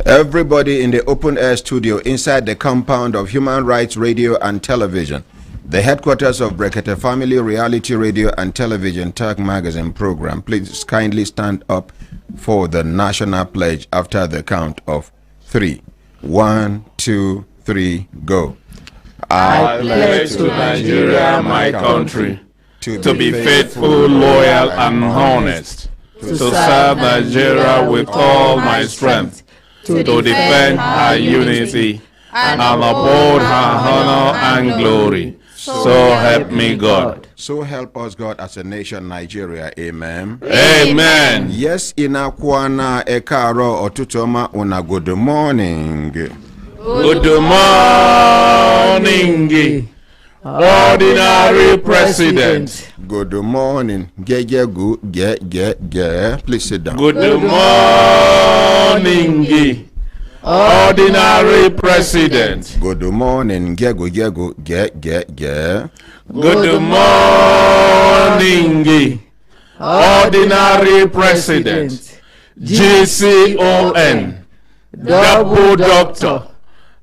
Everybody in the open air studio inside the compound of Human Rights Radio and Television, the headquarters of Brekete Family Reality Radio and Television Turk Magazine program, please kindly stand up for the national pledge after the count of 3. 1, 2, 3, go. I pledge to Nigeria, my country, to be faithful, loyal, and honest, to serve Nigeria with all my strength, to defend her unity, and uphold her honor and glory. So help me God. So help us God as a nation, Nigeria. Amen. Amen. Yes, inakwana ekaro otutoma una good morning. Good morning, Ordinary President. Good morning. Get. Please sit down. Good morning, Ordinary President. Good morning. Get. Good morning, Ordinary President. GCON, Double Doctor,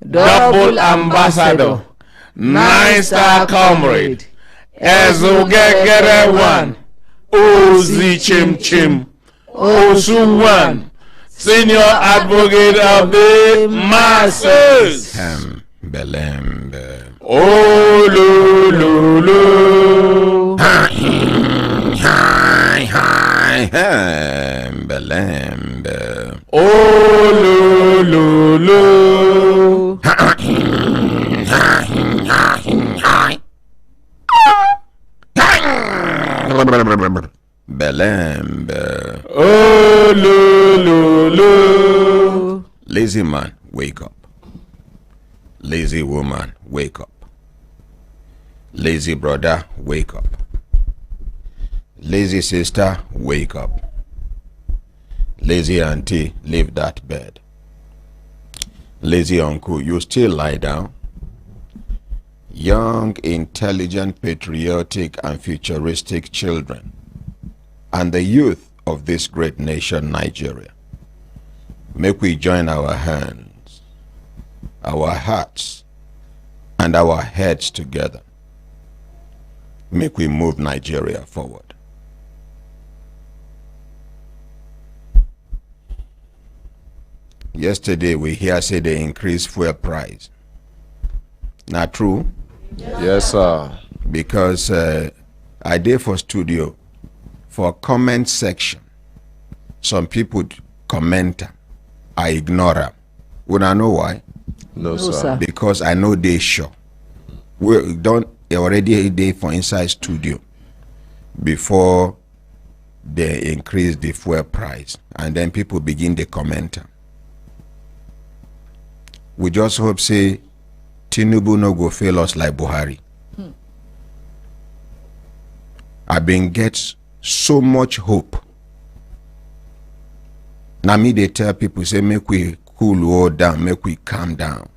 Double Ambassador, 9-star Comrade, Ezogegere1, Ozi Chim, Osuwan, Senior Advocate of the Masses. Belembe. Oh, Lulu. Hi. Belembe. Oh, Lulu. Belembe. Oh, Lulu. Lazy man, wake up. Lazy woman, wake up. Lazy brother, wake up. Lazy sister, wake up. Lazy auntie, leave that bed. Lazy uncle, you still lie down. Young, intelligent, patriotic, and futuristic children, and the youth of this great nation, Nigeria, make we join our hands, our hearts, and our heads together. Make we move Nigeria forward. Yesterday we hear say they increased fuel price. Not true? Yes, sir. Because I did for studio for comment section. Some people comment, I ignore them. Would I know why? No, sir. Because I know they sure. We don't already a day for inside studio before they increase the fuel price, and then people begin the comment. We just hope say Tinubu no go fail us like Buhari. I been get so much hope. Now me they tell people say make we cool all down, make we calm down,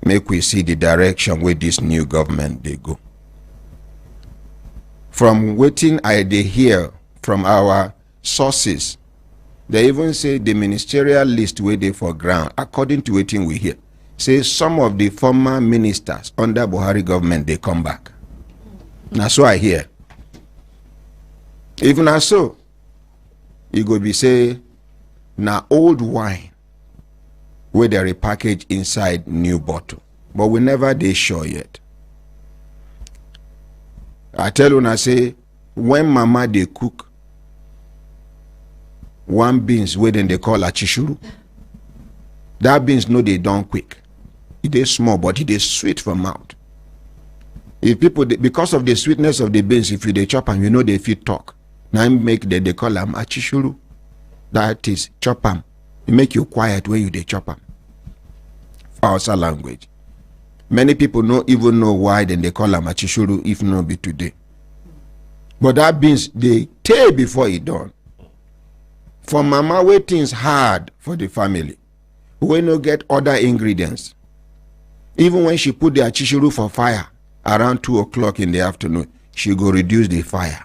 make we see the direction where this new government they go. From waiting I they hear from our sources, they even say the ministerial list where they for ground, according to waiting we hear, say some of the former ministers under Buhari government they come back. Now so I hear. Even as so, you go be say na old wine where they repackage inside new bottle, but we never they sure yet. I tell you, I say when mama they cook one beans where then they call achishuru, that beans no they done quick. It is small, but it is sweet for mouth. If people because of the sweetness of the beans, if you they chop and you know they fit talk. Now make they call them achishuru. That is chop them. It make you quiet when you they chop them. Hausa language. Many people don't even know why then they call them achishuru if not be today. But that beans they take before it done. For mama waiting's hard for the family. We no get other ingredients. Even when she put the achishuru for fire around 2 o'clock in the afternoon, she go reduce the fire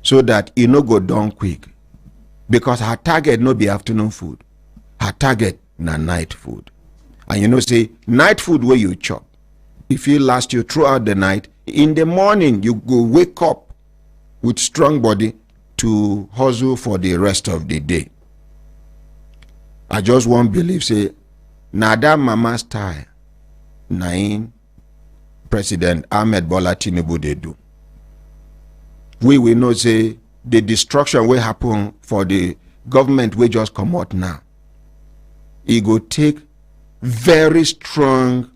so that it no go down quick. Because her target no be afternoon food. Her target na night food. And you know, say, night food where you chop, if it last you throughout the night, in the morning you go wake up with strong body to hustle for the rest of the day. I just won't believe, say, na that mama style, na in President Ahmed Bola Tinubu they do. We will know, say, the destruction will happen for the government will just come out now. It go take very strong,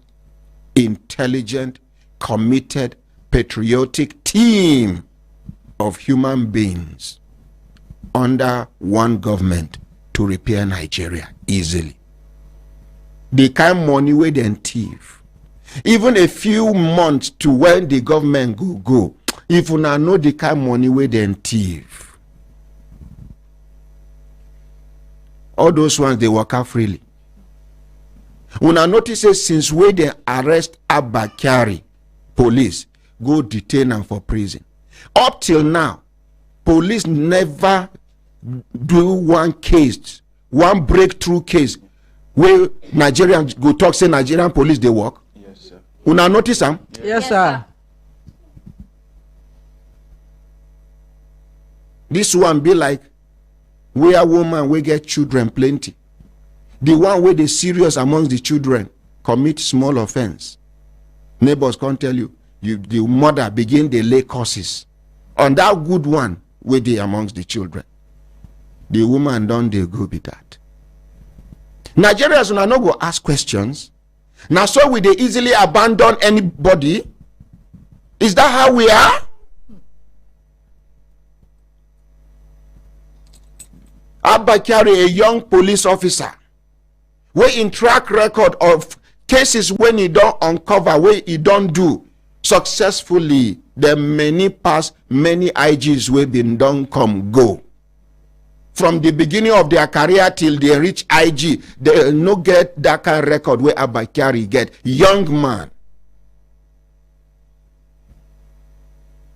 intelligent, committed, patriotic team of human beings under one government to repair Nigeria easily. The kind of money where they thief, even a few months to when the government go, if you now know the kind of money where they thief, all those ones they work out freely. Una notice since where they arrest Abba Kyari, police go detain them for prison. Up till now, police never do one case, one breakthrough case where Nigerians go talk, say Nigerian police they work. Yes, sir. Una notice them? Yes, sir. This one be like where woman we get children plenty. The one where the serious amongst the children commit small offense. Neighbors can't tell you, the mother begin the lay curses on that good one where they amongst the children. The woman don't they go be that. Nigerians will not go ask questions. Now so will they easily abandon anybody? Is that how we are? Abba Kyari, a young police officer, where in track record of cases when he don't uncover, where he don't do successfully, the many past, many IGs where been done come go. From the beginning of their career till they reach IG, they no get that kind of record where Abba Kyari get. Young man.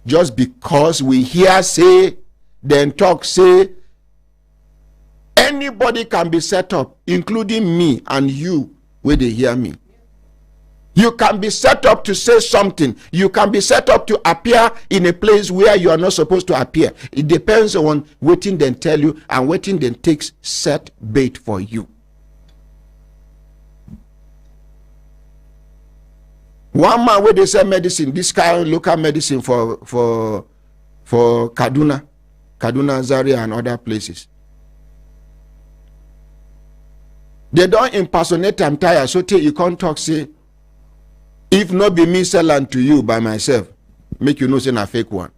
Just because we hear say, then talk say, anybody can be set up, including me and you, where they hear me. You can be set up to say something. You can be set up to appear in a place where you are not supposed to appear. It depends on waiting then tell you and waiting then takes set bait for you. One man where they sell medicine, this kind of local medicine for Kaduna, Zaria and other places. They don't impersonate them tire, so till you can't talk, say, if not be me selling to you by myself, make you know say na fake one.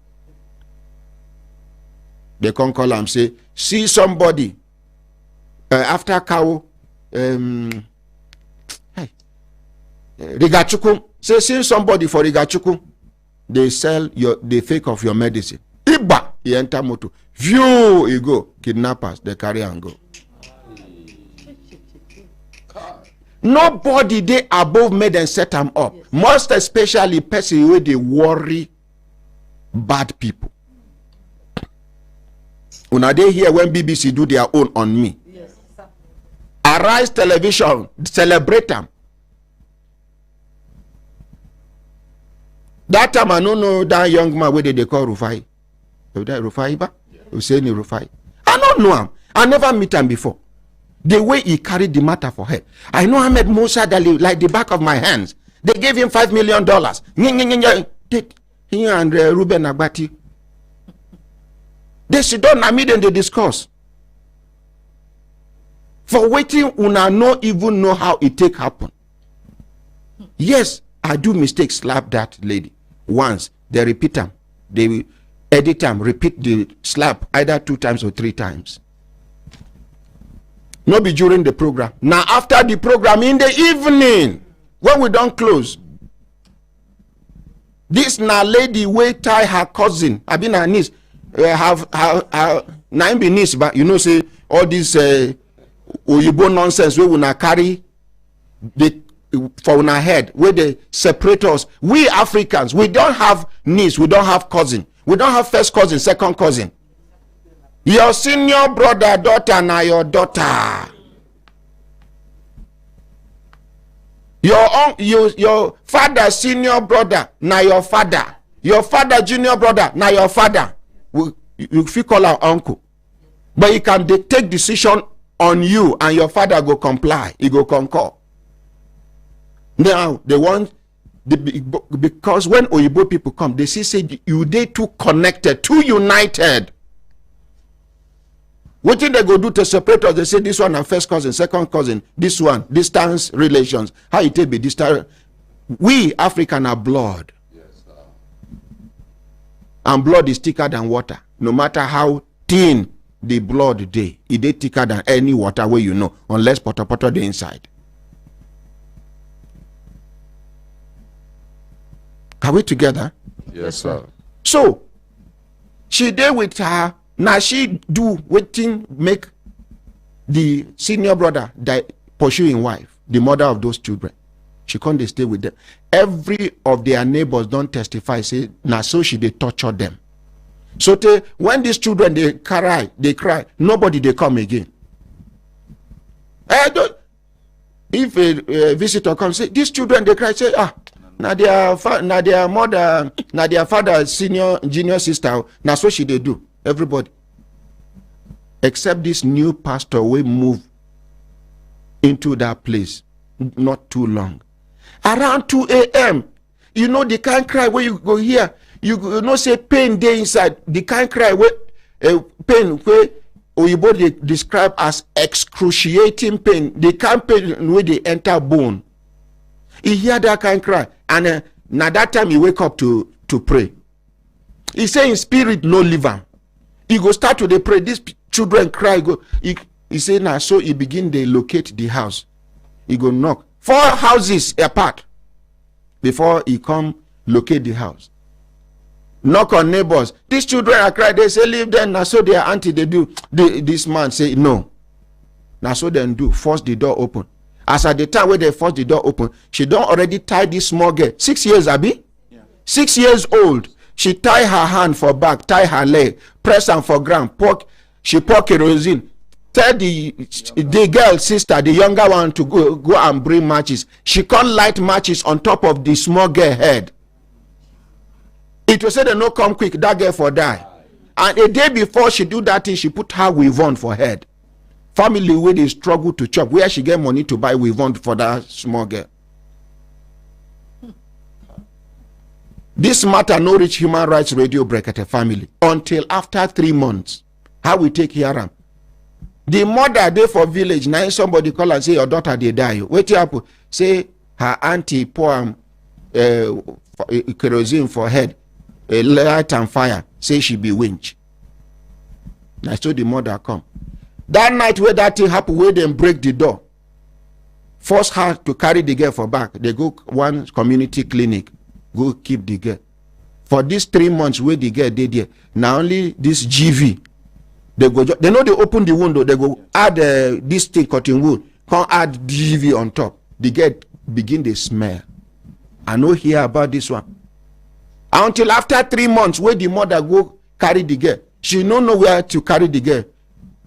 They can't call and say, see somebody after cow Rigachuku, say see somebody for Rigachuku, they sell the fake of your medicine. Iba, he enter motor. View, he go, kidnappers, they carry and go. Nobody they above made and set them up. Yes. Most especially person where they worry bad people. Una they hear when BBC do their own on me. Yes. Arise Television, celebrate them. That time I don't know that young man where they call Rufai. Rufai ba? Hussein Rufai. I don't know him. I never meet him before. The way he carried the matter for her. I know Ahmed Musa Dali like the back of my hands. They gave him $5 million. He and Ruben Agbati. They sit down and meet and they discuss. For waiting, una no even know how it take happen. Yes, I do mistake, slap that lady. Once, they repeat them. They edit them, repeat the slap either 2 times or 3 times. Not be during the program. Now after the program in the evening, when we don't close, this na lady wey tie her cousin, I been her niece, have nine be niece, but you know say all this Oyibo nonsense wey una carry, they for una head where they separate us. We Africans, we don't have niece, we don't have cousin, we don't have first cousin, second cousin. Your senior brother, daughter, now your daughter. Your father, senior brother, now your father. Your father, junior brother, now your father. You feel call our uncle. But he can take decision on you and your father go comply. He go concur. Now, they want, because when Oyibo people come, they say you they too connected, too united. What did they go do to separate us? They say this one and first cousin, second cousin, this one, distance relations. How it be distant? We African are blood. Yes, and blood is thicker than water. No matter how thin the blood day, it is thicker than any water where you know, unless poto the inside. Are we together? Yes, sir. So she there with her. Now she do waiting make the senior brother pursuing wife, the mother of those children. She can't stay with them. Every of their neighbors don't testify, say, now so she they torture them. So when these children they cry, nobody they come again. If a visitor comes, say, these children they cry, say, now their mother, now their father, senior, junior sister, now so she they do. Everybody. Except this new pastor will move into that place not too long. Around 2 a.m., you know the kind cry where you go here, you know say pain there inside. The kind cry where pain where Oyibo they describe as excruciating pain. The kind pain where they enter bone. He hear that kind cry, and now that time he wake up to pray. He say in spirit no leave him. He go start to pray. These children cry. He say now so he begin they locate the house. He go knock 4 houses apart before he come locate the house. Knock on neighbors. These children are crying. They say leave them. Now so their auntie they do. This man say no. Now so then do force the door open. As at the time where they force the door open, she don't already tie this small girl. 6 years, Abi? Yeah. 6 years old. She tie her hand for back, tie her leg, press am for ground, she pour kerosene. Tell the girl sister, the younger one, to go and bring matches. She can't light matches on top of the small girl head. It will say they no come quick, that girl for die. And a day before she do that thing, she put her weave on for head. Family where they struggle to chop, where she get money to buy weave on for that small girl. This matter no reach Human Rights Radio Brekete family until after 3 months. How we take care of? The mother there for village, now somebody call and say your daughter they die. Wait happen? Say her auntie pour kerosene for head, light and fire. Say she be winch. Now so the mother come. That night where that thing happen, where them break the door, force her to carry the girl for back. They go one community clinic. Go keep the girl. For these 3 months where the girl did there, now only this GV, they know they open the window, they go add this thing cotton wool, come add GV on top. The girl begin to smell. I know hear about this one. Until after 3 months where the mother go carry the girl, she no know where to carry the girl.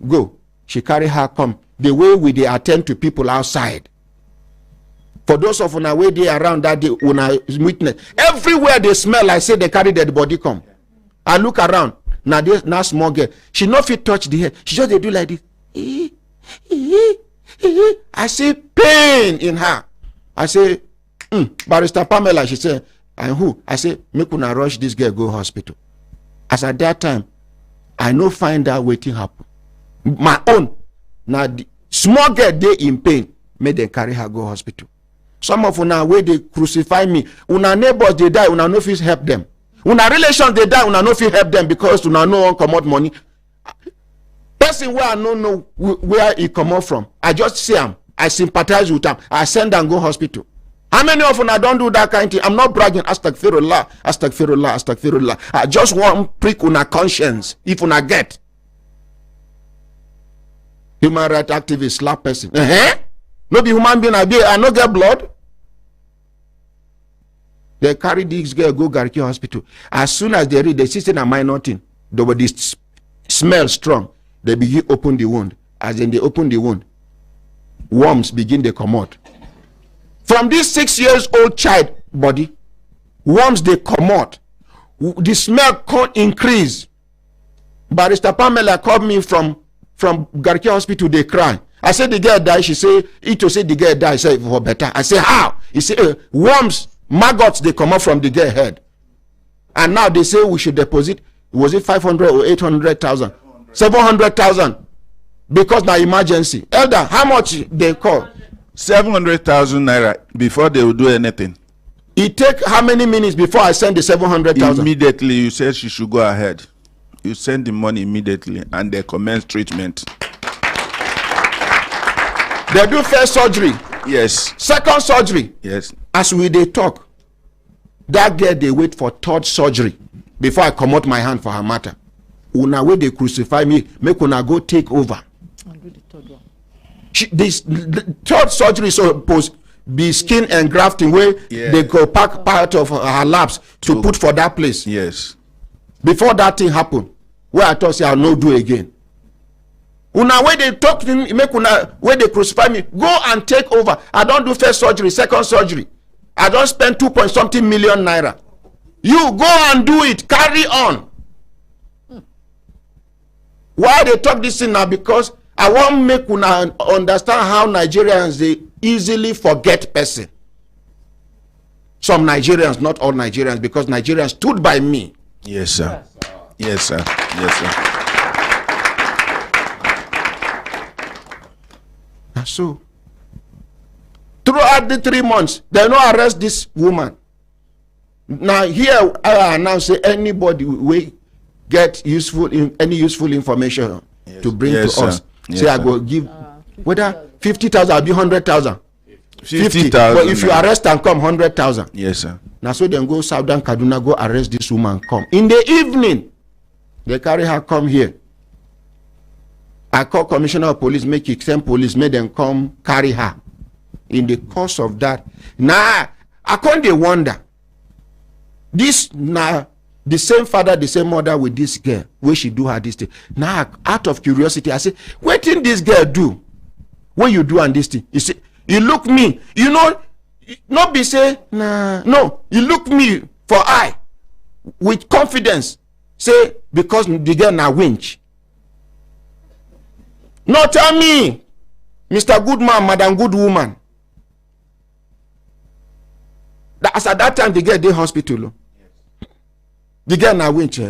Go. She carry her come. The way we they attend to people outside. For those of una way they around that day, una witness everywhere they smell. I say they carry dead body come. I look around now small girl. She no fit touch the hair. She just they do like this. I see pain in her. I say, Barrister Pamela. She say, and who? I say, make una rush this girl go hospital. As at that time, I no find out waiting happen. My own. Now the small girl they in pain. Make them carry her go hospital. Some of una where they crucify me, una neighbors they die, una no fit help them. Una relations they die, una no fit help them because una no one come out money. Person where I no know where he come out from, I just see him, I sympathize with him, I send them go hospital. How many of una don't do that kind of thing? I'm not bragging. Astaghfirullah, astaghfirullah, astaghfirullah. I just want prick una conscience if una get. Human rights activist slap person. No be human being, I no get blood. They carry this girl go Garki hospital. As soon as they read, they see say a minor thing. The body smell strong. They begin open the wound. As then they open the wound, worms begin to come out. From this 6 years old child body, worms they come out. The smell can't increase. Barrister Pamela called me from Garki hospital. They cry. I said the girl died. She said Ito said the girl died. I said for better. I said how? He said worms, maggots they come out from the girl head. And now they say we should deposit. Was it 500 or 800,000? 700,000 because now emergency. Elder, how much they call? 700,000 naira before they will do anything. It take how many minutes before I send the 700,000? Immediately, you said she should go ahead. You send the money immediately, and they commence treatment. They do first surgery. Yes. Second surgery. Yes. As we they talk, that girl they wait for third surgery before I come out my hand for her matter. Una way they crucify me, make una go take over. And do the third one. This third surgery is supposed be skin and grafting where they go pack part of her laps to put for that place. Yes. Before that thing happen, where I thought say I'll not do again. Una where they talk to me, make una where they crucify me, go and take over. I don't do first surgery, second surgery. I don't spend 2.something million naira. You go and do it, carry on. Why they talk this thing now? Because I want make una understand how Nigerians they easily forget person. Some Nigerians, not all Nigerians, because Nigerians stood by me. Yes, sir. Yes, sir. Yes, sir. And so, throughout the 3 months, they no arrest this woman. Now here I announce say anybody will get any useful information to bring to us. Yes, say I go give whether 50,000 or be 100,000. 50,000. But if you arrest and come 100,000. Yes, sir. Now so then go Southern Kaduna, go arrest this woman, come. In the evening, they carry her come here. I call Commissioner of Police, make it send police, make them come carry her. In the course of that, now I can't wonder. This now the same father, the same mother with this girl, where she do her this thing. Now out of curiosity, I say, what did this girl do? What you do on this thing? You see, you look me, you know, not be say, nah, no, you look me for eye with confidence. Say, because the girl na winch. No, tell me, Mr. Good Man, Madam Good Woman. That as at that time, the girl dey hospital. The girl na winch.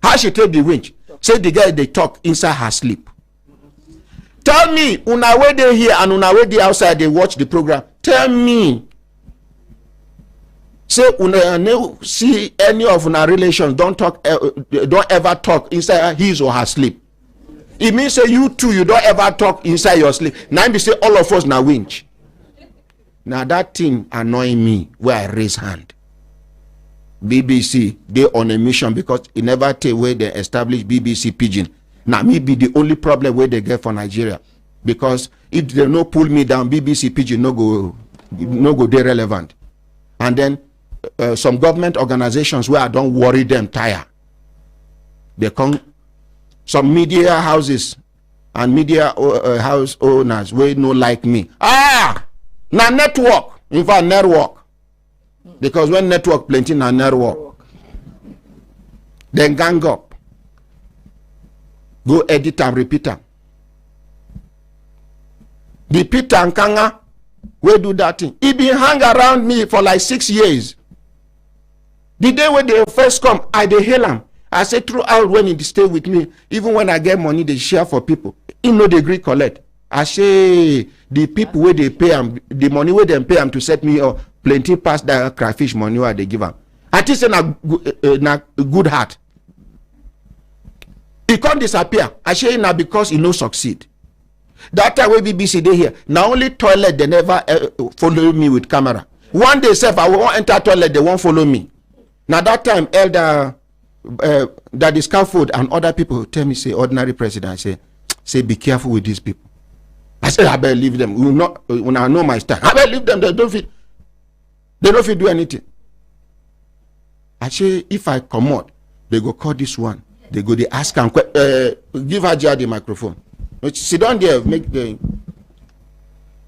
How she take the winch? Say the girl they talk inside her sleep. Tell me, una way they here and una way they outside, they watch the program. Tell me. Say una no see any of una relations don't ever talk inside his or her sleep. It means say you too, you don't ever talk inside your sleep. Now be say all of us na winch. Now that thing annoy me where I raise hand. BBC, they on a mission because it never take where they establish BBC Pidgin. Now me be the only problem where they get for Nigeria. Because if they no pull me down, BBC Pidgin no go they relevant. And then some government organizations where I don't worry them tire. They come some media houses and media house owners where no like me. Now network, in fact network. Because when network plenty na network, then gang up, go edit and repeat them. The Peter and Kanga will do that thing. He been hang around me for like 6 years. The day when they first come, I dey hail him. I say throughout when he stay with me, even when I get money, they share for people. He no dey gree collect. I say the people where they pay him, the money where they pay him to set me up. Plenty past that crayfish money where they give him. I think say na good heart. He can't disappear. I say now because he no succeed. That time when BBC they here, now only toilet they never follow me with camera. One day self I won't enter toilet, they won't follow me. Now that time elder that is scaffold and other people tell me say ordinary president say be careful with these people. I say I better leave them. When I know my style, I better leave them. They don't fit. They don't fit do anything. I say, if I come out, they go call this one. They go, they ask and give her the microphone. Sit down there, make the.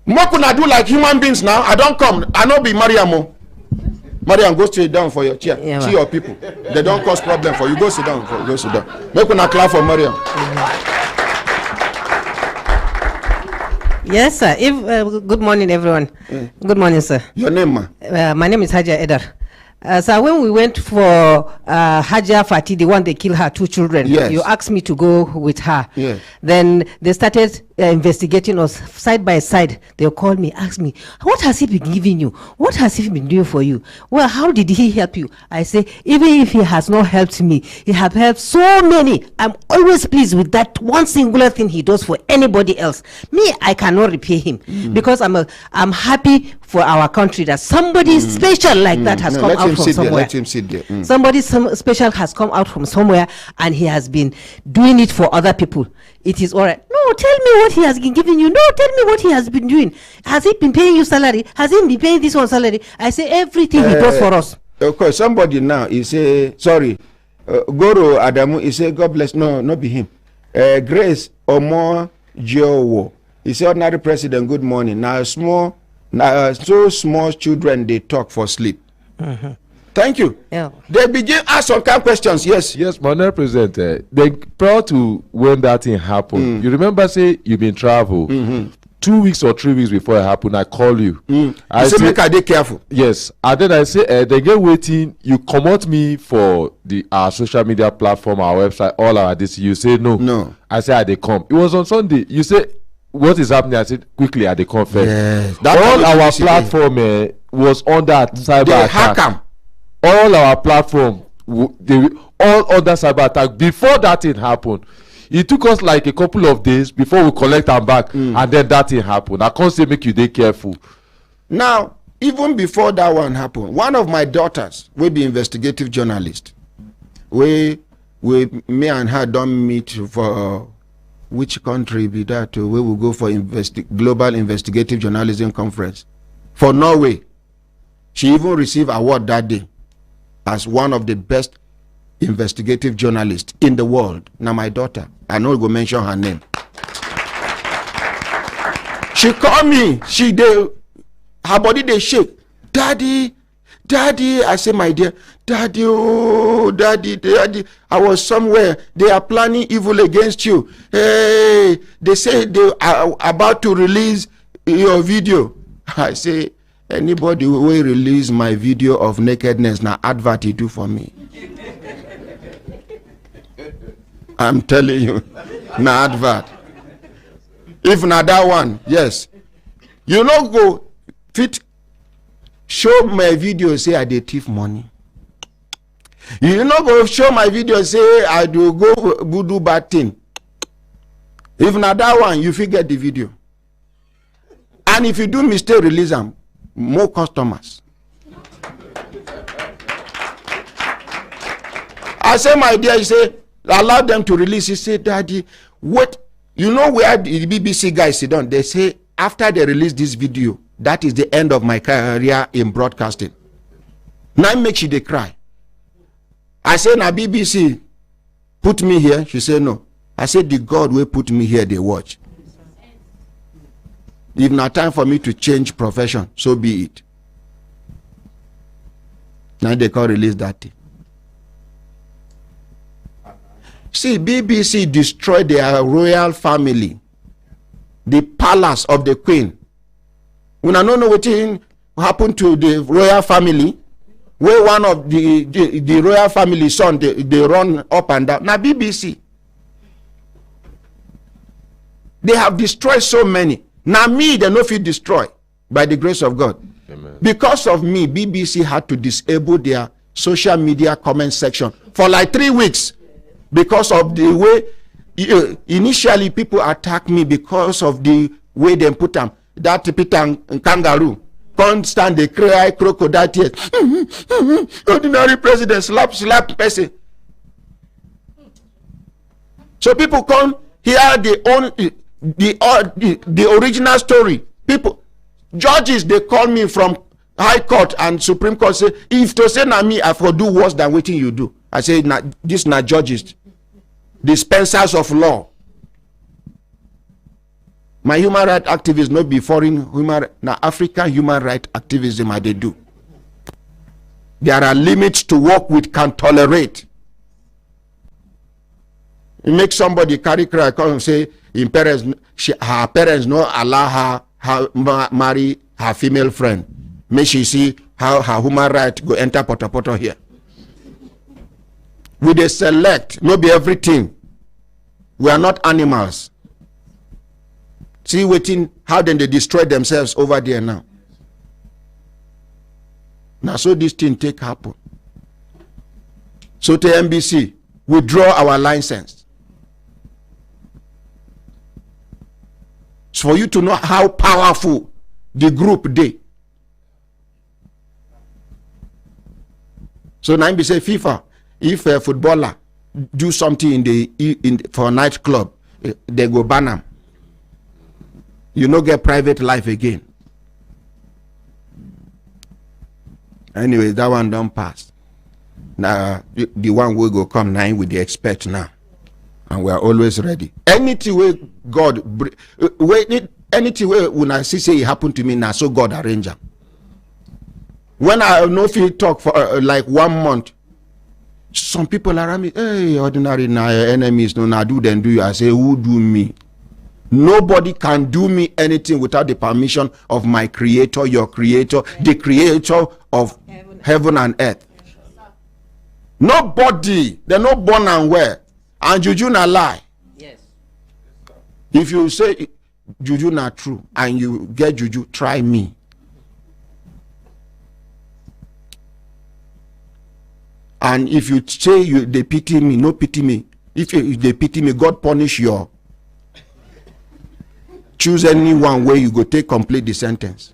What can I do like human beings now? I don't come. I not be Mariam. Mariam, go straight down for your chair. See your people. They don't cause problem for you. Go sit down. Go sit down. Make una clap for Mariam. Yes, sir. Good morning, everyone. Good morning, sir. Your name, ma? My name is Haja Edar. So when we went for Haja Fati, the one they killed her 2 children, yes. You asked me to go with her. Yes. Then they started investigating us side by side. They called me, asked me, what has he been giving you? What has he been doing for you? Well, how did he help you? I say, even if he has not helped me, he has helped so many. I'm always pleased with that one singular thing he does for anybody else. Me, I cannot repay him because I'm happy for our country that somebody special like that has come out from somewhere. Let him sit there. Somebody special has come out from somewhere and he has been doing it for other people. It is all right. No, tell me what he has been giving you. No, tell me what he has been doing. Has he been paying you salary? Has he been paying this one salary? I say everything he does for us. Okay, somebody now, he say, sorry, Goro Adamu, he say, God bless, no, not be him. Grace Omo Jowo, he say, ordinary president, good morning. Now so small children, they talk for sleep. Thank you. Yeah. They begin ask some kind of questions. Yes. Yes, Madam President. They prior to when that thing happened, you remember say you've been travel 2 weeks or 3 weeks before it happened. I call you. I say make I dey careful. Yes, and then I say they get waiting. You come out me for our social media platform, our website, all our this. You say no. No. I say they come. It was on Sunday. You say what is happening? I said quickly. They come first. Yes. All our platform was under cyber They attack. hack 'em. All our platform, all under cyber attack. Before that thing happened, it took us like a couple of days before we collect our back, and then that thing happened. I can't say make you dey careful. Now, even before that one happened, one of my daughters will be investigative journalist. We me and her don't meet for which country be that? We will go for global investigative journalism conference for Norway. She even received award that day as one of the best investigative journalists in the world. Now my daughter, I know go mention her name. She called me. Her body they shake. Daddy, I say, my dear, daddy, oh, daddy, I was somewhere. They are planning evil against you. Hey, they say they are about to release your video. I say, anybody who will release my video of nakedness, now advert he do for me. I'm telling you, now advert. If not that one, yes. You know, go fit show my video say I dey thief money. You know, go show my video say I do go do bad thing. If not that one, you fit the video. And if you do mistake, release them. More customers. I say, my dear, he say, allow them to release. He say, daddy, what? You know where the BBC guys sit down? They say, after they release this video, that is the end of my career in broadcasting. Now make she they cry. I say, now BBC put me here. She said, no. I said, the God will put me here, they watch. If not time for me to change profession, so be it. Now they can release that thing. See, BBC destroyed their royal family, the palace of the queen. When I don't know what happened to the royal family, where one of the royal family son they run up and down. Now BBC, they have destroyed so many. Now me, they no fit destroy by the grace of God. Amen. Because of me, BBC had to disable their social media comment section for like 3 weeks because of the way initially people attacked me because of the way they put them. That Peter kangaroo constant they cry crocodile tears. Ordinary president slap person. So people come hear the original story. People, judges, they call me from High Court and Supreme Court say, if to say na me, I for do worse than wetin you do. I say, this na judges, dispensers of law. My human rights activists not be foreign human, na African human rights activism they do. There are limits to what we can tolerate. You make somebody carry cry, come and say, her parents no allow her marry her female friend. May she see how her human right go enter poto here. We dey select, no be everything. We are not animals. See waiting how then they destroy themselves over there now. Now so this thing take happen. So to NBC, withdraw our license. So for you to know how powerful the group dey. So now NBC say FIFA, if a footballer do something for a nightclub, they go ban him. You no get private life again. Anyway, that one don't pass. Now the one will go come now with the expert now, and we are always ready. Anything where God, anything where when I see say it happened to me now, so God arrange am. When I no feel talk for like 1 month, some people around me, hey, ordinary now enemies, no, now do them do you. I say, who do me? Nobody can do me anything without the permission of my creator, your creator, the creator of heaven and earth. Nobody, they're not born and where. And juju na lie. Yes. If you say juju not true and you get juju, try me. And if you say they pity me, no pity me. If they pity me, God punish you. Choose any one way you go take complete the sentence.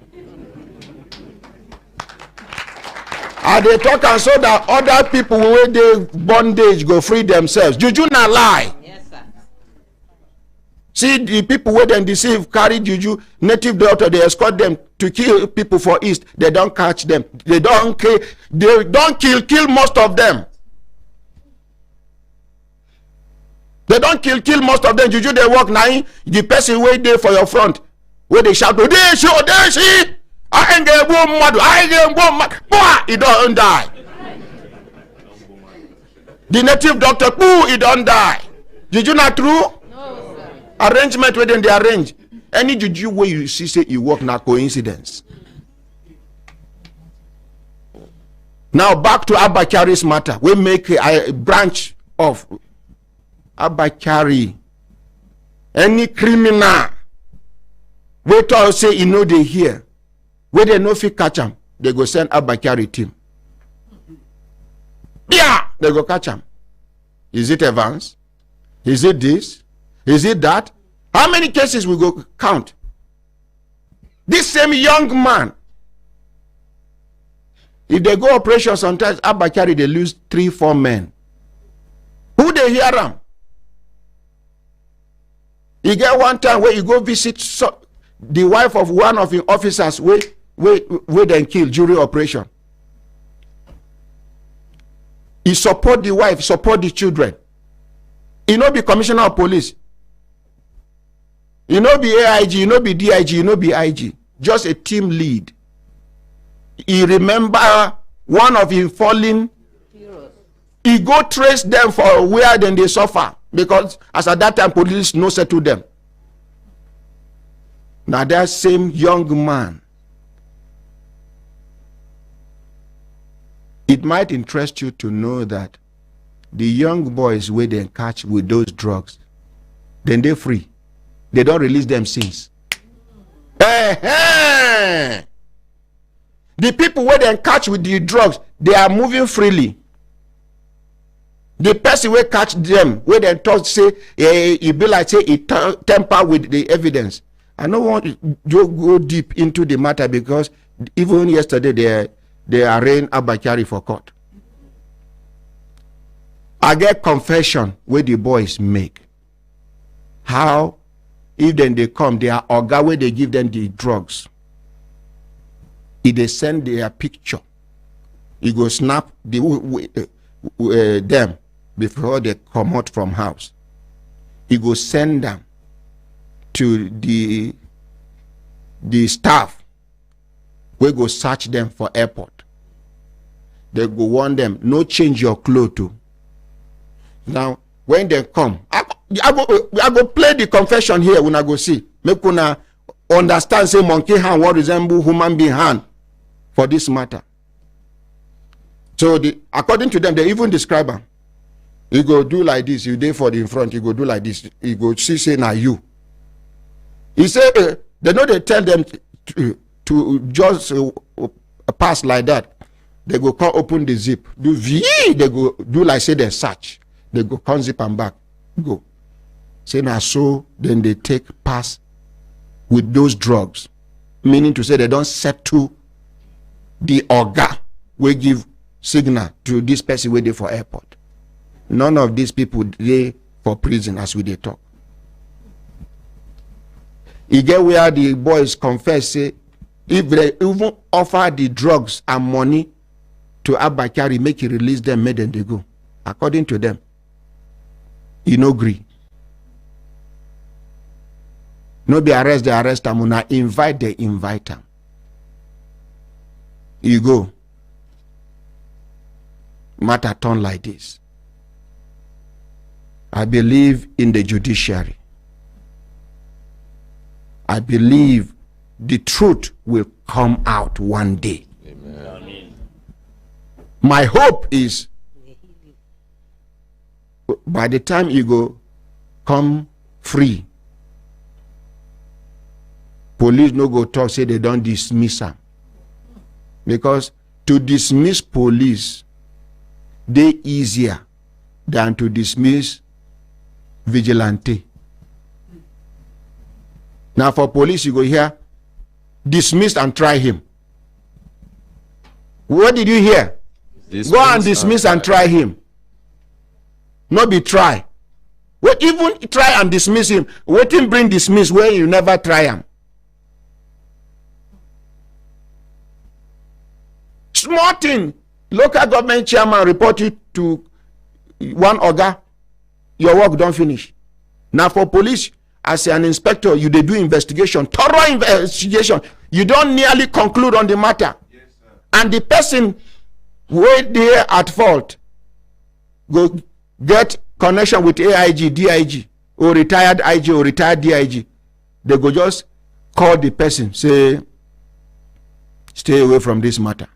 And they talk and so that other people where they bondage go free themselves. Juju na lie. Yes, sir. See the people where they deceive, carry juju, native doctor, they escort them to kill people for East. They don't catch them. They don't kill. They don't kill most of them. They don't kill most of them. Juju they walk now. The person wait there for your front, where they shout, Odeshi, I ain't get one mad, I ain't one mad. Boah, he don't die. The native doctor, boo, he don't die. Juju not true? No, sir. Arrangement within they arrange. Any juju where you see say you work na coincidence. Now back to Abba Kyari's matter. We make a branch of Abba Kyari. Any criminal we talk say you know they hear. Where they no fit catch him, they go send Abba Kyari team. Yeah, they go catch him. Is it Evans? Is it this? Is it that? How many cases we go count? This same young man, if they go operation sometimes, Abba Kyari, they lose 3-4 men. Who they hear them? You get one time where you go visit the wife of one of the officers where then kill during operation. He support the wife, support the children. He no be commissioner of police. You know be AIG, you know be DIG, you know be IG. Just a team lead. He remember one of him falling. He go trace them for where then they suffer. Because as at that time, police no settle them. Now that same young man. It might interest you to know that the young boys where they catch with those drugs, then they're free. They don't release them since. The people where they catch with the drugs, they are moving freely. The person where catch them, where they talk say, it be like say it temper with the evidence. I don't want to go deep into the matter because even yesterday they arraigned Abba Kyari for court. I get confession where the boys make. How? If then they come, they are orga where they give them the drugs. If they send their picture, you go snap them before they come out from house. You go send them to the staff. We go search them for airport. They go warn them, no change your clothes too. Now, when they come, I go play the confession here when I go see. Make una understand, say monkey hand what resemble human being hand for this matter. So according to them, they even describe them. You go do like this, you dey for the in front, you go do like this, you go see say na you. He say they know they tell them to just pass like that. They go come open the zip, do V, they go do like say they search. They go come zip and back, go. Say na so, then they take pass with those drugs. Meaning to say they don't settle the oga we give signal to this person wey dey for airport. None of these people dey for prison as we dey talk. E get where the boys confess say if they even offer the drugs and money to Abba Kyari make he release them, make them they go. According to them, he no agree. No be arrest, they arrest them. Una invite, they invite them. You go. Matter turn like this. I believe in the judiciary. I believe the truth will come out one day. Amen. My hope is by the time you go come free, police no go talk say they don't dismiss them. Because to dismiss police, they easier than to dismiss vigilante. Now for police, you go here, dismiss and try him. What did you hear? Go and dismiss and try him. Not be try. What even try and dismiss him? What him bring dismiss where you never try him? Small thing. Local government chairman report you to one oga, your work don't finish. Now for police, as an inspector, you they do investigation, thorough investigation. You don't nearly conclude on the matter. Yes, sir. And the person where they at fault go get connection with AIG, DIG, or retired IG or retired DIG. They go just call the person, say, stay away from this matter.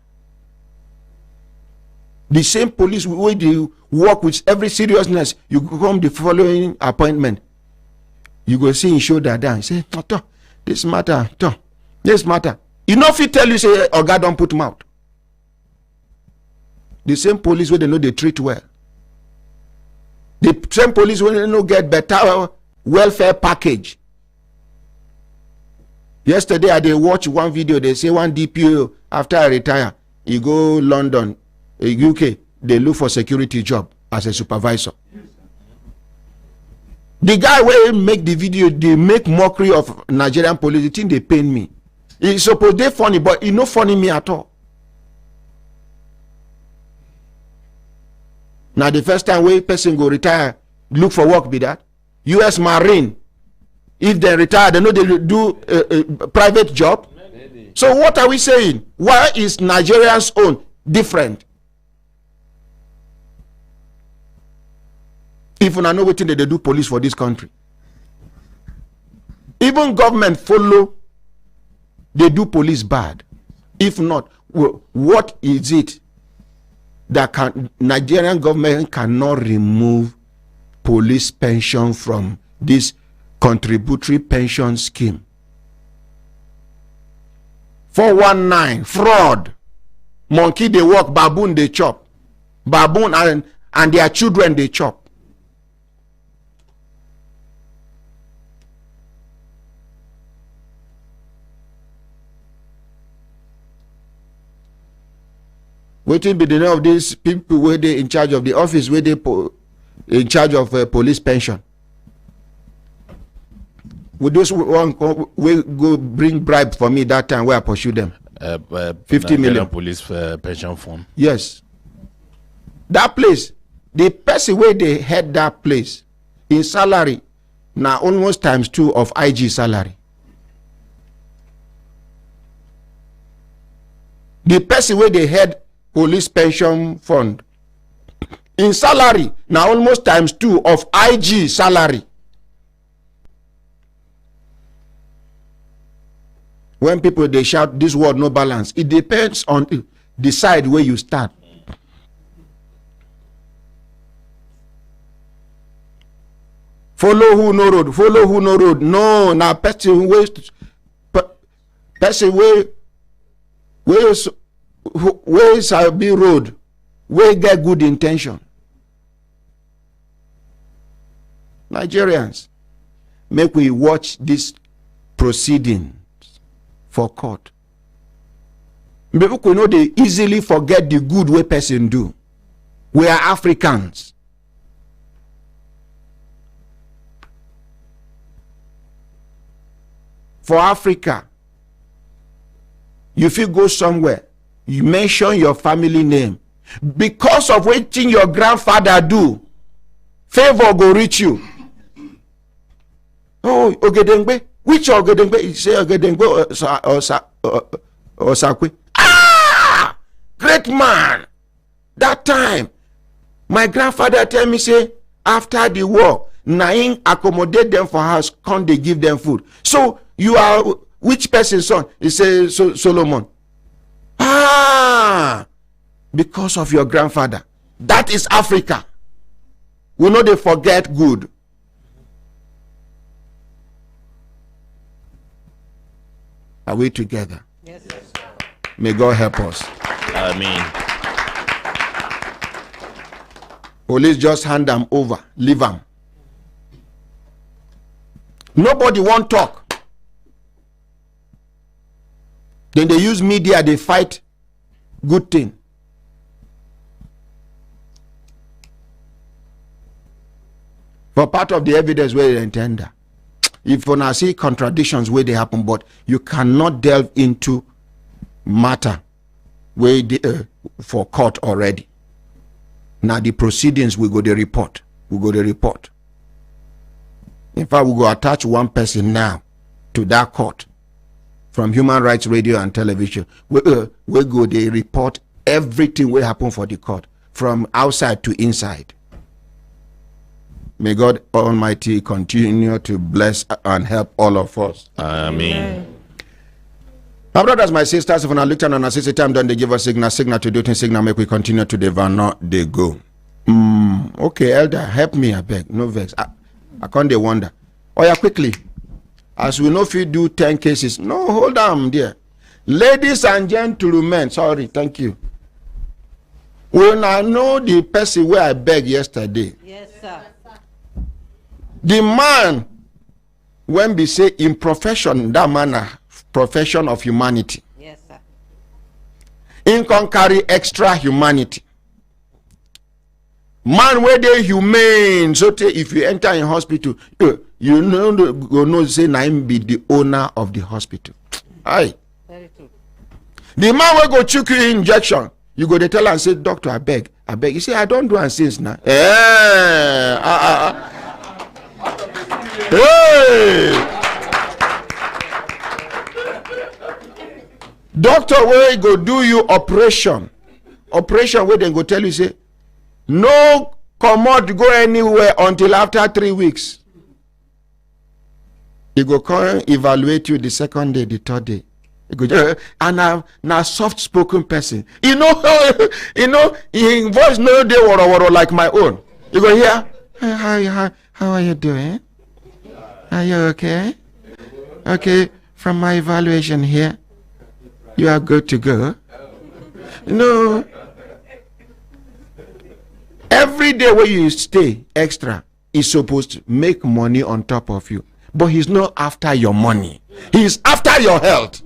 The same police way they work with every seriousness, you come the following appointment. You go see him shoulder down. Say, this matter, this matter. You know if he tell you, say, oh God, don't put him out. The same police where they know they treat well. The same police where they know get better welfare package. Yesterday I did watch one video. They say one DPO after I retire, he go London, UK. They look for security job as a supervisor. The guy where make the video, they make mockery of Nigerian police. The thing they pain me. It's supposed they funny, but it no funny me at all. Now the first time where person go retire, look for work be that. US Marine, if they retire, they know they do a private job. So what are we saying? Why is Nigerians' own different? If I know what they do police for this country. Even government follow, they do police bad. If not, what is it that Nigerian government cannot remove police pension from this contributory pension scheme? 419, fraud. Monkey they work, baboon they chop. Baboon and their children they chop. Waiting be the name of these people where they in charge of the office, where they in charge of police pension. Would those one we go bring bribe for me that time where I pursue them? 50 million. Police pension fund. Yes. That place, the person where they had that place in salary now almost times 2 of IG salary. The person where they had police pension fund in salary now almost times 2 of IG salary. When people they shout this word no balance, it depends on the side where you start. Follow who no road, follow who no road. No, now person way shall be road, where get good intention. Nigerians, make we watch this proceedings for court. People could know they easily forget the good way person do. We are Africans. For Africa, you feel go somewhere, you mention your family name. Because of what your grandfather do, favor go reach you. Oh, Ogedengbe. Which Ogedengbe? You say Ogedengbe or Sakwe? Ah! Great man! That time, my grandfather tell me, say, after the war, Naim accommodate them for house, can't they give them food? So, you are which person's son? He says Solomon. Ah, because of your grandfather. That is Africa. We know they forget good. Are we together? Yes. May God help us. Amen. Police just hand them over, leave them. Nobody won't talk. Then they use media, they fight good thing. For part of the evidence where they intend. If you see contradictions where they happen, but you cannot delve into matter where they, for court already. Now the proceedings we go to report. We go to report. In fact, we go attach one person now to that court. From Human Rights Radio and Television, we go, they report everything will happen for the court, from outside to inside. May God Almighty continue to bless and help all of us. Amen. My brothers, my sisters, if I look at an assistant time, then they give us signal to do things, signal make we continue to the van, not they go. Okay, elder, help me, I beg, no vex. I can't they wonder. Oh yeah, quickly. As we know if you do 10 cases. No, hold on there. Ladies and gentlemen, sorry, thank you. When I know the person where I begged yesterday. Yes, sir. The man, when we say in profession, that manner, profession of humanity. Yes, sir. In can carry extra humanity. Man where they humane, so if you enter in hospital, you know say Naim be the owner of the hospital. Aye. Very true. The man will go choke you injection. You go to tell and say, doctor, I beg. You say, I don't do and since now. Hey! Doctor will go do you operation. Operation where they go tell you, say, no commode go anywhere until after 3 weeks. He go come evaluate you the second day, the third day. He go, and now soft spoken person. You know, his voice no day woro like my own. You go here. How are you doing? Are you okay? Okay, from my evaluation here, you are good to go. No. Every day where you stay extra is supposed to make money on top of you. But he's not after your money. He's after your health.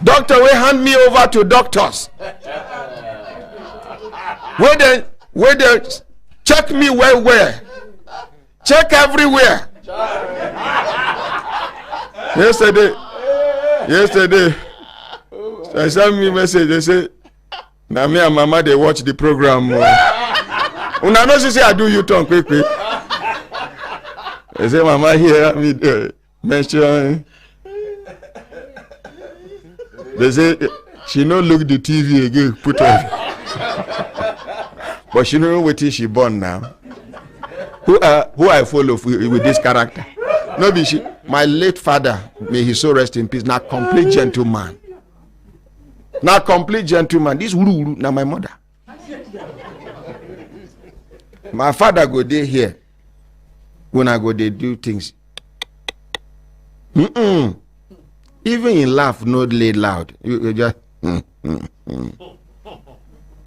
Doctor will hand me over to doctors. Where they check me where? Check everywhere. Yesterday, I sent me a message. They say, now me and Mama, they watch the program. Una know she say I do U-turn quickly. They say, Mama, here me mention. They say, she no look the TV again, put on. But she know what she born now. Who I follow with this character? No be she. My late father, may he so rest in peace. Now complete gentleman. Now complete gentleman. This uru now my mother. My father go there here. When I go they do things. Even in laugh, not lay loud. You just.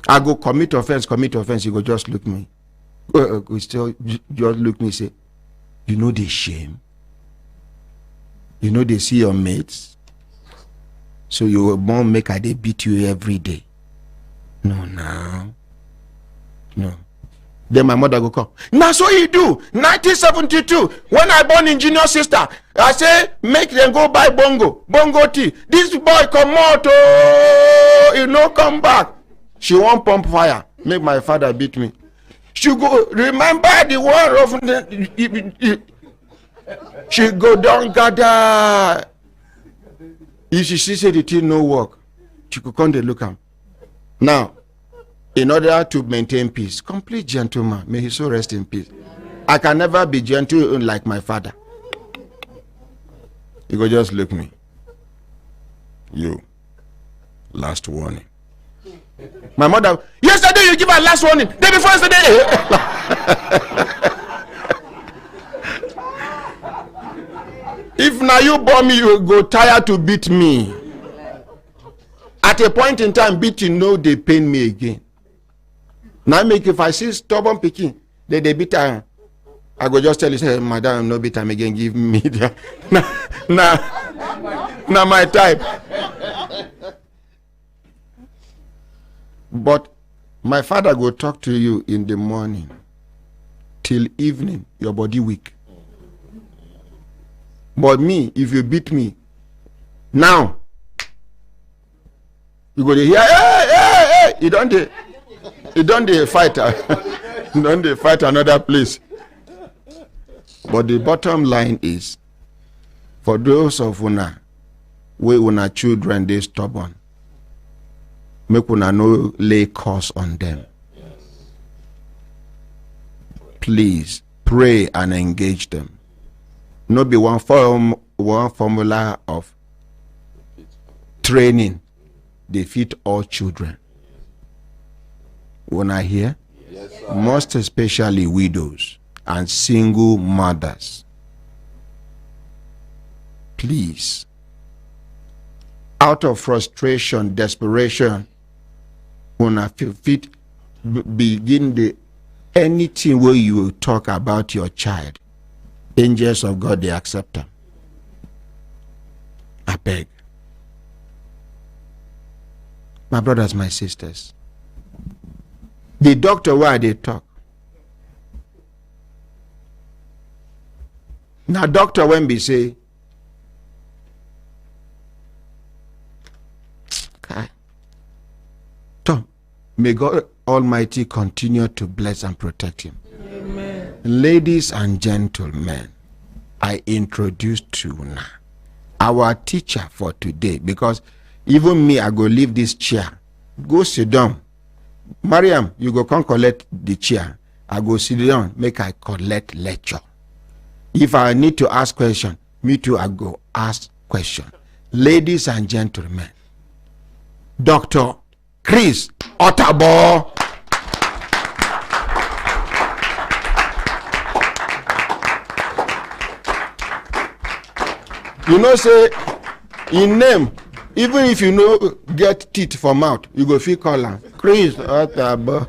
I go commit offense. You go just look me. Still just look me say, you know the shame. You know they see your mates. So you won't make they beat you every day. No. Then my mother go come. Now so you do. 1972, when I born in junior sister, I say make them go buy bongo tea. This boy come out, he no come back. She won't pump fire. Make my father beat me. She go remember the war of the. She go down gather. If she say the thing no work, she could come to look am. Now, in order to maintain peace, complete gentleman, may he so rest in peace. I can never be gentle like my father. You go just look me. You. Last warning. My mother, yesterday you give her last warning. Day before yesterday. If now you born me, you go tired to beat me. At a point in time, beating no, they pain me again. Now make if I see stubborn picking, they beat her. I go just tell you, say, Madam, no beat time again. Give me the now my type. But my father go talk to you in the morning till evening, your body weak. But me, if you beat me now, you go to hear, hey, you don't fight. You don't fight another place. But the bottom line is, for those of una, we una children, they stubborn. Make una no lay curse on them. Please pray and engage them. No be one formula of training. They fit all children. When I hear, yes, most especially widows and single mothers, please, out of frustration, desperation, when I feel fit, begin the anything where you talk about your child, angels of God, they accept them. I beg. My brothers, my sisters, the doctor, why they talk? Now, doctor, when we say, Tom, may God Almighty continue to bless and protect him. Amen. Ladies and gentlemen, I introduce to now our teacher for today, because even me, I go leave this chair, go sit down. Mariam, you go come collect the chair. I go sit down, make I collect lecture. If I need to ask question, me too, I go ask question. Ladies and gentlemen, Dr. Chris Otabo. You know, say, in name, even if you know get teeth for mouth, you go feel call him Chris Otabo.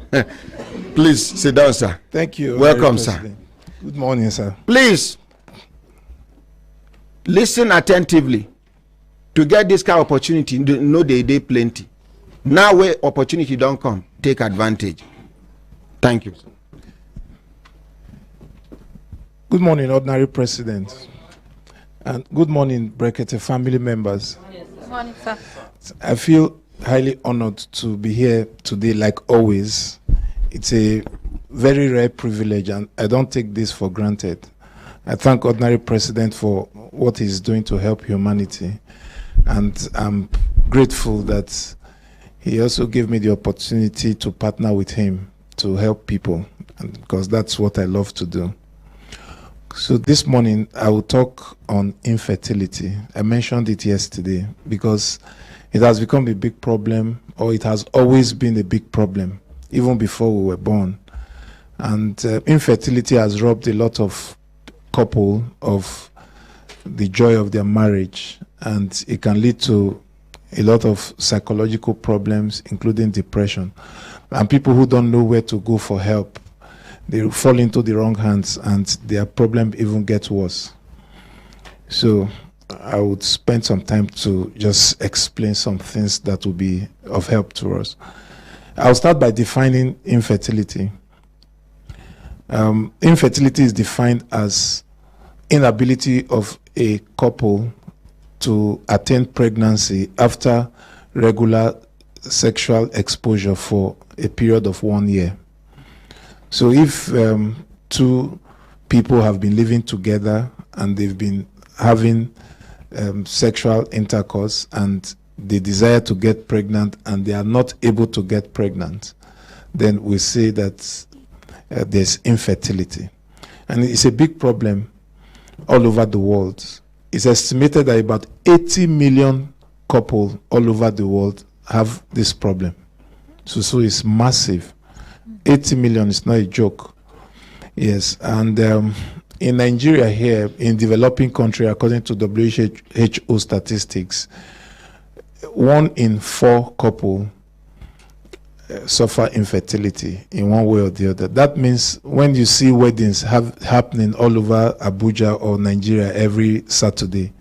Please sit down, sir. Thank you. Welcome, sir. Good morning, sir. Please listen attentively. To get this kind of opportunity, know they plenty. Now where opportunity don't come, take advantage. Thank you. Good morning, Ordinary President. And good morning, Brekete family members. Good morning, sir. I feel highly honored to be here today, like always. It's a very rare privilege, and I don't take this for granted. I thank Ordinary President for what he's doing to help humanity, and I'm grateful that he also gave me the opportunity to partner with him to help people, because that's what I love to do. So this morning, I will talk on infertility. I mentioned it yesterday because it has become a big problem, or it has always been a big problem, even before we were born. And infertility has robbed a lot of couple of the joy of their marriage, and it can lead to a lot of psychological problems, including depression. And people who don't know where to go for help, they fall into the wrong hands, and their problem even gets worse. So I would spend some time to just explain some things that will be of help to us. I'll start by defining infertility. Infertility is defined as inability of a couple to attain pregnancy after regular sexual exposure for a period of 1 year. So if two people have been living together and they've been having sexual intercourse and they desire to get pregnant and they are not able to get pregnant, then we say that there's infertility. And it's a big problem all over the world. It's estimated that about 80 million couples all over the world have this problem. So it's massive. 80 million is not a joke. Yes, and in Nigeria here, in developing country, according to WHO statistics, 1 in 4 couple suffer infertility in one way or the other. That means when you see weddings happening all over Abuja or Nigeria every Saturday,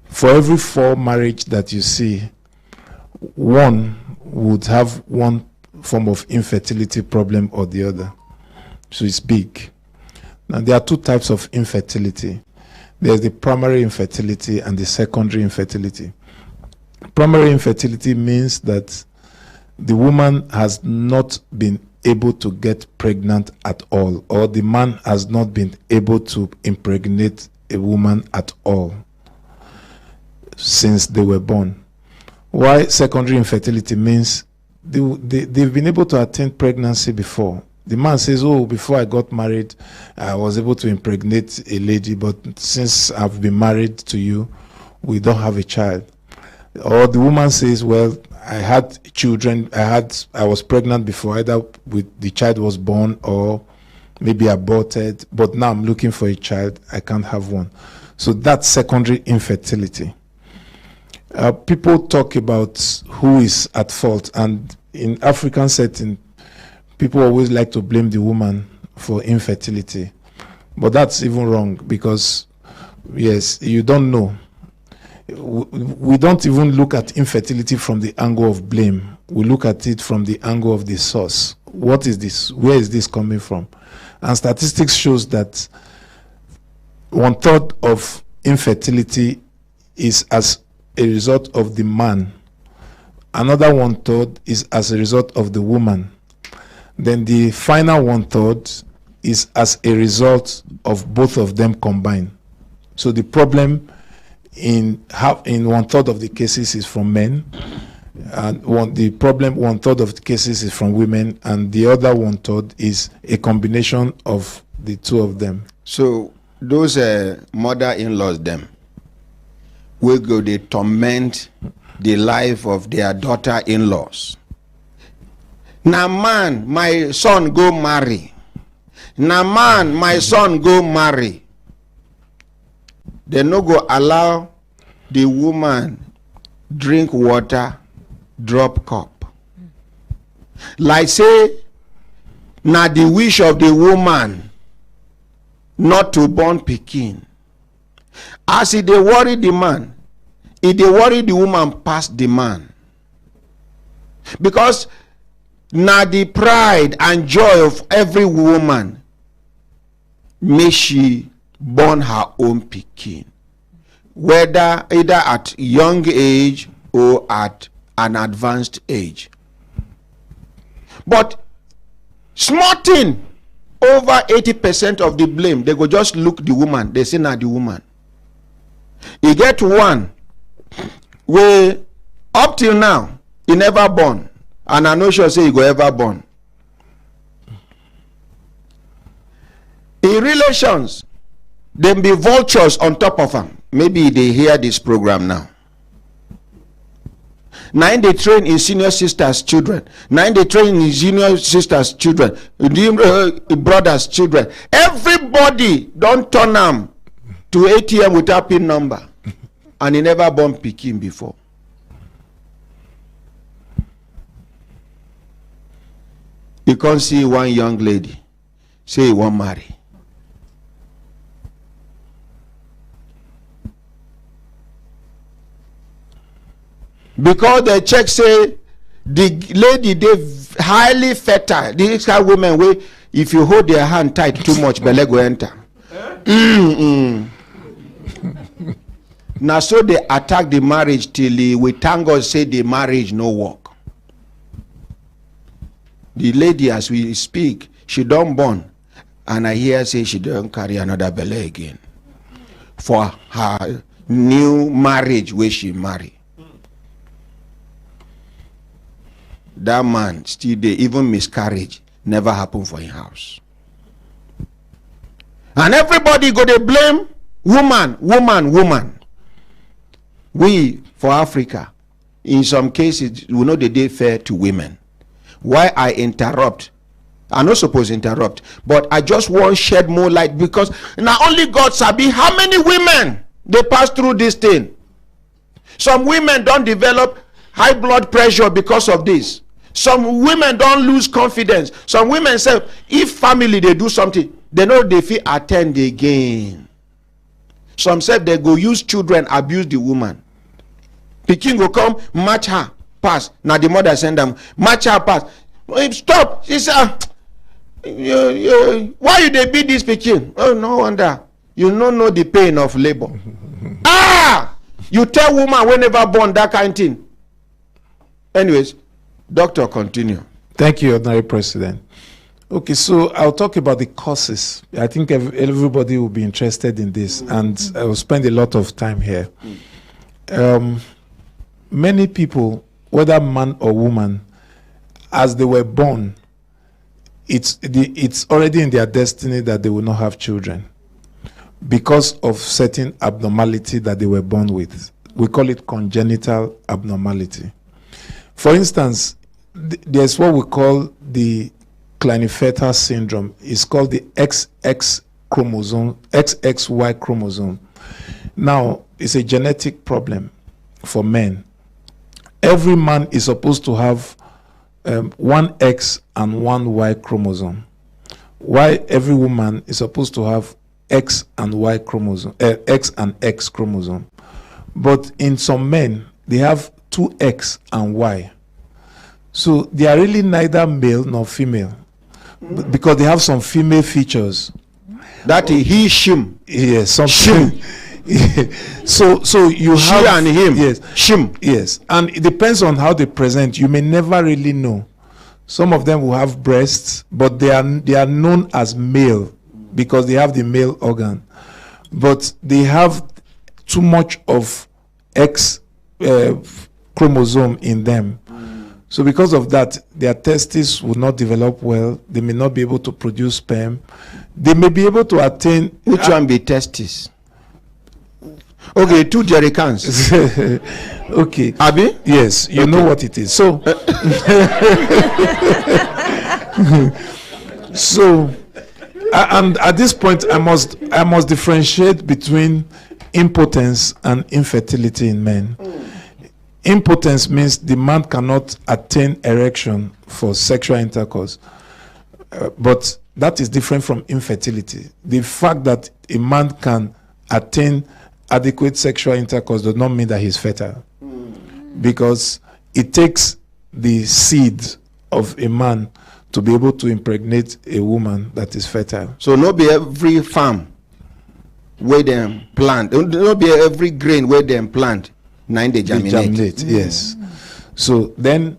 for every 4 marriage that you see, 1 would have one form of infertility problem or the other. So it's big. Now there are 2 types of infertility. There's the primary infertility and the secondary infertility. Primary infertility means that the woman has not been able to get pregnant at all, or the man has not been able to impregnate a woman at all since they were born. Why secondary infertility means they've been able to attain pregnancy before. The man says, oh, before I got married, I was able to impregnate a lady, but since I've been married to you, we don't have a child. Or the woman says, well, I had children, I was pregnant before, either the child was born or maybe aborted, but now I'm looking for a child, I can't have one. So that's secondary infertility. People talk about who is at fault, and in African setting, people always like to blame the woman for infertility. But that's even wrong, because, yes, you don't know. We don't even look at infertility from the angle of blame. We look at it from the angle of the source. What is this? Where is this coming from? And statistics shows that 1/3 of infertility is as a result of the man. Another 1/3 is as a result of the woman. Then the final 1/3 is as a result of both of them combined. So the problem in 1/3 of the cases is from men, and 1/3 of the cases is from women, and the other 1/3 is a combination of the 2 of them. So those mother-in-laws, them, will go, they torment the life of their daughter-in-laws. Now man, my son go marry. Now man, my son go marry. They no go allow the woman drink water, drop cup. Like say, now the wish of the woman not to born pikin. As if they worry the man, if they worry the woman past the man. Because now the pride and joy of every woman, may she born her own pikin. whether either at young age or at an advanced age. But small thing, over 80% of the blame, they go just look the woman, they say na the woman. You get one where up till now he never born, and I no sure say he go ever born. In relations, them be vultures on top of him. Maybe they hear this program now. Now they train in senior sisters' children. Now they train in junior sisters' children, brothers' children. Everybody don't turn them to ATM without PIN number, and he never born pikin before. You can't see one young lady say he won't marry. Because the check say the lady they highly fertile. These kind of women wey if you hold their hand tight too much, belle go enter. Now so they attack the marriage till we thank God say the marriage no work. The lady as we speak, she don't born, and I hear say she don't carry another belle again for her new marriage where she marry. That man still there, even miscarriage never happen for his house. And everybody go they blame woman. We for Africa, in some cases, we know they fair to women. Why I interrupt? I'm not supposed to interrupt, but I just want to shed more light, because not only God sabi how many women they pass through this thing. Some women don't develop high blood pressure because of this. Some women don't lose confidence. Some women say if family they do something, they know they feel attend again. Some say they go use children abuse the woman. The king will come match her pass. Now the mother send them match her pass. Stop. She said, why you they beat this pikin? Oh, no wonder you don't know the pain of labor. You tell woman we never born that kind of thing. Anyways, doctor, continue. Thank you, Honorary President. Okay, so I'll talk about the causes. I think everybody will be interested in this, and I will spend a lot of time here. Many people, whether man or woman, as they were born, it's already in their destiny that they will not have children because of certain abnormality that they were born with. We call it congenital abnormality. For instance, there's what we call the Klinefelter syndrome. It's called the XX chromosome, XXY chromosome. Now, it's a genetic problem for men. Every man is supposed to have one X and one Y chromosome. Why every woman is supposed to have X and Y chromosome, X and X chromosome. But in some men, they have two X and Y. So they are really neither male nor female, because they have some female features. That is he, shim. Yes, some shim. So you She have and him. Yes, Shim. yes, and it depends on how they present. You may never really know. Some of them will have breasts, but they are known as male because they have the male organ, but they have too much of X chromosome in them. So because of that, their testes will not develop well. They may not be able to produce sperm. They may be able to attain... Which one be testes? Okay, 2 jerry cans. Okay. Abi? Yes, you Okay. know what it is. So, and at this point, I must differentiate between impotence and infertility in men. Impotence means the man cannot attain erection for sexual intercourse, but that is different from infertility. The fact that a man can attain adequate sexual intercourse does not mean that he's fertile, because it takes the seed of a man to be able to impregnate a woman that is fertile. So no be every farm where them plant. Don't be every grain where them plant. Nine they germinate. Yes. So then,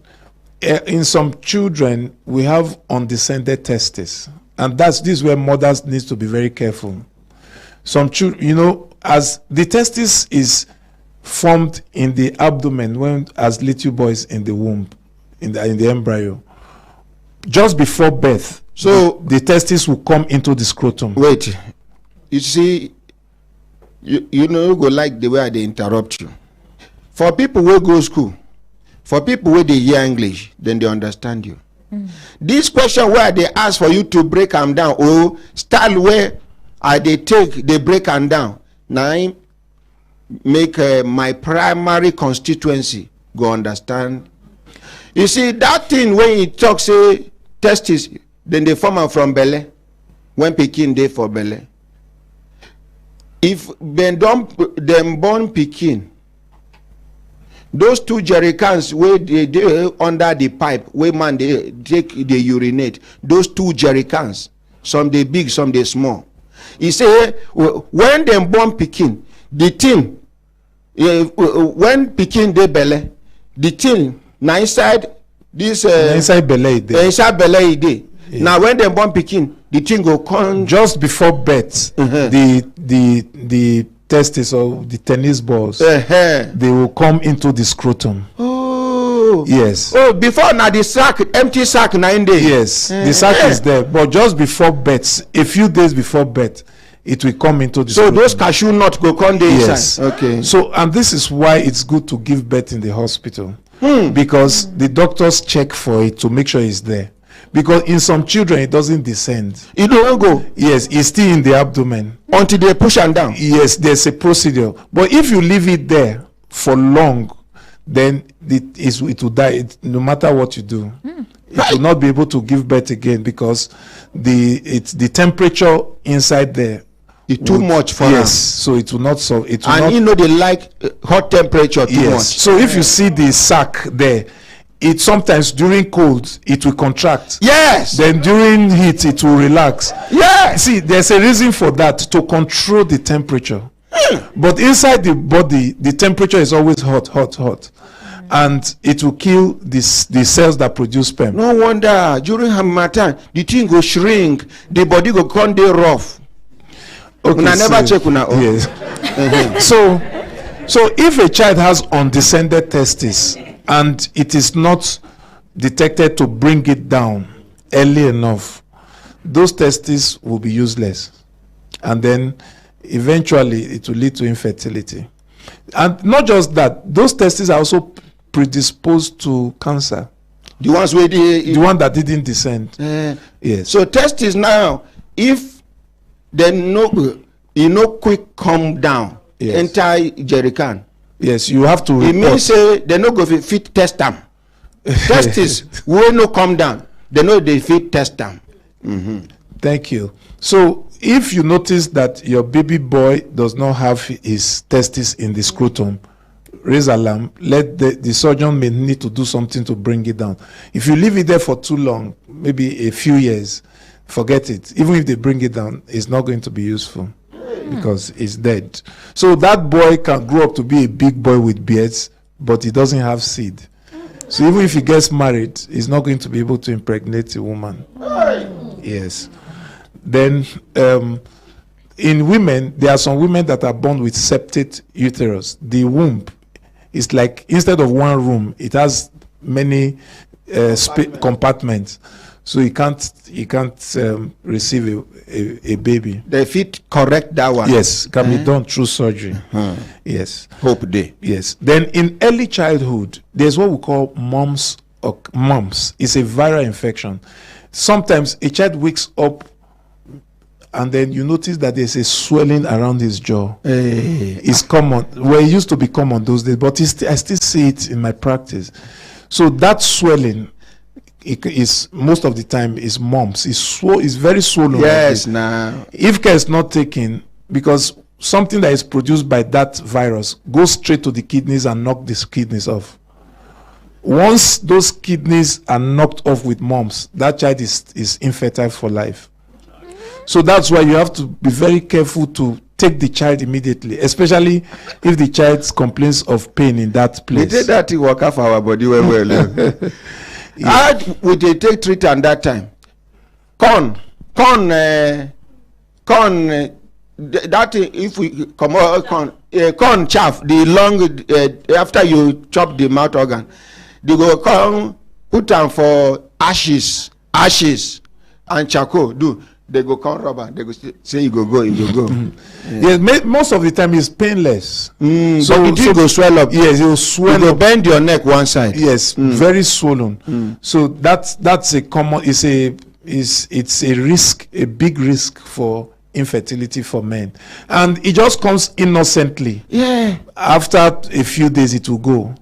in some children, we have undescended testes, and this is where mothers need to be very careful. Some children, as the testis is formed in the abdomen when as little boys in the womb, in the embryo, just before birth. So the testis will come into the scrotum. Wait, you see, you go like the way they interrupt you. For people who go school, for people where they hear English, then they understand you. This question where they ask for you to break them down, style where they break them down. Now I make my primary constituency go understand. You see that thing when you talk say testis, then they form out from belly. When Pekin day for belly. If them born Pekin, those two jerry cans where they under the pipe, where man they take they urinate, those two jerry cans, some they big, some they small. He say when them born Pekin, the thing when Pekin they belly, the thing now inside this inside belly day. Yeah. Now when they born Pekin, the thing go come just before birth. The testes or the tennis balls, they will come into the scrotum. Oh yes. Oh, before now the sack, empty sack 9 days. Yes, the sack is there, but just before birth, a few days before birth, it will come into the scrotum. So those cashew nuts go come there yes. inside. Okay. So and this is why it's good to give birth in the hospital, because the doctors check for it to make sure it's there. Because in some children it doesn't descend. It don't go. Yes, it's still in the abdomen until they push them down. Yes, there's a procedure. But if you leave it there for long, then it will die. No matter what you do, it will not be able to give birth again because the temperature inside there. It's too much for yes, so it will not solve it. And they like hot temperature too much. So if you see the sac there, it sometimes during cold it will contract. Yes. Then during heat it will relax. Yes. See, there's a reason for that, to control the temperature. But inside the body, the temperature is always hot, and it will kill the cells that produce sperm. No wonder during harmattan the thing go shrink, the body go come dey rough. Okay, never check una. Yes. So if a child has undescended testes and it is not detected to bring it down early enough, those testes will be useless, and then eventually it will lead to infertility. And not just that, those testes are also predisposed to cancer. The ones where the one that didn't descend. Yes. So testes now, if they no quick come down, enter jerry can. Yes, you have to report. It means say they no go fit test them. Testes will no come down. They know they fit test them. Thank you. So if you notice that your baby boy does not have his testes in the scrotum, raise alarm. Let the surgeon may need to do something to bring it down. If you leave it there for too long, maybe a few years, forget it. Even if they bring it down, it's not going to be useful because it's dead. So that boy can grow up to be a big boy with beards, but he doesn't have seed. So even if he gets married, he's not going to be able to impregnate a woman. Yes. Then in women, there are some women that are born with septate uterus. The womb is like, instead of one room, it has many compartments. So he can't receive a baby. They fit correct that one. Yes, can be done through surgery. Yes. Hope day. Yes. Then in early childhood, there's what we call mumps. It's a viral infection. Sometimes a child wakes up and then you notice that there's a swelling around his jaw. It's common. Well, it used to be common those days, but I still see it in my practice. So that swelling is most of the time is mumps. It's very swollen. Yes, now if care is not taken, because something that is produced by that virus goes straight to the kidneys and knock these kidneys off. Once those kidneys are knocked off with mumps, that child is infertile for life. So that's why you have to be very careful to take the child immediately, especially if the child complains of pain in that We place. did that to work out for our body when we were little. How would they take treatment that time? Corn, that if we come out corn chaff, the long after you chop the mouth organ, they go come put them for ashes and charcoal. They go come rubber. They go say you go. Yes, most of the time it's painless. So it go swell up. Yes, it will swell You go up. bend your neck one side. Yes, very swollen. So that's a common. It's a risk, a big risk for infertility for men, and it just comes innocently. Yeah. After a few days, it will go.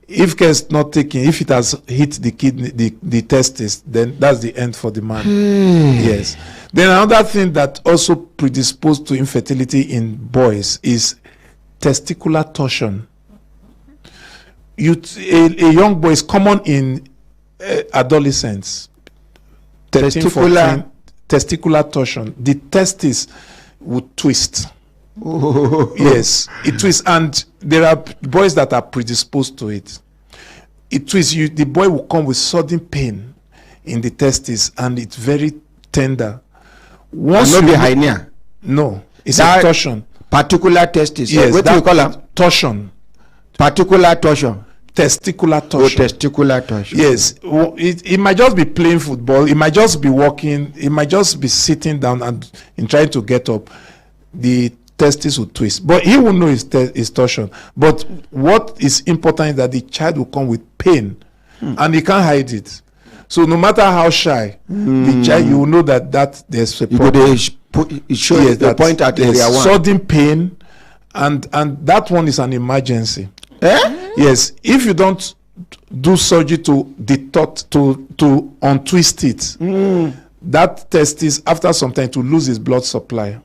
If care is not taken, if it has hit the kidney, the testis, then that's the end for the man. Yes. Then another thing that also predisposed to infertility in boys is testicular torsion. A young boy is common in adolescents. 13, 14, testicular torsion. The testis would twist. Yes, it twists, and there are boys that are predisposed to it. It twists. The boy will come with sudden pain in the testis, and it's very tender. Once Not the hernia. No, it's That a torsion. Particular testis. Yes, What do you call them? torsion. Particular torsion. Testicular Oh, torsion. testicular torsion. Yes, it might just be playing football. It might just be walking. It might just be sitting down and in trying to get up. The testis will twist, but he will know his torsion. But what is important is that the child will come with pain, and he can't hide it. So no matter how shy the child, you will know that there's a You problem. go it shows the point at area one. Sudden pain, and that one is an emergency. Yes, if you don't do surgery to untwist it, that testis after some time to lose its blood supply.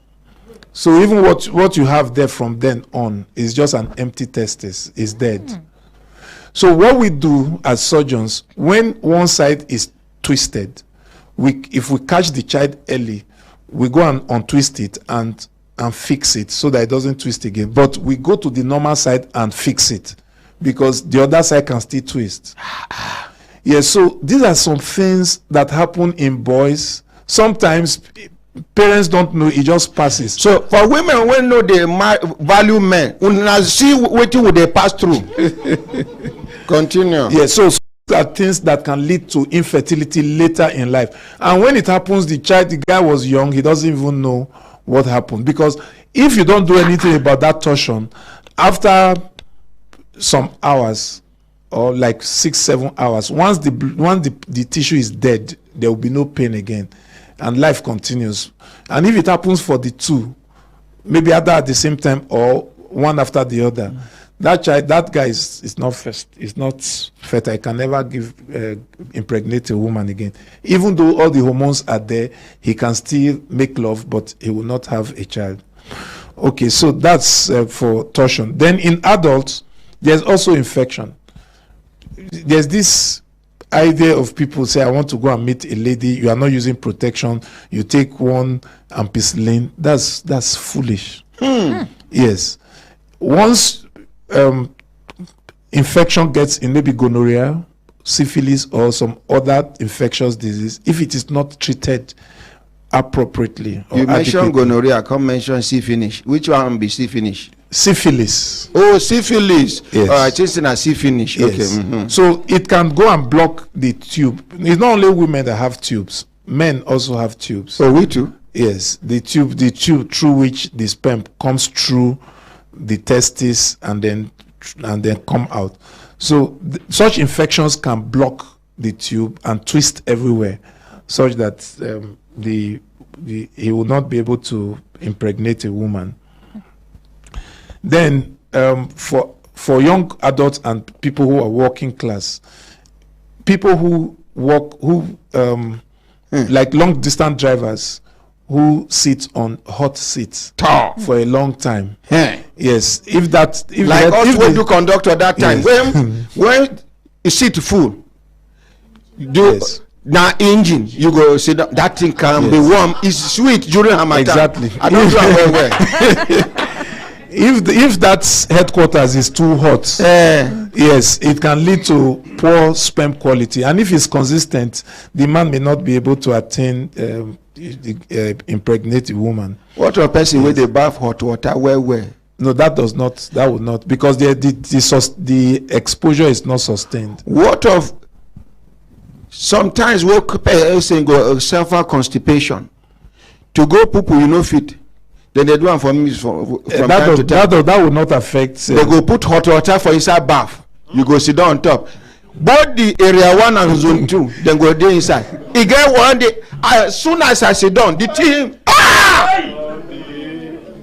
So even what you have there from then on is just an empty testis, is dead. So what we do as surgeons, when one side is twisted, if we catch the child early, we go and untwist it and fix it so that it doesn't twist again. But we go to the normal side and fix it because the other side can still twist. Yes, so these are some things that happen in boys. Sometimes parents don't know, it just passes. So for women when know they value men, una see wetin would they pass through. Continue. Yes, so are things that can lead to infertility later in life. And when it happens, the guy was young, he doesn't even know what happened. Because if you don't do anything about that torsion, after some hours or like 6-7 hours, once the tissue is dead, there will be no pain again and life continues. And if it happens for the two, maybe either at the same time or one after the other, that guy is not fertile. He can never impregnate a woman again. Even though all the hormones are there, he can still make love, but he will not have a child. Okay, so that's for torsion. Then in adults, there's also infection. There's this idea of people say, I want to go and meet a lady, you are not using protection, you take one ampicillin. That's foolish. Yes. Once infection gets in, maybe gonorrhea, syphilis, or some other infectious disease, if it is not treated appropriately. You mentioned gonorrhea, come mention syphilis. Which one be syphilis? Syphilis. Oh, syphilis. Yes. I just in a syphilis. Yes. Okay. So it can go and block the tube. It's not only women that have tubes. Men also have tubes. Oh, we too? Yes. The tube through which the sperm comes through the testis and then come out. So such infections can block the tube and twist everywhere, such that he will not be able to impregnate a woman. Then for young adults and people who are working class, people who like long distance drivers who sit on hot seats for a long time. Yes, if like us when you conductor that time, Yes. when you sit full, Yes. Now engine, you go sit down. That thing can be warm. It's sweet during Hamatan. Exactly. I don't do it well. If that headquarters is too hot, yes, it can lead to poor sperm quality. And if it's consistent, the man may not be able to attain impregnate a woman. What a person with the bath hot water where? No, that would not, because the exposure is not sustained. What of sometimes work person go suffer constipation to go poo you know fit. Then they do it for me from time to time. That will not affect. They go put hot water for inside bath. You go sit down on top. Both the area 1 and zone 2, then go there inside. He get one day. As soon as I sit down, the team.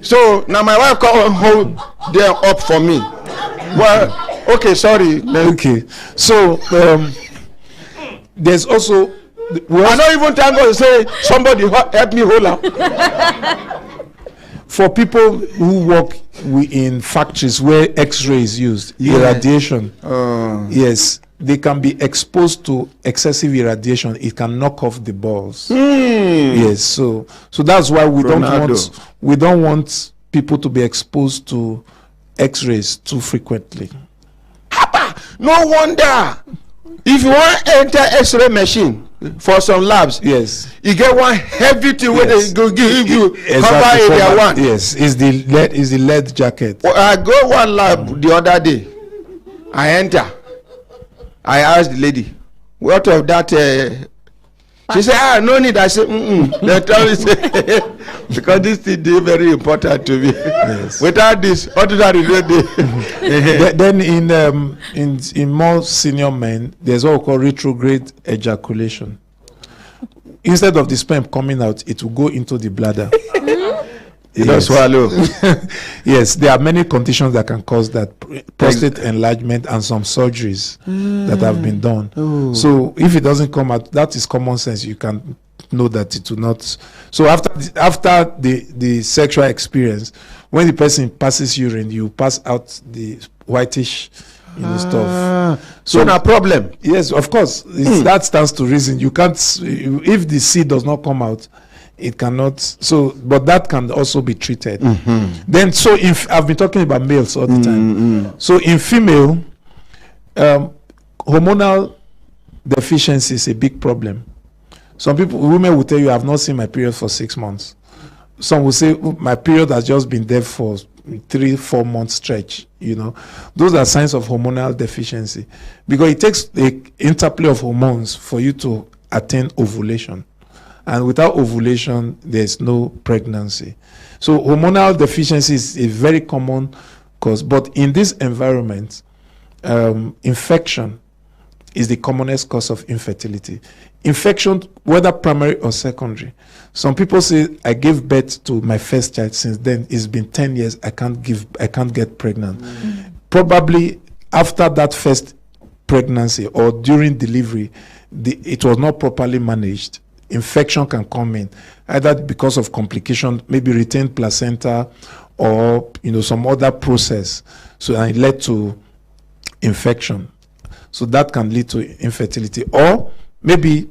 So now my wife come hold them up for me. Well, okay, sorry. Okay, so there's also. I don't even thank God to say somebody help me hold up. For people who work in factories where X-ray is used, irradiation, yes, they can be exposed to excessive irradiation. It can knock off the balls. Yes, so that's why we don't want people to be exposed to X-rays too frequently. No wonder if you want to enter X-ray machine for some labs, yes, you get one heavy thing where they go give you cover area 1. Yes, is the lead jacket. Well, I go one lab the other day. I enter. I asked the lady, what of that? She said, no need. I said, They tell me say, because this thing is very important to me. Yes. Without this, ordinary day. Then in more senior men, there's what we call retrograde ejaculation. Instead of the sperm coming out, it will go into the bladder. You don't swallow. Yes, there are many conditions that can cause that. Prostate enlargement and some surgeries that have been done. So if it doesn't come out, that is common sense. You can know that it will not. So after the sexual experience, when the person passes urine, you pass out the whitish stuff. So no problem. Yes, of course. That stands to reason. You can't, if the seed does not come out, it cannot. So, but that can also be treated. Then, so if I've been talking about males all the time. So in female, hormonal deficiency is a big problem. Some women will tell you, I've not seen my period for 6 months. Some will say, my period has just been there for 3-4 months stretch. Those are signs of hormonal deficiency, because it takes the interplay of hormones for you to attain ovulation. And without ovulation, there's no pregnancy. So hormonal deficiency is a very common cause. But in this environment, infection is the commonest cause of infertility. Infection, whether primary or secondary. Some people say, I gave birth to my first child. Since then, it's been 10 years. I can't get pregnant. Probably after that first pregnancy or during delivery, it was not properly managed. Infection can come in, either because of complication, maybe retained placenta, or some other process. So it led to infection. So that can lead to infertility. Or maybe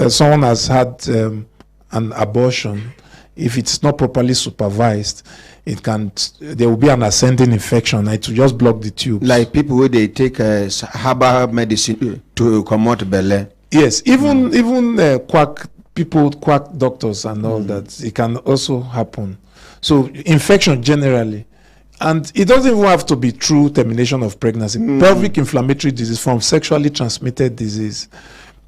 someone has had an abortion. If it's not properly supervised, there will be an ascending infection. It will just block the tubes. Like people where they take herbal medicine to come out belly. Yes, even quack doctors and all that, it can also happen. So infection generally, and it doesn't even have to be true termination of pregnancy. Pelvic inflammatory disease from sexually transmitted disease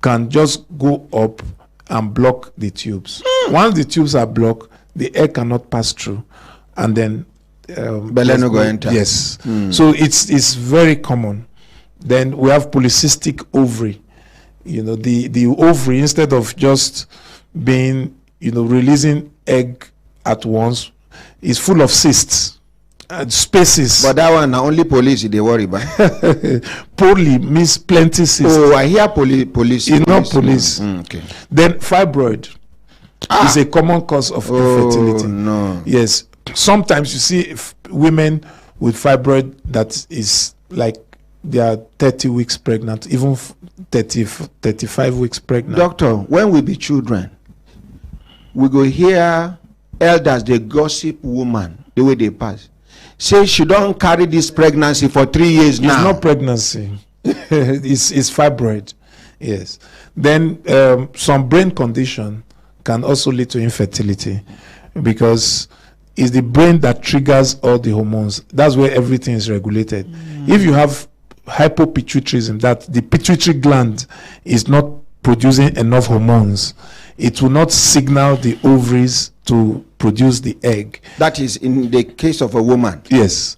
can just go up and block the tubes. Once the tubes are blocked, the air cannot pass through, and then belly no go enter. Yes, so it's very common. Then we have polycystic ovary. The ovary, instead of just being, releasing egg at once, is full of cysts and spaces. But that one, only police they worry about. Poly means plenty cysts. Oh, I hear police. It's not police. Okay. Then fibroid is a common cause of infertility. No. Yes. Sometimes you see women with fibroid that is like they are 30 weeks pregnant, even 35 weeks pregnant. Doctor, when we be children, we go hear elders, they gossip woman, the way they pass. Say she don't carry this pregnancy for 3 years now. It's not pregnancy. it's fibroid. Yes. Then some brain condition can also lead to infertility, because it's the brain that triggers all the hormones. That's where everything is regulated. If you have hypopituitarism, that the pituitary gland is not producing enough hormones, it will not signal the ovaries to produce the egg. That is in the case of a woman. Yes.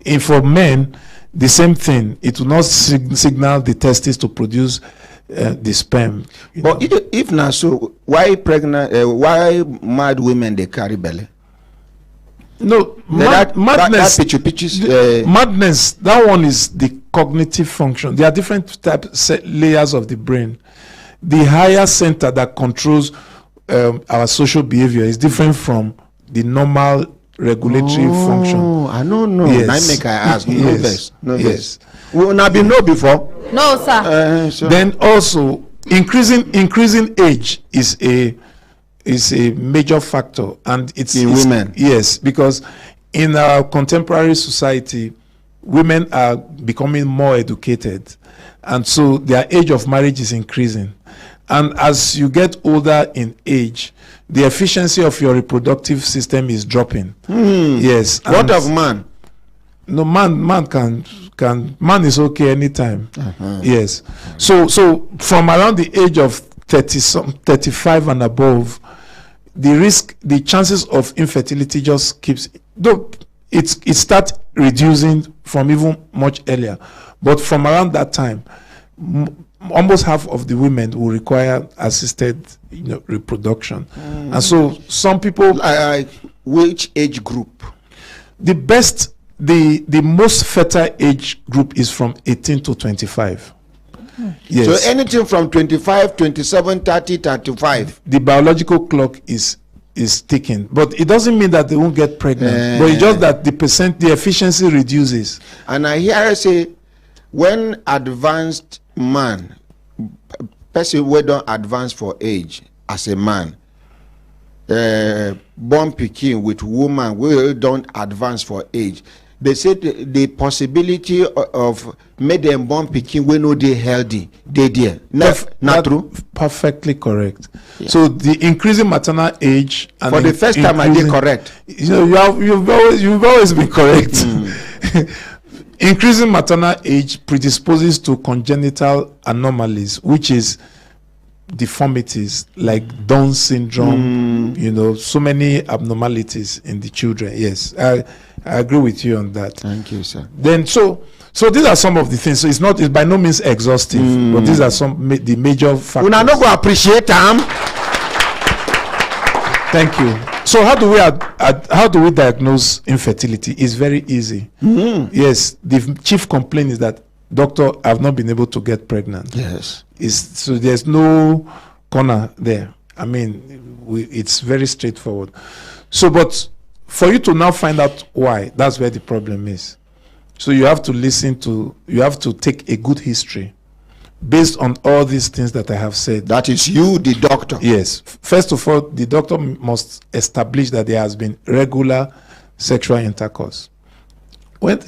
And for men, the same thing. It will not signal the testes to produce the sperm. But if not so, why why mad women they carry belly? No, Madness. Madness. That one is the cognitive function. There are different layers of the brain. The higher center that controls our social behavior is different from the normal regulatory function. Oh, I don't know. Yes. I make I ask. No Yes. best. No Yes. best. Will not be know before. No, sir. So Then also increasing age is a major factor, and it's women. Yes, because in our contemporary society, women are becoming more educated, and so their age of marriage is increasing. And as you get older in age, the efficiency of your reproductive system is dropping. Yes. What and of man? No, man man is okay anytime. Yes. So from around the age of 35 and above, the chances of infertility just keeps, though it starts reducing from even much earlier, but from around that time, almost half of the women will require assisted reproduction. And so some people, which age group? the most fertile age group is from 18 to 25. Yes. So anything from 25, 27, 30, 35. The biological clock is ticking, but it doesn't mean that they won't get pregnant. But it's just that the efficiency reduces. And I hear say, when advanced man, person who don't advance for age as a man, born pikin with woman we don't advance for age, they say the possibility of make them born pikin we know they healthy, they there. Not true? Perfectly correct. Yeah. So the increasing maternal age, and for the first time I did correct. You've always been correct. Increasing maternal age predisposes to congenital anomalies, which is deformities like Down syndrome, so many abnormalities in the children. Yes, I agree with you on that. Thank you, sir. Then so these are some of the things. So it's by no means exhaustive, but these are the major factors. Una no go appreciate them. Thank you. So how do we diagnose infertility? It's very easy. Yes, the chief complaint is that, doctor, I've not been able to get pregnant. Yes. So there's no corner there. I mean, it's very straightforward. So, but for you to now find out why, that's where the problem is. So you have to take a good history based on all these things that I have said. That is you, the doctor. Yes. First of all, the doctor must establish that there has been regular sexual intercourse. When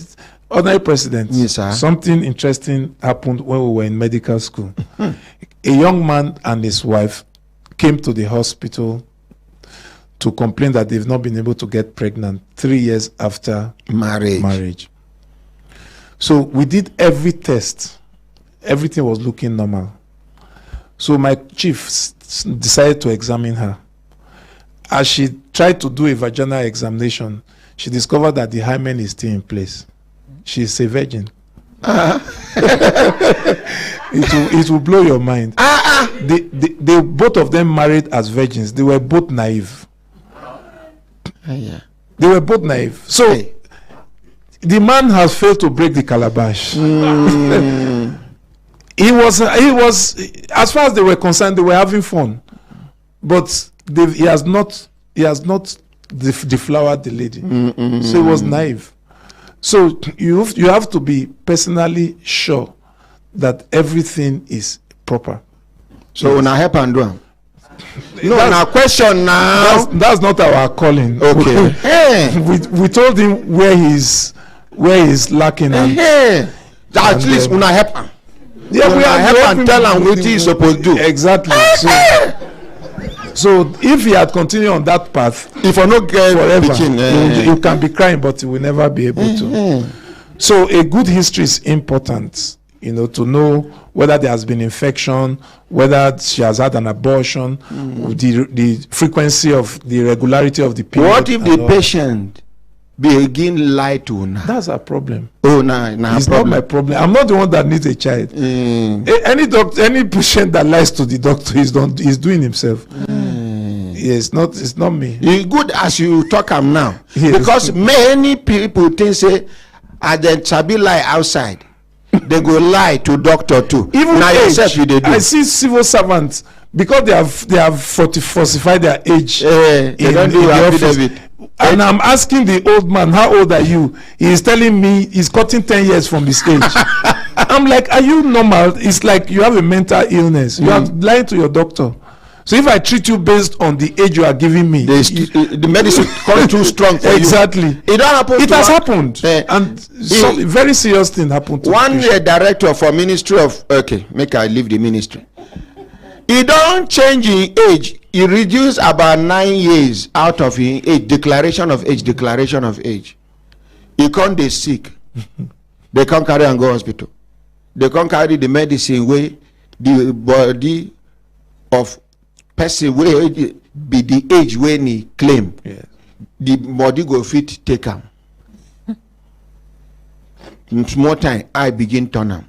ordinary president, yes, sir. Something interesting happened when we were in medical school. A young man and his wife came to the hospital to complain that they've not been able to get pregnant 3 years after marriage. So we did every test. Everything was looking normal. So my chief decided to examine her. As she tried to do a vaginal examination, she discovered that the hymen is still in place. She is a virgin. It will blow your mind. They both of them married as virgins. They were both naive. Yeah. They were both naive. So the man has failed to break the calabash. He was, as far as they were concerned, they were having fun, but he has not deflowered the lady. So he was naive. So you have to be personally sure that everything is proper. So una help and do am. No, now question now. That's not our calling. Okay. Hey. we told him where he's lacking, and Hey. At and, least una help am. yeah, we are help helping and tell am him. wetin he suppose do. Exactly. So if he had continued on that path, If I no get forever, pikin, you can be crying, but you will never be able to. So a good history is important, to know whether there has been infection, whether she has had an abortion, the frequency of the regularity of the period. what if and the all. patient begin lie to una? That's a problem. Oh, nah, It's not my problem. I'm not the one that needs a child. Any patient that lies to the doctor is doing himself. Yes, it's not me. E good as you talk am now, Yes. because many people think say as dem sabi lie outside, they go lie to doctor too. Even na age, yourself you dey do. I see civil servants, because they have falsified their age They don't do the affidavit. office. And I'm asking the old man, how old are you? He is telling me he's cutting 10 years from his age. I'm like, are you normal? It's like you have a mental illness. You are lying to your doctor. So if I treat you based on the age you are giving me, the medicine come too strong for exactly. you. It don't happen. It to has one- happened, Eh, and some very serious thing happened to one the patient. director for ministry of make I leave the ministry. He don't change in age. He reduce about 9 years out of his age declaration of age. He can't dey sick. They can't carry and go hospital. They can't carry the medicine way the body of person wey be the age when he claim. Yes. The body go fit take am. In small time eye begin turn am.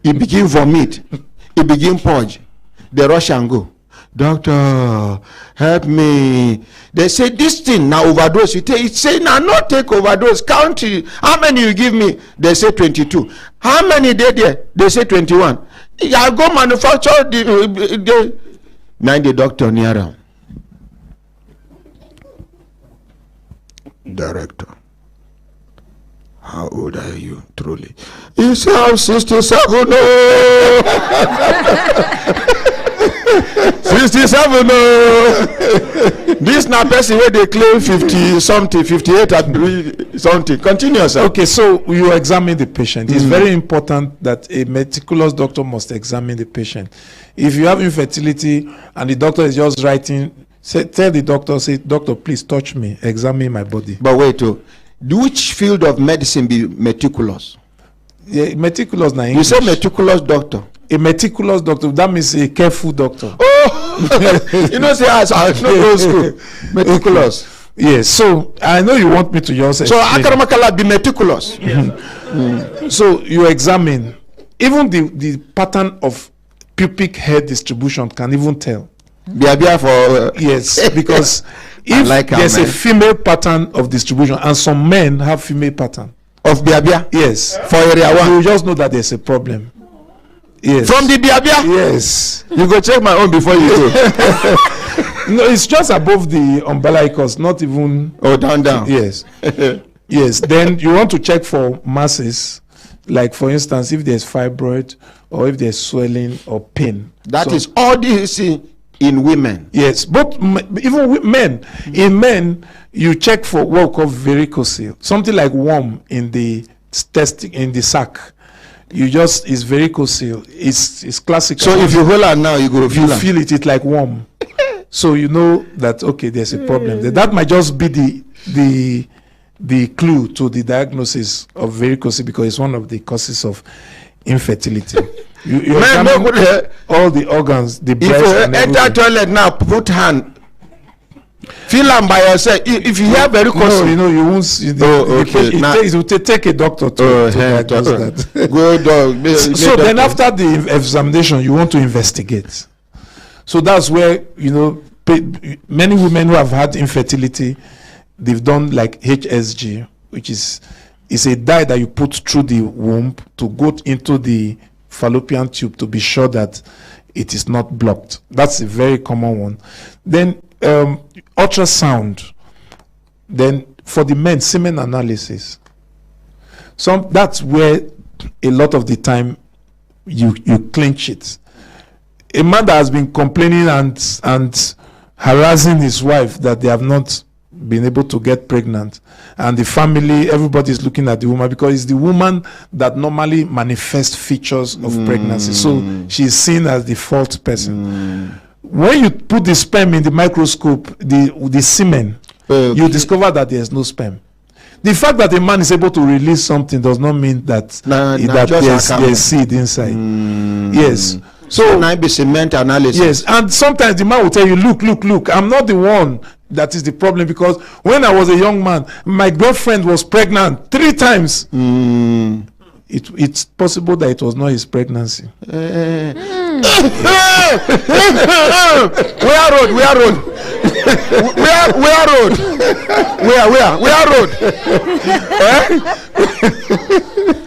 He begin vomit. He begin purge. They rush and go. Doctor, help me. They say this thing now overdose. You take. He say now not take overdose. Count it. How many you give me? They say 22. How many dey there? They say 21. I go manufacture the now the doctor near am. Director, how old are you truly? He say I'm 67. No. 67. No. This na person wey dey claim 50 something, 58 and something. Continue, sir. Okay, so you examine the patient. It's very important that a meticulous doctor must examine the patient. If you have infertility and the doctor is just writing, tell the doctor, say, doctor, please touch me, examine my body. But wait, which field of medicine be meticulous? Yeah, meticulous na You English. say meticulous doctor. A meticulous doctor, that means a careful doctor. Oh, you know, say I no go school. Meticulous. Yes, so I know you want me to just So explain. Akaramakala be meticulous. So you examine, even the pattern of pubic hair distribution can even tell. Biabia for Yes, because if like am, there's a man. female pattern of distribution, and some men have female pattern, of Biabia yes, for area you one. just know that there's a problem. Yes. From the Biabia, Yes. you go check my own before you go. No, it's just above the umbilicus, not even. Oh, down. Yes. Yes. Then you want to check for masses, like for instance, if there's fibroid or if there's swelling or pain. That So- is all this in women. Yes, but even with men, in men, you check for what we call varicocele, something like worm in the in the sac. It's varicocele. It's classical. So if you hold her now, you go feel her. feel it, it's like worm. So you know that okay, there's a problem there. That might just be the clue to the diagnosis of varicocele, because it's one of the causes of infertility. You Man, no examine good. all the organs, the If breast, you and enter everything. toilet now, put hand. Feel am by yourself. If you hear very No, close, you know, you won't. It will take a doctor to diagnose that. Go dog. So then, after the examination, you want to investigate. So that's where many women who have had infertility, they've done like HSG, which is a dye that you put through the womb to go into the fallopian tube to be sure that it is not blocked. That's a very common one. Then ultrasound. Then for the men, semen analysis. That's where a lot of the time you clinch it. A man that has been complaining and harassing his wife that they have not been able to get pregnant, and the family, everybody is looking at the woman because it's the woman that normally manifests features of pregnancy, so she's seen as the fault person. When you put the sperm in the microscope, the semen, you discover that there's no sperm. The fact that a man is able to release something does not mean that there's seed inside. Yes. So now be cement analysis. Yes, and sometimes the man will tell you, look, I'm not the one that is the problem, because when I was a young man, my girlfriend was pregnant 3 times. It's possible that it was not his pregnancy. Where road?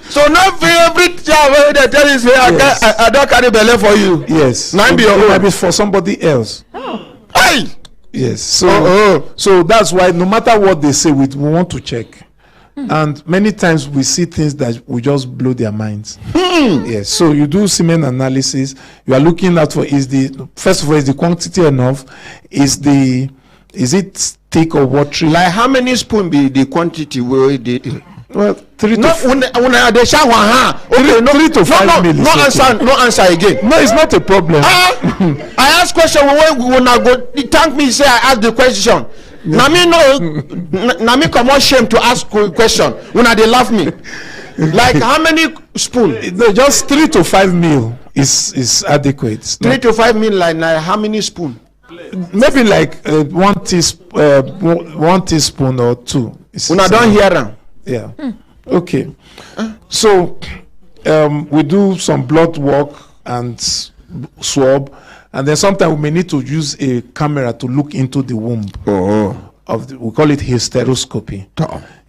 So not for every child they tell you say, I don't carry belly for you. Yes. Might be for somebody else. Hey! Yes. So that's why no matter what they say, we want to check. And many times we see things that will just blow their minds. Yes. So you do semen analysis. You are looking at first of all, is the quantity enough? Is it thick or watery? Like how many spoon be the quantity where they? Well, 3 to 5 million. No answer again. No, it's not a problem. I ask question when I go thank me say I ask the question. Na me come on shame to ask question when they laugh me. Like how many spoon? No, just 3 to 5 mil is adequate. 3 to 5 mil, like how many spoon? Maybe like 1 teaspoon or 2. When I don't hear them. Yeah. Okay. So we do some blood work and swab, and then sometimes we may need to use a camera to look into the womb. We call it hysteroscopy.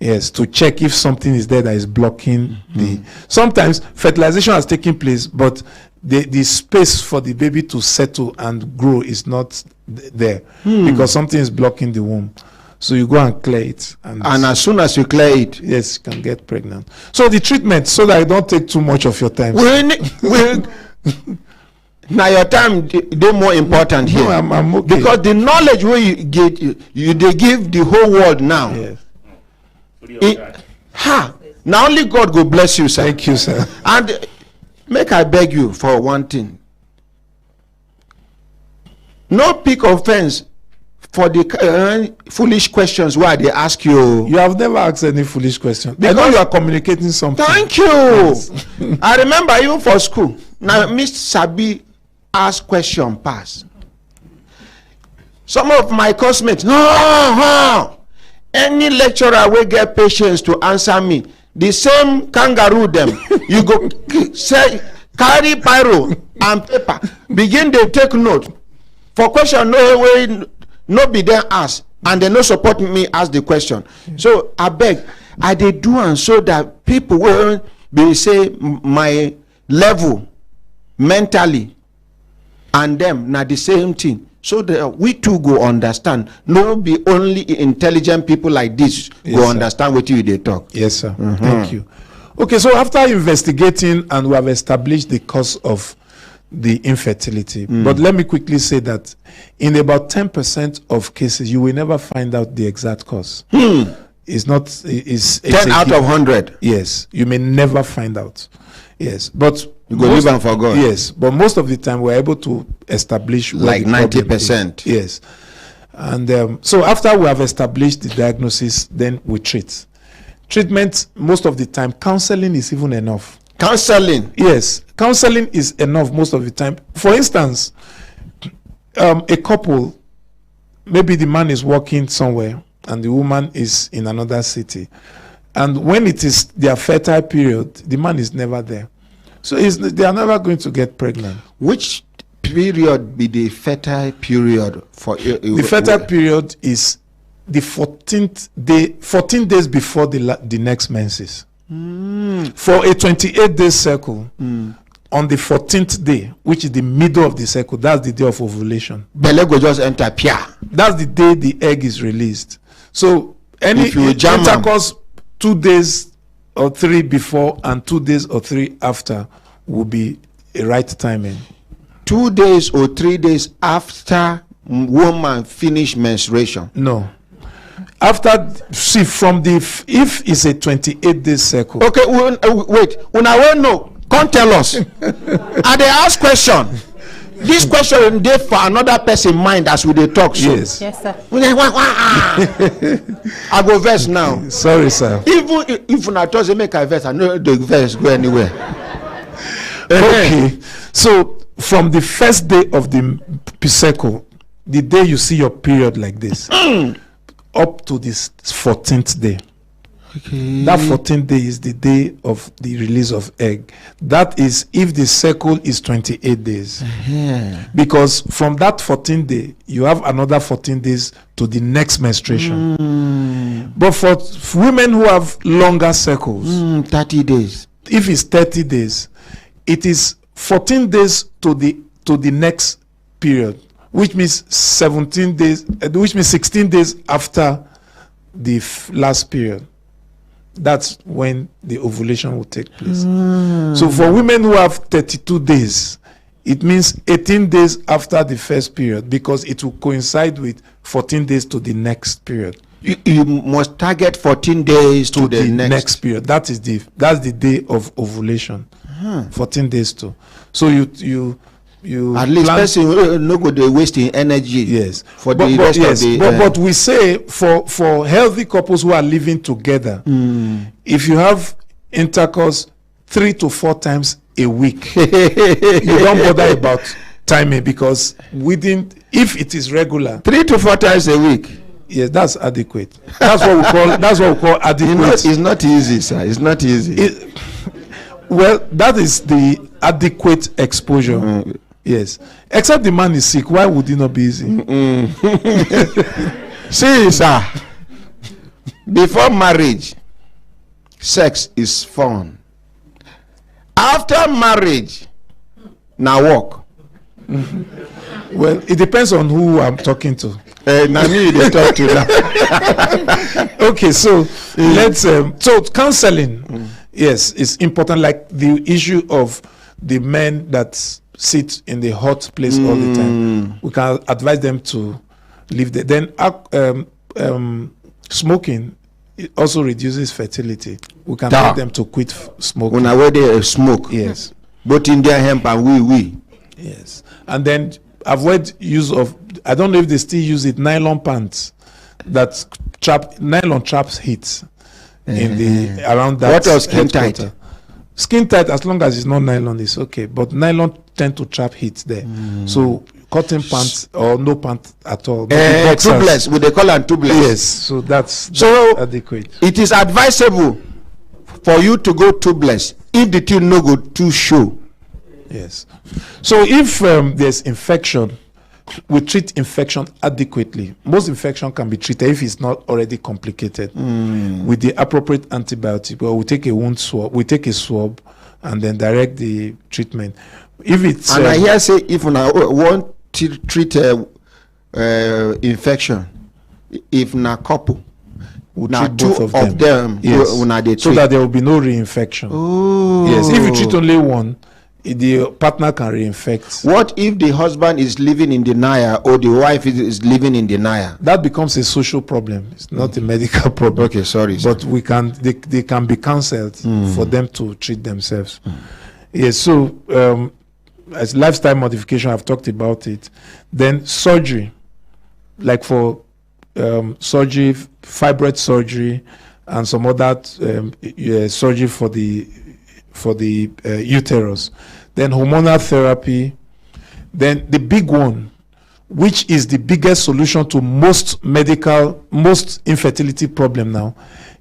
Yes, to check if something is there that is blocking the. Sometimes fertilization has taken place, but the space for the baby to settle and grow is not there because something is blocking the womb. So you go and clear it, and as soon as you clear it, yes, you can get pregnant. So the treatment, so that I don't take too much of your time. Now your time they more important here. No, I'm okay. Because the knowledge where you get, they give the whole world now. Yes. Now only God will bless you, sir. Thank you, sir. And make I beg you for one thing. No pick offense for the foolish questions why they ask you. You have never asked any foolish question. I know you are communicating something. Thank you. Yes. I remember even for school. Now Miss Sabi ask question pass. Some of my classmates, any lecturer will get patience to answer me. The same kangaroo them. You go say carry pyro and paper. Begin they take note. For question no way. No be then ask, and they no support me ask the question. So I beg, I they do and so that people will be say my level mentally and them not the same thing. So that we too go understand. No be only intelligent people like this go understand what you they talk. Yes, sir. Thank you. Okay, so after investigating and we have established the cause of the infertility, but let me quickly say that in about 10% of cases you will never find out the exact cause. It's not 10 out of 100. Yes, you may never find out. Yes, but you go live and for God. Yes, but most of the time we're able to establish like 90%. Yes, and so after we have established the diagnosis, then we treat. Treatment, most of the time counseling is even enough. Counseling? Yes, counseling is enough most of the time. For instance, a couple, maybe the man is working somewhere and the woman is in another city, and when it is their fertile period, the man is never there, so they are never going to get pregnant. Which period be the fertile period for the fertile period is the 14th day, 14 days before the next menses. For a 28-day cycle, on the 14th day, which is the middle of the cycle, that's the day of ovulation. Belle go just enter pia. That's the day the egg is released. So any intercourse 2 days or 3 before and 2 days or 3 after will be a right timing. 2 days or 3 days after woman finish menstruation. No. After, see, from the, if it's a 28-day cycle. Okay, wait. Una won't know. Come tell us. And they ask question. This question dey for another person mind as we dey talk. So. Yes. Yes, sir. I go verse now. Sorry, sir. Even if una talk say make I verse, I know the verse go anywhere. Okay. So from the first day of the cycle, the day you see your period like this, up to this 14th day. Okay. That 14th day is the day of the release of egg. That is if the cycle is 28 days. Because from that 14th day, you have another 14 days to the next menstruation. But for women who have longer cycles, 30 days. if it's 30 days, it is 14 days to the next period, which means 17 days, which means 16 days after the last period. That's when the ovulation will take place. So for women who have 32 days, it means 18 days after the first period, because it will coincide with 14 days to the next period. You must target 14 days to the next period. That's the day of ovulation. 14 days to. So you at least person no go dey wasting energy. Yes, for the rest of the. But we say for healthy couples who are living together, if you have intercourse 3 to 4 times a week, you don't bother about timing, because if it is regular, 3 to 4 times a week. Yes, that's adequate. That's what we call adequate. It's not easy, sir. It's not easy. Well, that is the adequate exposure. Yes. Except the man is sick. Why would it not be easy? See, sir. Before marriage, sex is fun. After marriage, now work. Well, it depends on who I'm talking to. Now me they talk to that. Okay, so let's so counseling, yes, it's important. Like the issue of the men that sit in the hot place all the time, we can advise them to leave there. Then smoking, it also reduces fertility. We can tell them to quit smoking. When where they smoke, yes, both India hemp and we. Yes, and then avoid use of, I don't know if they still use it, nylon pants that nylon traps heat in the around that. What else? Skin tight? Skin tight, as long as it's not nylon, it's okay. But nylon tend to trap heat there. So cotton pants or no pants at all. Tubeless, would they call them tubeless? Yes, so that's adequate. It is advisable for you to go tubeless if the thing no go too show. Yes. So if there's infection, we treat infection adequately. Most infection can be treated if it's not already complicated with the appropriate antibiotic. Well, we take a wound swab, we take a swab, and then direct the treatment. If it's and I hear say if you want to treat infection, if na couple, now two of them, yes, so that there will be no reinfection. Oh. Yes, if you treat only one, the partner can reinfect. What if the husband is living in denial or the wife is living in denial? That becomes a social problem. It's not a medical problem. Okay, sorry. But we can, they can be counseled for them to treat themselves. Yes, so as lifestyle modification, I've talked about it. Then surgery, like for surgery, fibroid surgery, and some other surgery for the uterus. Then hormonal therapy. Then the big one, which is the biggest solution to most infertility problem now,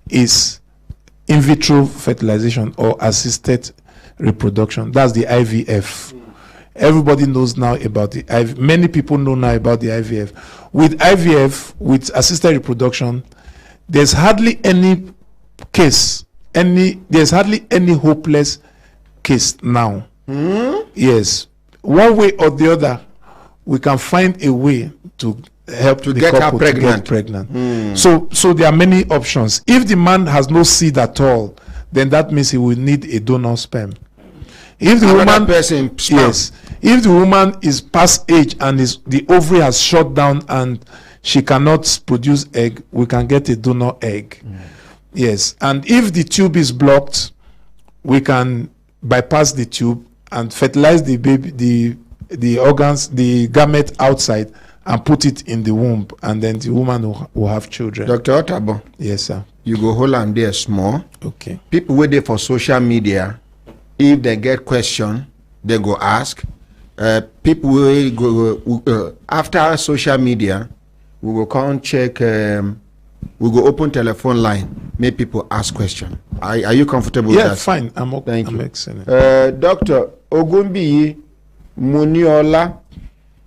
is in vitro fertilization or assisted reproduction. That's the IVF. Everybody knows now about the IVF. Many people know now about the IVF. With IVF, with assisted reproduction, there's hardly any case, there's hardly any hopeless case now. Yes, one way or the other, we can find a way to help the get couple her to get pregnant. So there are many options. If the man has no seed at all, then that means he will need a donor sperm. If the Another woman, person sperm. yes, if the woman is past age and the ovary has shut down and she cannot produce egg, we can get a donor egg. Yes, and if the tube is blocked, we can bypass the tube and fertilize the baby, the organs, the gamete outside, and put it in the womb, and then the woman will have children. Dr. Otabo, Yes, sir. you go hold on there small. Okay. People waiting for social media, if they get question, they go ask. People will go after social media, we will come check. We go open telephone line, make people ask question. Are you comfortable with Yeah, that? fine. I'm okay. Thank I'm you. excellent. Dr. Ogunbiyi Muniola,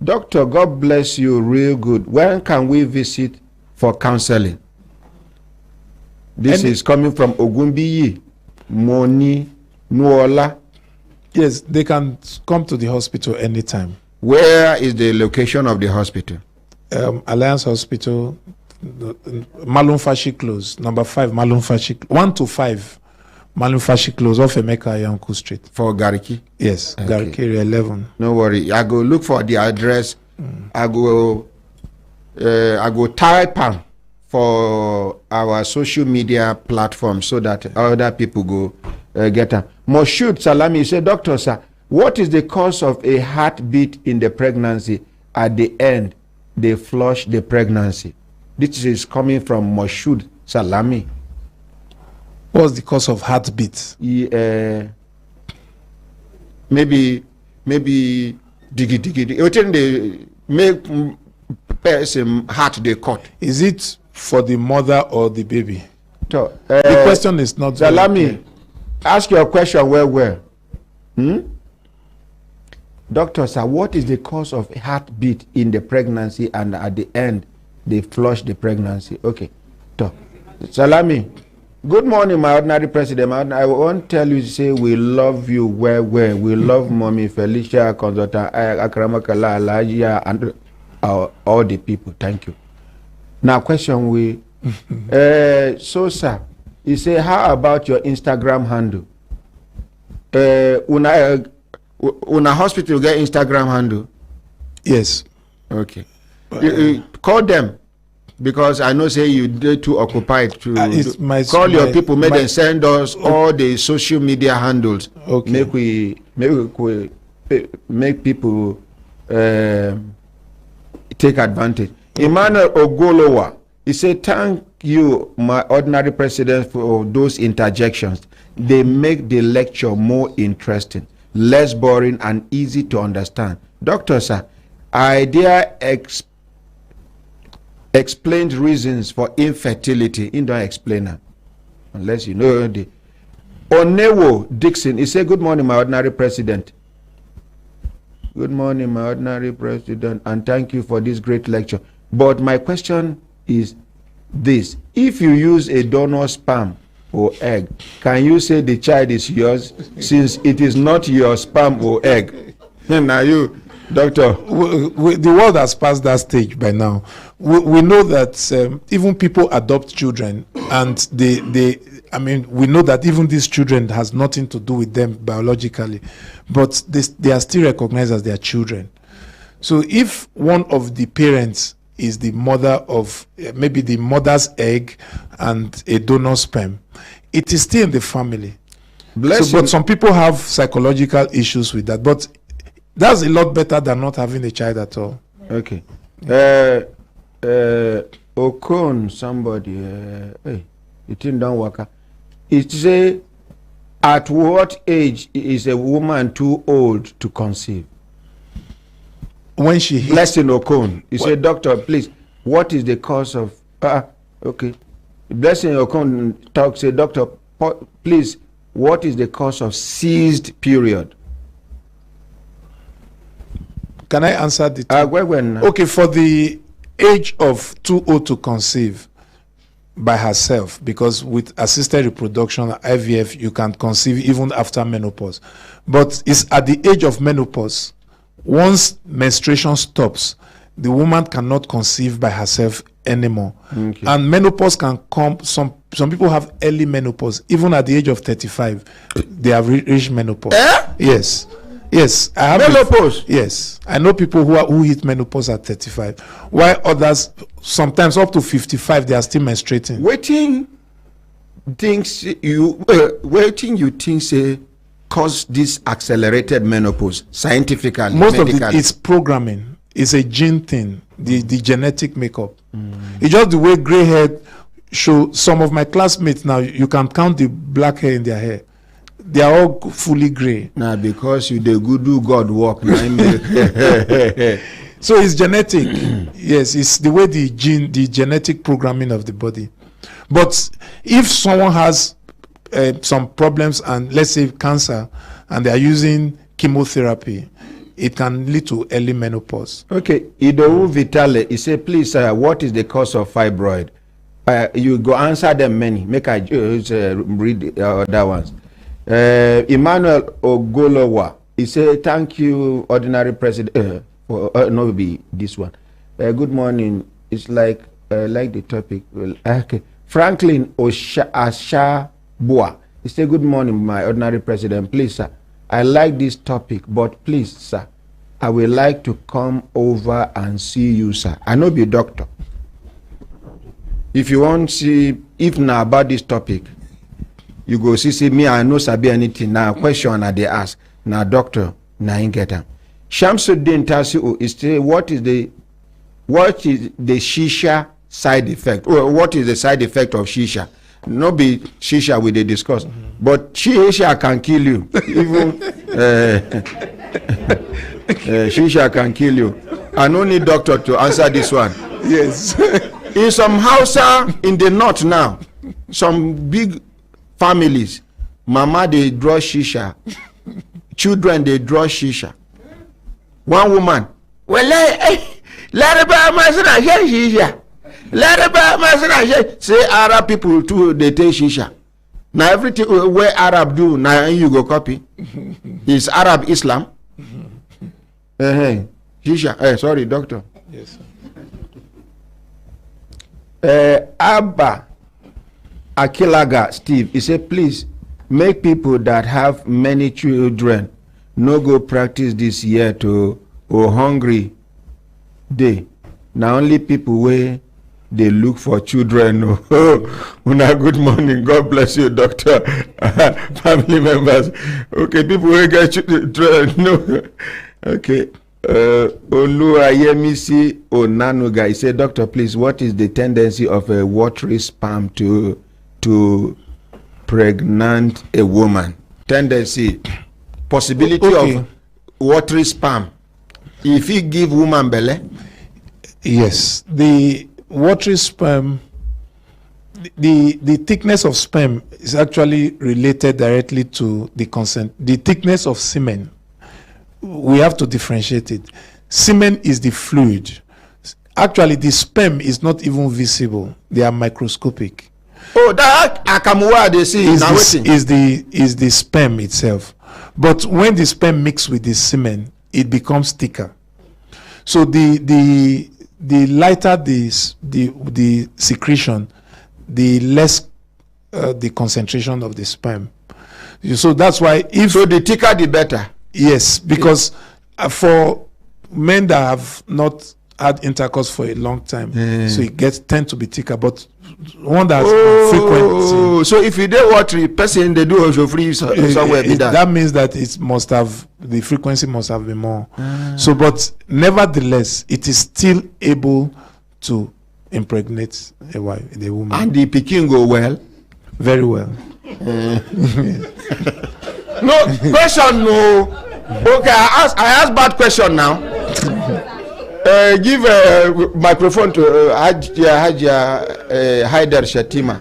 Doctor, God bless you real good. When can we visit for counseling? This is coming from Ogunbiyi Muniola. Yes, they can come to the hospital anytime. Where is the location of the hospital? Alliance Hospital, Malumfashi Close, number 5, Malumfashi, 1 to 5, Malumfashi Close, off Emeka Yanku Street. For Gariki? Yes, Okay. Gariki area 11. No worry. I go look for the address. I go type am for our social media platform so that other people go get them. Moshood Salami say, Doctor, sir, what is the cause of a heartbeat in the pregnancy? At the end, they flush the pregnancy. This is coming from Moshood Salami. What's the cause of heartbeat? Maybe diggy. Wetin dey make person heart dey cut. Is it for the mother or the baby? So, The question is not. Salami, ask your question well. Doctor, sir, what is the cause of heartbeat in the pregnancy and at the end they flush the pregnancy? Okay. So, Salami, good morning, my ordinary president. I want to tell you, say we love you well. We love Mommy Felicia, Consultant Akramakala, Alajia, and all the people. Thank you. Now, question we. So, sir, you say, how about your Instagram handle? Una hospital get Instagram handle? Yes. Okay. You call them, because I know say you did too occupied to call your people. Make them send us all the social media handles. Okay. Make people take advantage. Emmanuel Ogolowa, he said, thank you, my ordinary president, for those interjections. They make the lecture more interesting, less boring, and easy to understand. Doctor, sir, idea explained reasons for infertility. In don't explain them, unless you know the. Onewo Dixon, he said, good morning, my ordinary president. Good morning, my ordinary president, and thank you for this great lecture. But my question is this: if you use a donor sperm or egg, can you say the child is yours since it is not your sperm or egg? Now you, doctor. The world has passed that stage by now. We know that even people adopt children, and we know that even these children has nothing to do with them biologically, but they are still recognized as their children. So if one of the parents is the mother of maybe the mother's egg and a donor sperm, it is still in the family. But some people have psychological issues with that. But that's a lot better than not having a child at all. Okay. Okon, somebody, hey, it didn't work. It say, at what age is a woman too old to conceive? When she hits, Blessing Okon, he said, doctor, please, what is the cause of? Okay. Blessing Okon talk, say, doctor, please, what is the cause of seized period? Can I answer the? Okay, for the age of too old to conceive by herself, because with assisted reproduction, IVF, you can conceive even after menopause. But it's at the age of menopause. Once menstruation stops, the woman cannot conceive by herself anymore. Okay. And menopause can come, some some people have early menopause. Even at the age of 35, they have reached menopause. Yes. Yes, I have menopause. Yes, I know people who hit menopause at 35, while others sometimes up to 55 they are still menstruating. Waiting you think say cause this accelerated menopause scientifically? Most medically. Of it's programming. It's a gene thing, the genetic makeup. It's just the way gray hair show. Some of my classmates now, you can count the black hair in their hair. They are all fully gray. Now, because you the good do God work. So it's genetic. Yes, it's the way the genetic programming of the body. But if someone has some problems and let's say cancer, and they are using chemotherapy, it can lead to early menopause. Okay, Idowu Vitale, he say, please, what is the cause of fibroid? You go answer them many. Make I read other ones. Emmanuel Ogolowa, he say, thank you, ordinary president. No, be this one. Good morning. It's like the topic. Okay. Franklin Ashabua, he say, good morning, my ordinary president. Please, sir, I like this topic, but please, sir, I would like to come over and see you, sir. I know be a doctor. If you want to see, if now about this topic, you go see me, I know sabi anything. Now question they ask. Now doctor, now I get them. Shamsuddin Tasiu is say, what is the shisha side effect? Or what is the side effect of shisha? No be shisha we they discuss, but shisha can kill you. Even shisha can kill you. I no need doctor to answer this one. Yes. In some Hausa in the north now, some big families, mama they draw shisha, children they draw shisha. One woman, well, let shisha. Say Arab people too, they take shisha. Now everything where Arab do, now you go copy. Is Arab Islam? Shisha. Sorry, doctor. Yes. Abba Akilaga Steve, he said, please make people that have many children no go practice this year to hungry day. Now only people where they look for children. Una good morning. God bless you, doctor. Family members. Okay, people who get children. No. Okay. Oluwayemisi Onanuga, he said, doctor, please, what is the tendency of a watery sperm to pregnant a woman? Tendency, possibility of watery sperm. If you give woman belly? Yes, the watery sperm, the thickness of sperm is actually related directly to the thickness of semen. We have to differentiate it. Semen is the fluid. Actually, the sperm is not even visible. They are microscopic. Oh, that Akamua they see is the sperm itself. But when the sperm mixes with the semen, it becomes thicker. So the lighter the secretion, the less the concentration of the sperm. So that's why so the thicker the better. Yes, because for men that have not had intercourse for a long time, so it tend to be thicker. But one that's frequent. So if you do watery person, they do also free somewhere. That means that the frequency must have been more. So, but nevertheless, it is still able to impregnate a wife, the woman. And the pikin go well, very well. No question. No. Okay, I ask bad question now. Give a microphone to Hajia Haider Shatima.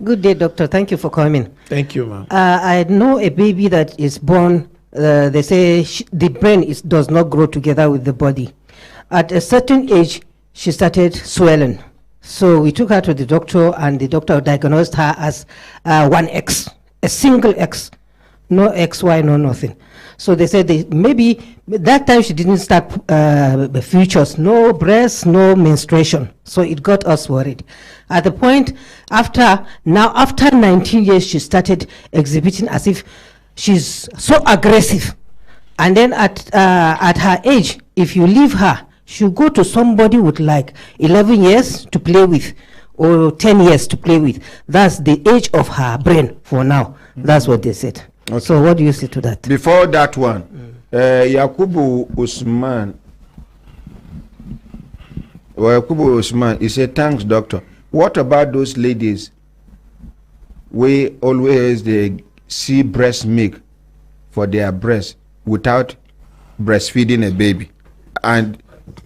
Good day, doctor. Thank you for coming. Thank you, ma'am. I know a baby that is born. They say the brain does not grow together with the body. At a certain age, she started swelling. So we took her to the doctor, and the doctor diagnosed her as 1X, a single X, no XY, no nothing. So they said maybe that time she didn't start futures, no breast, no menstruation. So it got us worried. At the point after 19 years, she started exhibiting as if she's so aggressive. And then at her age, if you leave her, she'll go to somebody with like 11 years to play with or 10 years to play with. That's the age of her brain for now. That's what they said. Okay. So what do you say to that? Before that one, Yakubu Usman, he said, thanks, doctor. What about those ladies we always they see breast milk for their breast without breastfeeding a baby? And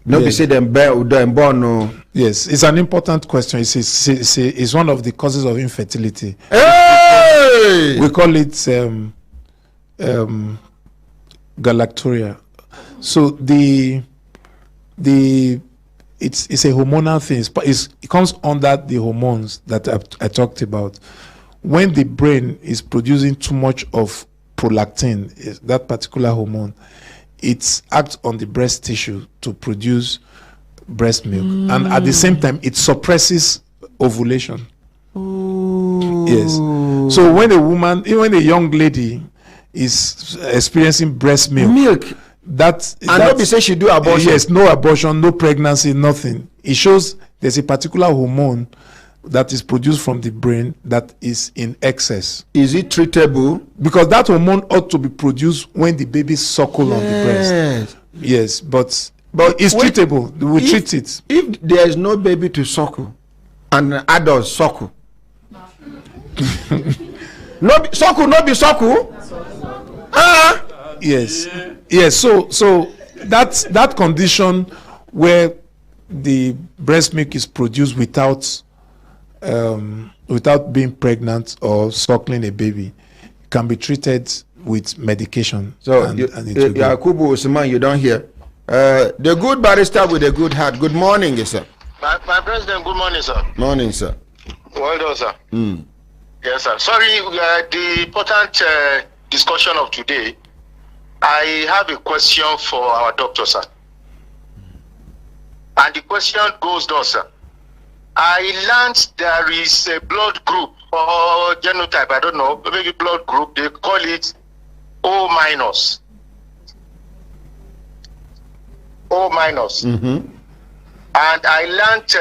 nobody say them born no. Yes, it's an important question. It's one of the causes of infertility. Hey! We call it galacturia. So it's a hormonal thing. It comes under the hormones that I talked about. When the brain is producing too much of prolactin, that particular hormone, it acts on the breast tissue to produce breast milk, and at the same time it suppresses ovulation. Yes. So when when a young lady is experiencing breast milk, nobody say she do abortion. Yes, no abortion, no pregnancy, nothing. It shows there's a particular hormone that is produced from the brain that is in excess. Is it treatable? Because that hormone ought to be produced when the baby suckle on the breast. Yes, but it's treatable. We treat it. If there is no baby to suckle, and an adult suckle, no be suckle. Yes. So that condition where the breast milk is produced without being pregnant or suckling a baby can be treated with medication. So Yakubu Usman, you don't hear. The good barrister with a good heart. Good morning, sir. My president, good morning, sir. Morning, sir. Well done, sir. Yes, sir. Sorry, the important discussion of today, I have a question for our doctor, sir. And the question goes thus, sir. I learned there is a blood group or genotype, I don't know, maybe blood group, they call it O minus. O minus. And I learned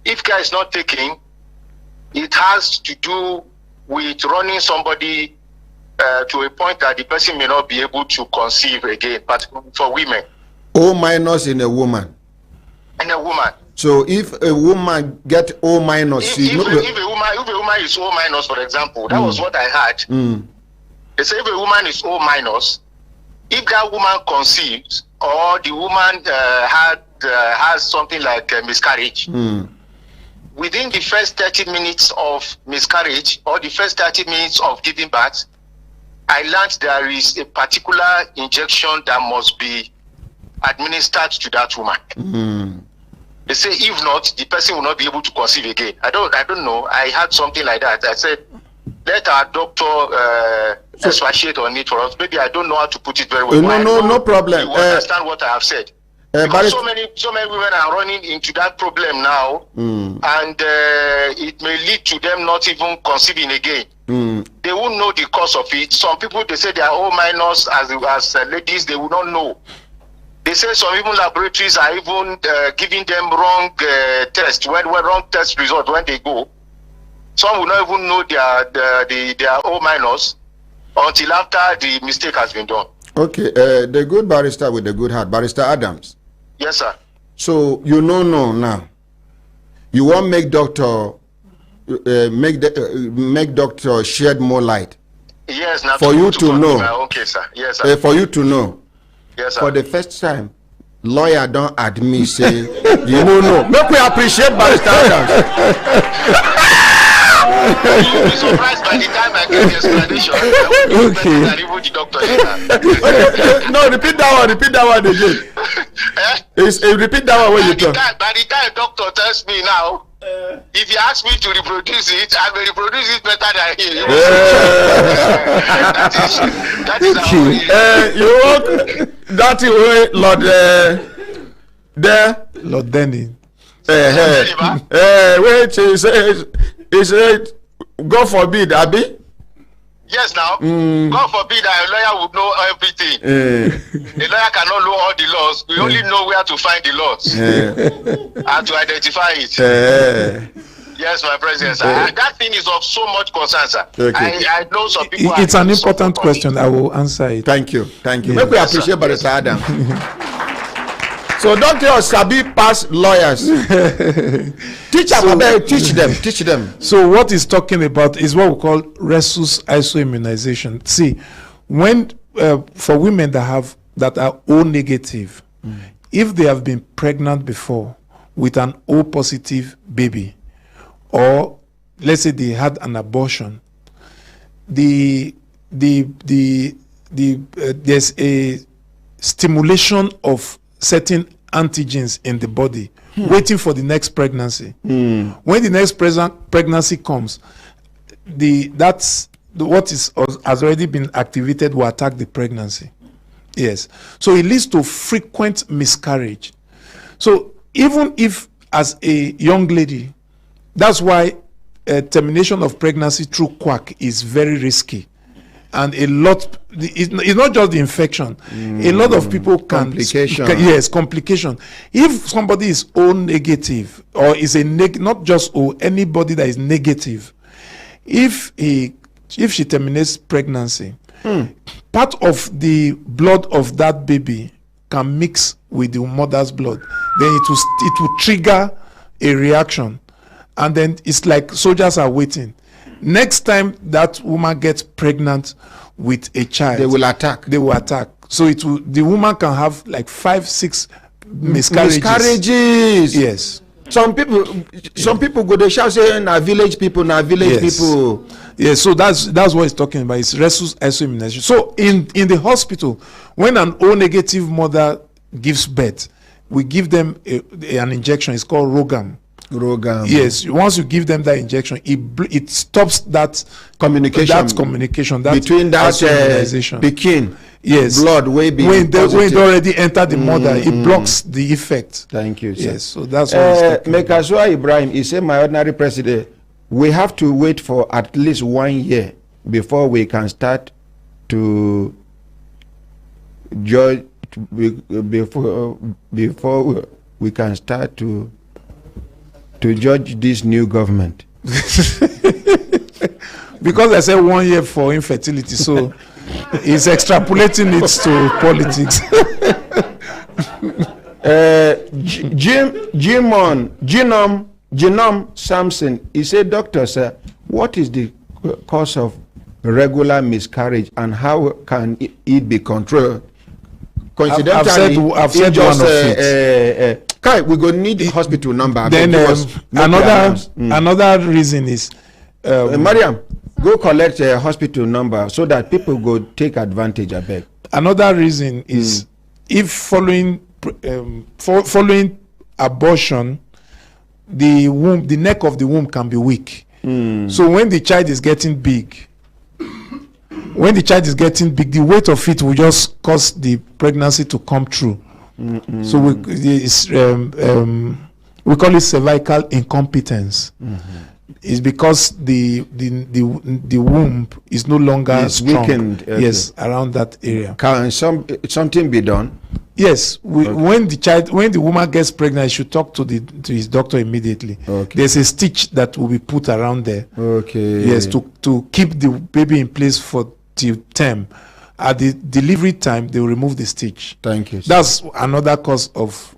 if care is not taken, it has to do with running somebody to a point that the person may not be able to conceive again, particularly for women. O minus in a woman. In a woman. So if a woman get O minus, if a woman is O minus, for example, that was what I had. They say if a woman is O minus, if that woman conceives or the woman has something like a miscarriage, within the first 30 minutes of miscarriage or the first 30 minutes of giving birth, I learned there is a particular injection that must be administered to that woman. They say if not, the person will not be able to conceive again. I don't know. I had something like that. I said, let our doctor expatiate on it for us. Maybe I don't know how to put it very well. No problem. You understand what I have said. Because so many women are running into that problem now, and it may lead to them not even conceiving again. They won't know the cause of it. Some people, they say they are O minus as ladies, they will not know. They say some even laboratories are even giving them wrong test wrong test result when they go. Some will not even know they are O minus until after the mistake has been done. Okay, the good barrister with the good heart, Barrister Adams. Yes, sir. So you know now. You want make doctor make doctor shed more light. Yes, now for you to know. My own case, sir. Yes, sir. For you to know. Yes, sir. For the first time, lawyer don't admit say you know. Make we appreciate Barrister Adams. You'll be surprised by the time I get the explanation. Okay. Than even the doctor. No, repeat that one again. Repeat that one when you talk. By the time doctor tells me now, if he asks me to reproduce it, I will reproduce it better than him. that is how You walk that way, Lord. There. Lord Denny. Wait, he said, God forbid, Abi. Yes, now. God forbid that a lawyer would know everything. A lawyer cannot know all the laws. We only know where to find the laws and to identify it. Yes, my president, sir. That thing is of so much concern, sir. Okay. I know some people. It's an important question. I will answer it. Thank you. Thank you. Yes. Make we appreciate Barrister Adam. So don't tell us Sabi pass lawyers. Teach them. Teach them. So what he's talking about is what we call rhesus isoimmunization. See, when for women that are O negative, if they have been pregnant before with an O positive baby, or let's say they had an abortion, there's a stimulation of certain antigens in the body waiting for the next pregnancy. When the next pregnancy comes, has already been activated will attack the pregnancy. Yes. So it leads to frequent miscarriage. So even if as a young lady, that's why termination of pregnancy through quack is very risky. And it's not just the infection. A lot of people complication. Complication. If somebody is O negative or is not just O, anybody that is negative, if she terminates pregnancy, part of the blood of that baby can mix with the mother's blood. Then it will trigger a reaction, and then it's like soldiers are waiting. Next time that woman gets pregnant with a child, they will attack. So the woman can have like 5-6 miscarriages. Yes. Some people go they shout saying na village people. Yes, so that's what he's talking about. It's rhesus isoimmunization. So in the hospital, when an O negative mother gives birth, we give them an injection. It's called Rogam. Yes, once you give them that injection, it stops that communication. Between that pikin. Yes, blood when it already entered the mother, it blocks the effect. Thank you, sir. Yes, so that's what Mekasua Ibrahim, he said, my ordinary president, we have to wait for at least 1 year before we can start to judge, before we can start to judge this new government. Because I said 1 year for infertility, so he's extrapolating it to politics. Genome Samson, he said, Doctor, sir, what is the cause of regular miscarriage and how can it be controlled? Coincidentally, I've said one of it. Kai, we go need the hospital number. Then another reason is Mariam, go collect a hospital number so that people go take advantage of it. Another reason is if following abortion, the neck of the womb can be weak. So when the child is getting big, the weight of it will just cause the pregnancy to come through. So we call it cervical incompetence. It's because the womb is no longer strong. Weakened. Okay. Yes, around that area. Can something be done? Yes, when the woman gets pregnant, she should talk to his doctor immediately. Okay. There's a stitch that will be put around there. Okay. Yes, to keep the baby in place for till term. At the delivery time, they will remove the stitch. Thank you, sir. That's another cause of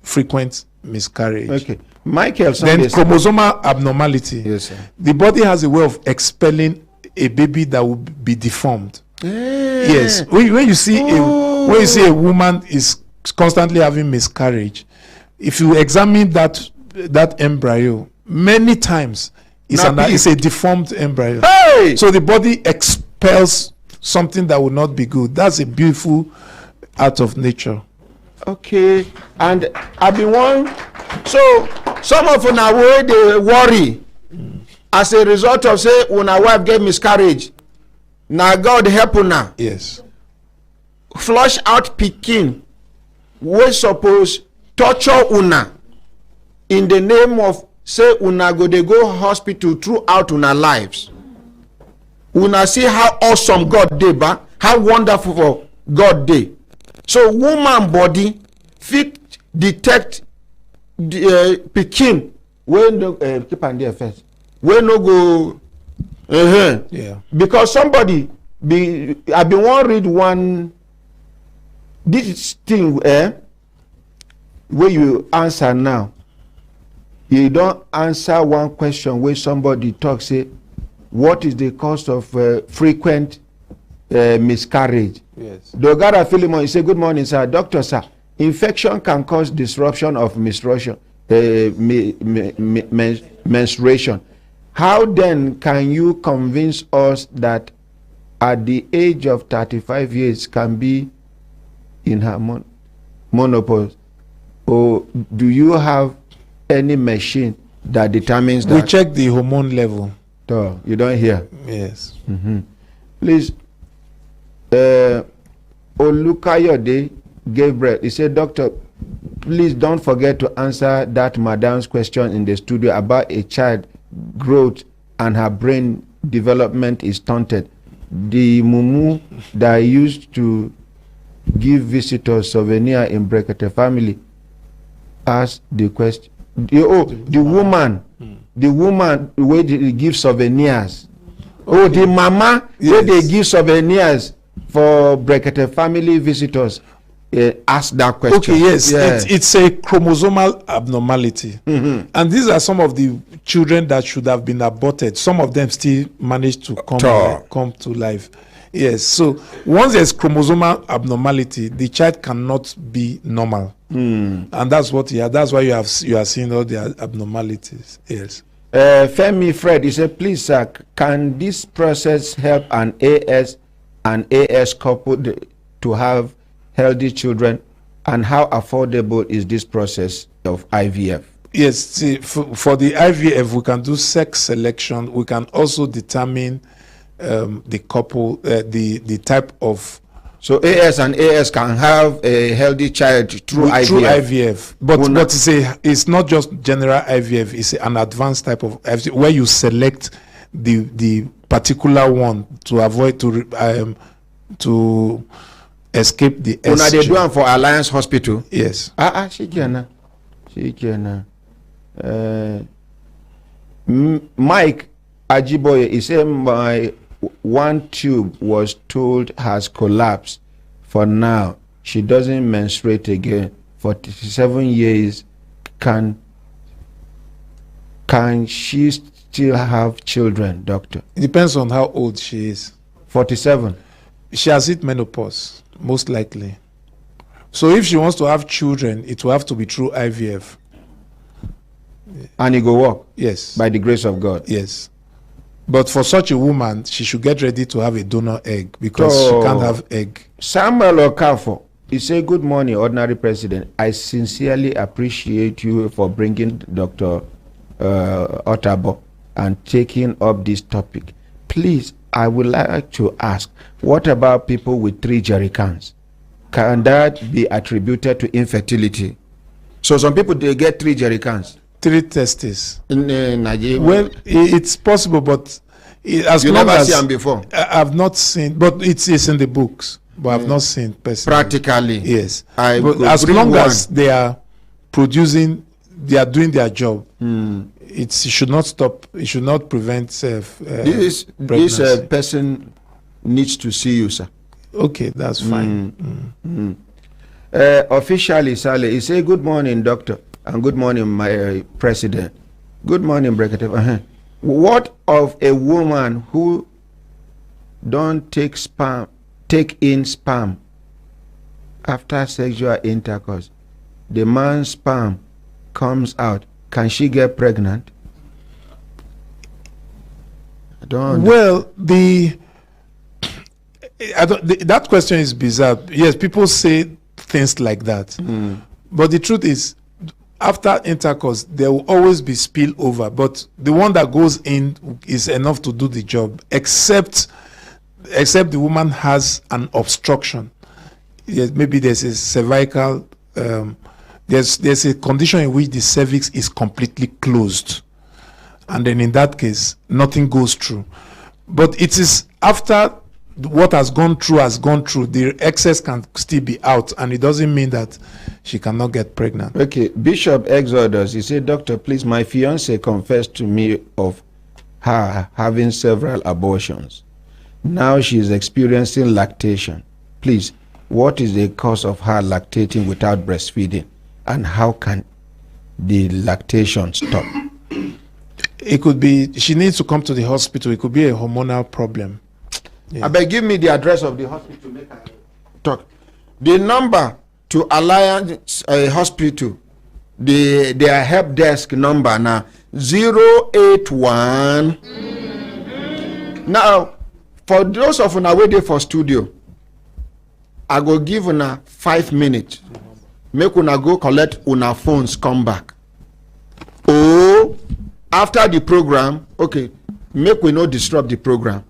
frequent miscarriage. Okay. Michael, then chromosomal abnormality. Yes, sir. The body has a way of expelling a baby that will be deformed. Yes. When you see a woman is constantly having miscarriage, if you examine that embryo, many times it's a deformed embryo. Hey! So the body expels something that would not be good. That's a beautiful act of nature. Okay. And I've been one. So some of una way they worry as a result of say when a wife get miscarriage, Now God help una. Yes. Flush out pikin. We suppose torture una in the name of say una go dey go hospital throughout una lives. Una see how awesome God dey, ba? How wonderful God dey. So woman body fit detect the pikin wey no keep am there first. Wey no go Yeah. because somebody I been wan read one this thing wey you answer now. You don't answer one question where somebody talk say what is the cause of frequent miscarriage. Yes. Dogara Philemon, he say, good morning, sir. Doctor, sir, infection can cause disruption of menstruation. Menstruation. How then can you convince us that at the age of 35 years can be in her menopause? Or do you have any machine that determines that? We check the hormone level. So, you don't hear? Yes. Please, Olukayode Gabriel, he said, Doctor, please don't forget to answer that madam's question in the studio about a child growth and her brain development is stunted. The mumu that used to give visitors souvenir in Brekete family asked the question. The woman where they give souvenirs. Oh, the mama where they give souvenirs for Brekete family visitors. Ask that question. Okay, yes, Yeah. it's a chromosomal abnormality, and these are some of the children that should have been aborted. Some of them still managed to come to life. Yes, so once there's chromosomal abnormality, the child cannot be normal, and that's what that's why you are seeing all the abnormalities. Yes. Femi Fred, he said, please, sir, can this process help an AS couple to have healthy children, and how affordable is this process of IVF? Yes, see, for the IVF, we can do sex selection. We can also determine the couple, the type of. So AS and AS can have a healthy child through IVF. Through IVF, but it's not just general IVF. It's an advanced type of IVF where you select the particular one to avoid to escape the Una they do am for Alliance Hospital. Yes. Shikena. Mike Ajiboye, he said my one tube was told has collapsed. For now, she doesn't menstruate again. For 37 years, can she still have children, doctor? It depends on how old she is. 47. She has hit menopause, most likely. So if she wants to have children, it will have to be through IVF. And it go work? Yes. By the grace of God? Yes. But for such a woman, she should get ready to have a donor egg because she can't have egg. Samuel Okafo, he said, good morning, Ordinary President. I sincerely appreciate you for bringing Dr. Otabo and taking up this topic. Please, I would like to ask, what about people with 3 jerry cans? Can that be attributed to infertility? So some people, they get 3 jerry cans. 3 testes. In Nigeria. Well, it's possible, but as you long never as see them before. I've not seen, but it's in the books. But I've not seen personally. Practically. Yes. But as long as they are producing, they are doing their job. It should not stop. It should not prevent this person needs to see you, sir. Okay, that's fine. Officially, Saleh, he say, good morning, doctor, and good morning, my president. Good morning, Brekete. What of a woman who don't take in sperm after sexual intercourse? The man's sperm comes out. Can she get pregnant? I don't. Well, that question is bizarre. Yes, people say things like that, but the truth is, after intercourse, there will always be spillover. But the one that goes in is enough to do the job, except except the woman has an obstruction. Yes, maybe there's a cervical, there's a condition in which the cervix is completely closed. And then in that case, nothing goes through. But it is after what has gone through, the excess can still be out, and it doesn't mean that she cannot get pregnant. Okay, Bishop Exodus, he said, Doctor, please, my fiance confessed to me of her having several abortions. Now she is experiencing lactation. Please, what is the cause of her lactating without breastfeeding, and how can the lactation stop? It could be, she needs to come to the hospital. It could be a hormonal problem. Yeah. I beg, give me the address of the hospital. Make I talk. The number to Alliance Hospital, their help desk number now 081. Now, for those of una waiting for studio, I go give una 5 minutes. Make una go collect una phones, come back. Oh, after the program, okay, make we not disrupt the program.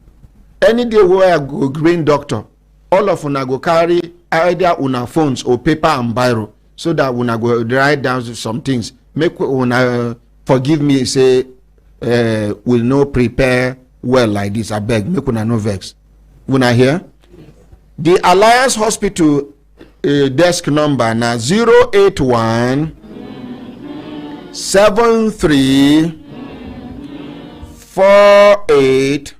Any day where I go green doctor, all of una go carry either una phones or paper and biro, so that una go write down some things. Make una forgive me, say will not prepare well like this. I beg, make una no vex. Una here? The Alliance Hospital desk number now 081 73 48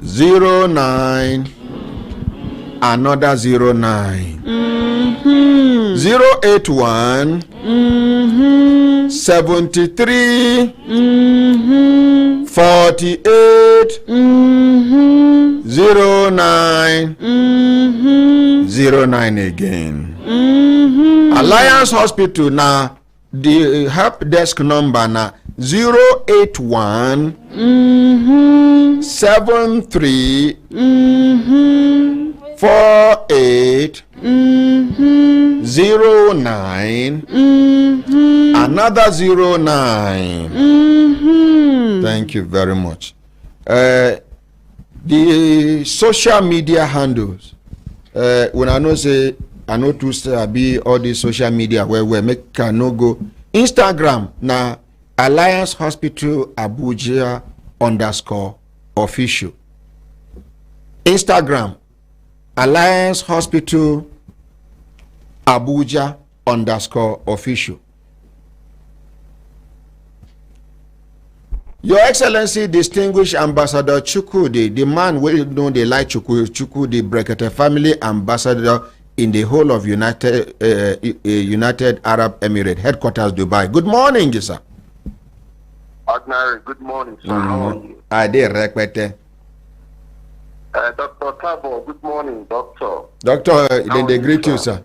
09 another 09 081 73 48 09 09 again. Alliance Hospital now, the help desk number now 081 73 48 09 another 09. Thank you very much. The social media handles, when I know say I know to be all the social media where we make can no go Instagram now Alliance Hospital Abuja _official. Instagram Alliance Hospital Abuja _official. Your Excellency, distinguished Ambassador Chukwudi, the man well known they like Chukwudi, the Brekete family ambassador in the whole of United Arab Emirates, headquarters Dubai. Good morning, sir. Ordinary, good morning, sir. How are you? I did Brekete. Dr. Tabo, good morning, doctor. Doctor, then they greet you, sir.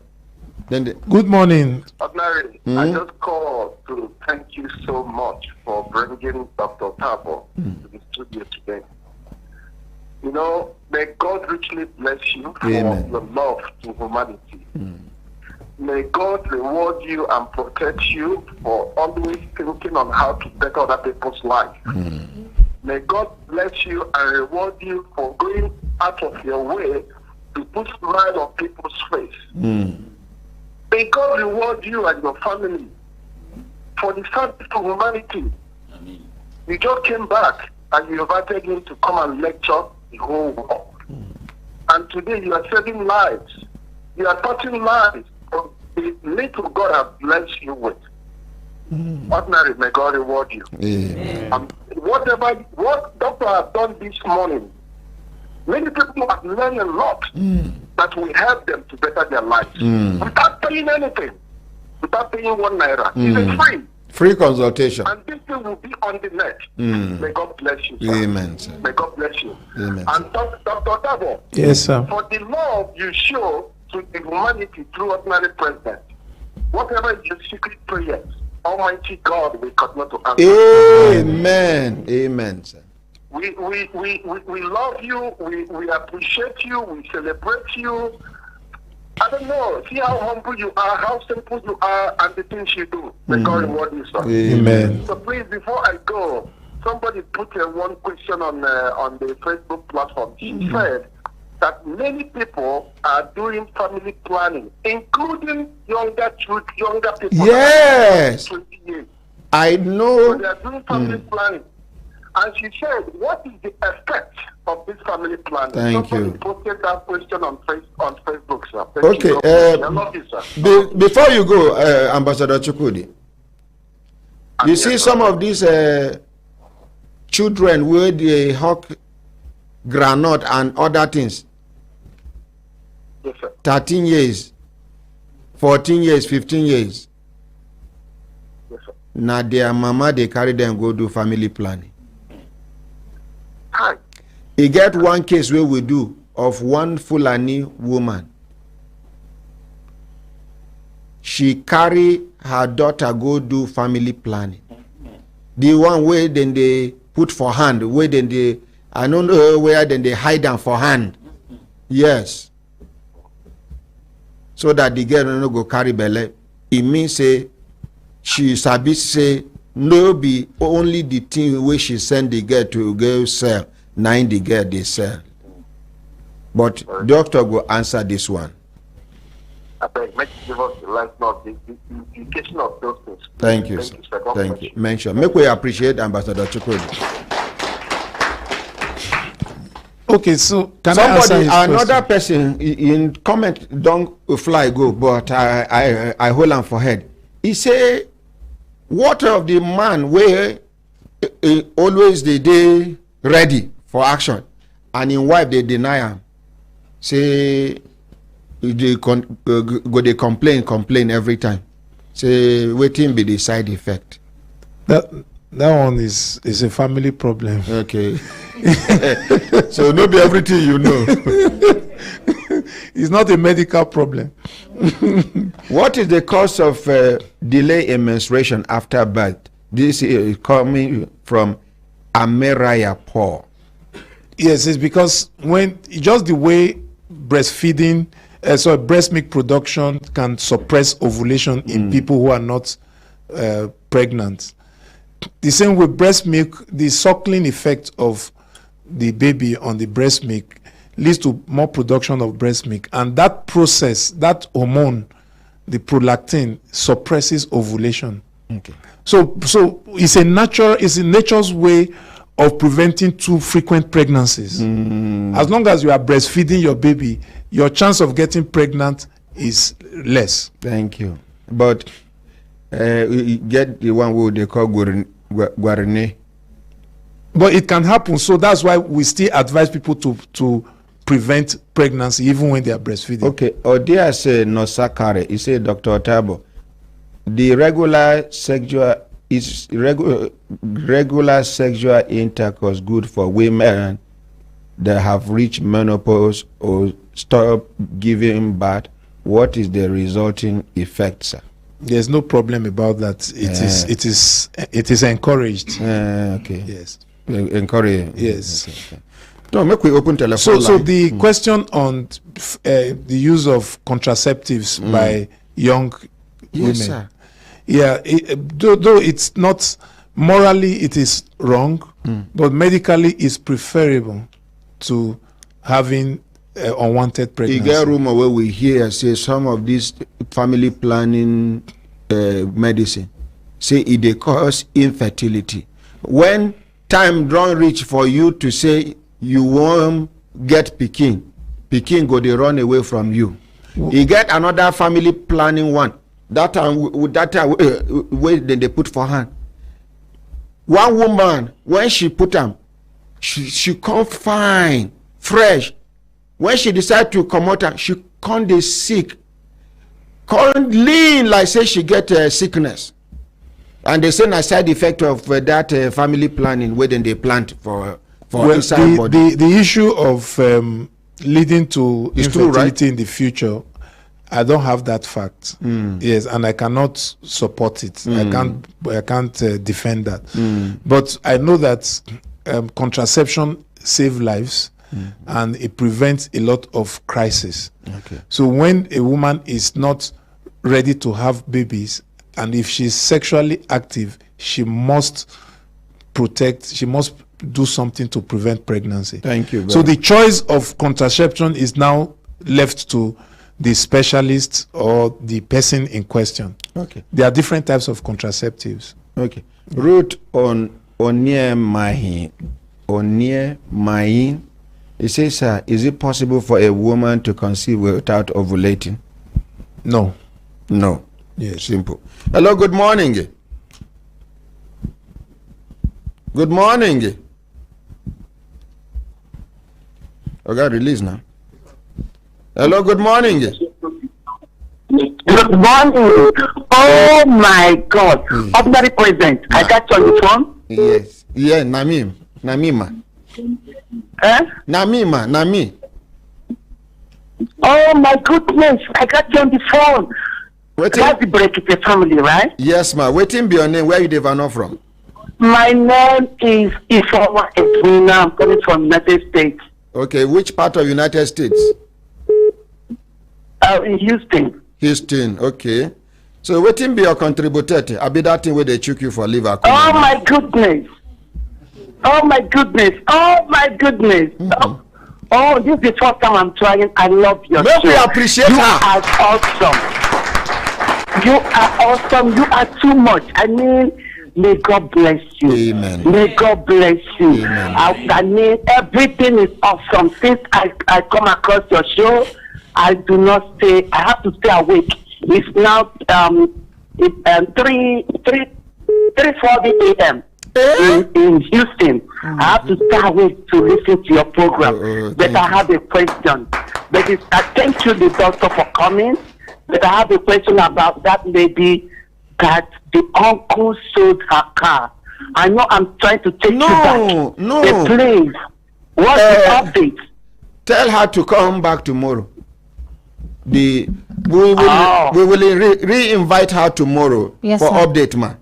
Good morning. Ordinary, I just called to thank you so much for bringing Dr. Tabo to the studio today. You know, may God richly bless you for your love to humanity. May God reward you and protect you for always thinking on how to better other people's life. May God bless you and reward you for going out of your way to put smile on people's face. May God reward you and your family for the service to humanity. You just came back and you invited him to come and lecture the whole world. And today you are saving lives. You are touching lives of the little God has blessed you with. Ordinary, may God reward you. What doctor has done this morning, many people have learned a lot that will help them to better their lives without paying anything, without paying 1 naira. It's free consultation. And this thing will be on the net. May God bless you, sir. Amen, sir. May God bless you. Amen, and Dr. Dabo, yes, sir. For the love you show to the humanity through ordinary president, whatever is your secret prayers, Almighty God will continue to answer. Amen. Amen, sir. We love you, we appreciate you, we celebrate you. I don't know, see how humble you are, how simple you are, and the things you do. May God reward you, sir. Amen. So please, before I go, somebody put one question on the Facebook platform She said that many people are doing family planning, including younger people. Yes. 20 years. I So know. they are doing family planning. And she said, what is the effect of this family planning? Thank Somebody you. posted that question on Facebook, sir. Thank Okay, you. I love you, sir. Before you go, Ambassador Chukwudi, you see some of these children where they hawk granite and other things, Yes, sir. 13 years, 14 years, 15 years. Yes, sir. Now their mama, they carry them go do family planning. Hi. You get one case where we do of one Fulani woman. She carry her daughter go do family planning. The one where then they put for hand, where then they, I don't know where then they hide them for hand. Yes. So that the girl no go carry belle. It means say she sabi say no be only the thing where she send the girl to go sell. 9 the girl they sell. But doctor go answer this one. I beg, make give us the last of the implication of those things. Thank you, sir. sir. God Thank bless you. Mention. Make we appreciate Ambassador Chukwudi. Okay, so can I answer Somebody, his another question? person in comment don't fly go, but I hold on for head. He say, what of the man where always the day ready for action, and in wife they deny him. Say they go they complain every time. Say waiting be the side effect. That one is a family problem. Okay. So no be everything you know. It's not a medical problem. What is the cause of delay in menstruation after birth? This is coming from Ameraya Paul. Yes, it's because when just the way breastfeeding, breast milk production can suppress ovulation in people who are not pregnant. The same with breast milk, the suckling effect of the baby on the breast milk leads to more production of breast milk, and that process, that hormone, the prolactin, suppresses ovulation. Okay. So it's nature's way of preventing too frequent pregnancies. As long as you are breastfeeding your baby, your chance of getting pregnant is less. Thank you. But you get the one who they call guarine. But it can happen, so that's why we still advise people to prevent pregnancy even when they are breastfeeding. Okay. Odia say no sakare. He say Dr. Otabo, the regular sexual intercourse good for women that have reached menopause or stop giving birth. What is the resulting effect, sir? There's no problem about that. It is encouraged. Okay. Yes. Encourage. Yes. Okay. No, make we open telephone So line. the question on the use of contraceptives by young women. Yes, sir. Yeah, though it's not morally, it is wrong, but medically, it's preferable to having unwanted You pregnancy. get rumor where we hear say some of this family planning medicine say it dey cause infertility. When time don't reach for you to say you won't get pikin go dey run away from you. You get another family planning one. That time where they put for hand. One woman when she put them, she come fine, fresh. When she decide to come out, she come dey sick, come lean like say she get sickness, and they say na side effect of that family planning wey dem dey plant for inside body. The issue of leading to It's true, infertility right? in the future, I don't have that fact. Yes, and I cannot support it. I can't defend that. But I know that contraception saves lives. And it prevents a lot of crisis. Okay. So when a woman is not ready to have babies, and if she's sexually active, she must do something to prevent pregnancy. Thank you. So the choice of contraception is now left to the specialist or the person in question. Okay. There are different types of contraceptives. Okay. Ruth Onier Mahin. It says, is it possible for a woman to conceive without ovulating? No. No. Yes. Simple. Hello, good morning. Good morning. Okay, release now. Hello, good morning. Good morning. Oh my God. Ordinary President, I got you on the phone. Yes. Yeah, Namima. Nami. Oh my goodness, I got you on the phone. That's the Brekete family, right? Yes, ma. Waiting be your name. Where you develop from? My name is Ifoma Edwina. I'm coming from United States. Okay, which part of United States? In Houston. Houston, okay. So waiting be your contributor. I be that thing where they choke you for liver. Oh my goodness. Oh my goodness. Oh my goodness. Oh, this is the first time I'm trying. I love your show. We appreciate you her. are awesome. You are awesome. You are too much. I mean, may God bless you. Amen. May God bless you. Amen. I mean, everything is awesome. Since I come across your show, I do not stay. I have to stay awake. It's now 3:40 a.m. In Houston. I have to stay awake to listen to your program. But I have a question. But I thank you, the doctor, for coming. But I have a question about that lady that the uncle sold her car. I know I'm trying to take you back. No. But please, what's the update? Tell her to come back tomorrow. We will re-invite her tomorrow for update, ma.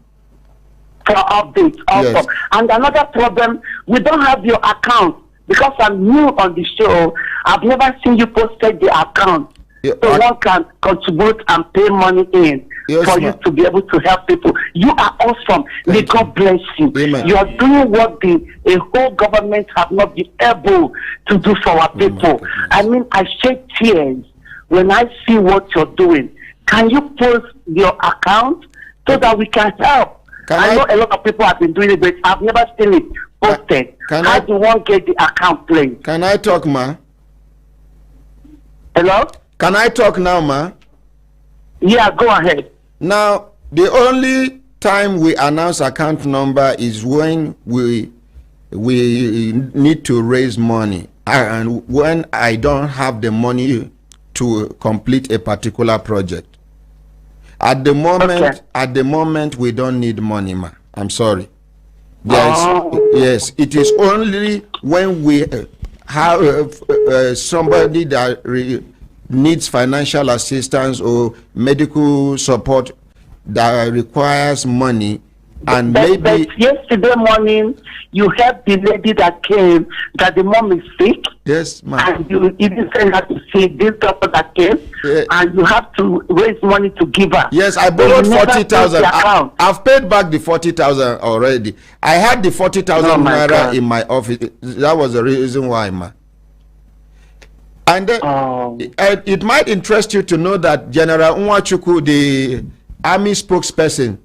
For update, awesome. Yes. And another problem, we don't have your account because I'm new on the show. I've never seen you posted the account. Yeah, so one can contribute and pay money in for you to be able to help people. You are awesome. May God bless you. Amen. You are doing what a whole government have not been able to do for our people. I mean, I shed tears when I see what you're doing. Can you post your account so that we can help? I know a lot of people have been doing it, but I've never seen it posted. How do one get the account, please? Can I talk, ma? Hello? Can I talk now, ma? Yeah, go ahead. Now, the only time we announce account number is when we need to raise money, and when I don't have the money to complete a particular project. At the moment, we don't need money, ma. I'm sorry. Yes, it is only when we have somebody that needs financial assistance or medical support that requires money, and but yesterday morning you helped the lady that came, that the mom is sick. Yes, ma'am. And you even sent her to see this doctor that came, and you have to raise money to give her. Yes, I borrowed 40,000. I've paid back the 40,000 already. I had the 40,000 naira in my office. That was the reason why, ma. And then, it might interest you to know that General Nwachukwu, the army spokesperson,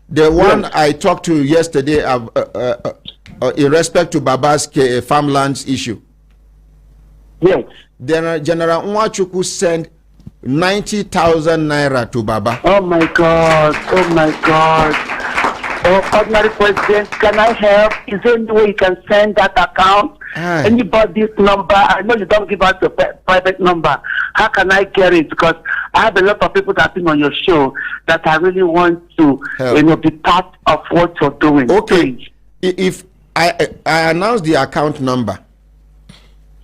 the one I talked to yesterday in respect to Baba's farmlands issue. Yes. General Nwachukwu sent 90,000 naira to Baba. Oh my God. Oh my God. Oh, ordinary president, can I help? Is there any way you can send that account? Anybody's number? I know you don't give us a private number. How can I get it? Because I have a lot of people that have been on your show that I really want to, be part of what you're doing. Okay. Please. If I announce the account number.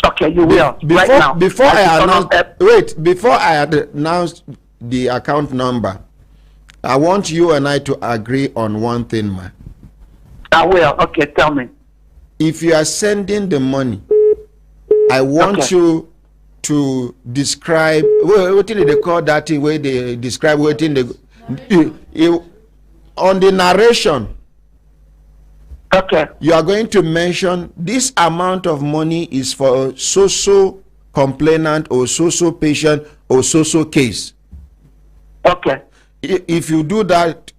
Okay, you will. Before I announce the account number, I want you and I to agree on one thing, man. I will. Okay, tell me. If you are sending the money, I want you to describe what did they call that thing where they describe what in the on the narration. Okay. You are going to mention this amount of money is for so complainant or so patient or so case. Okay. If you do that,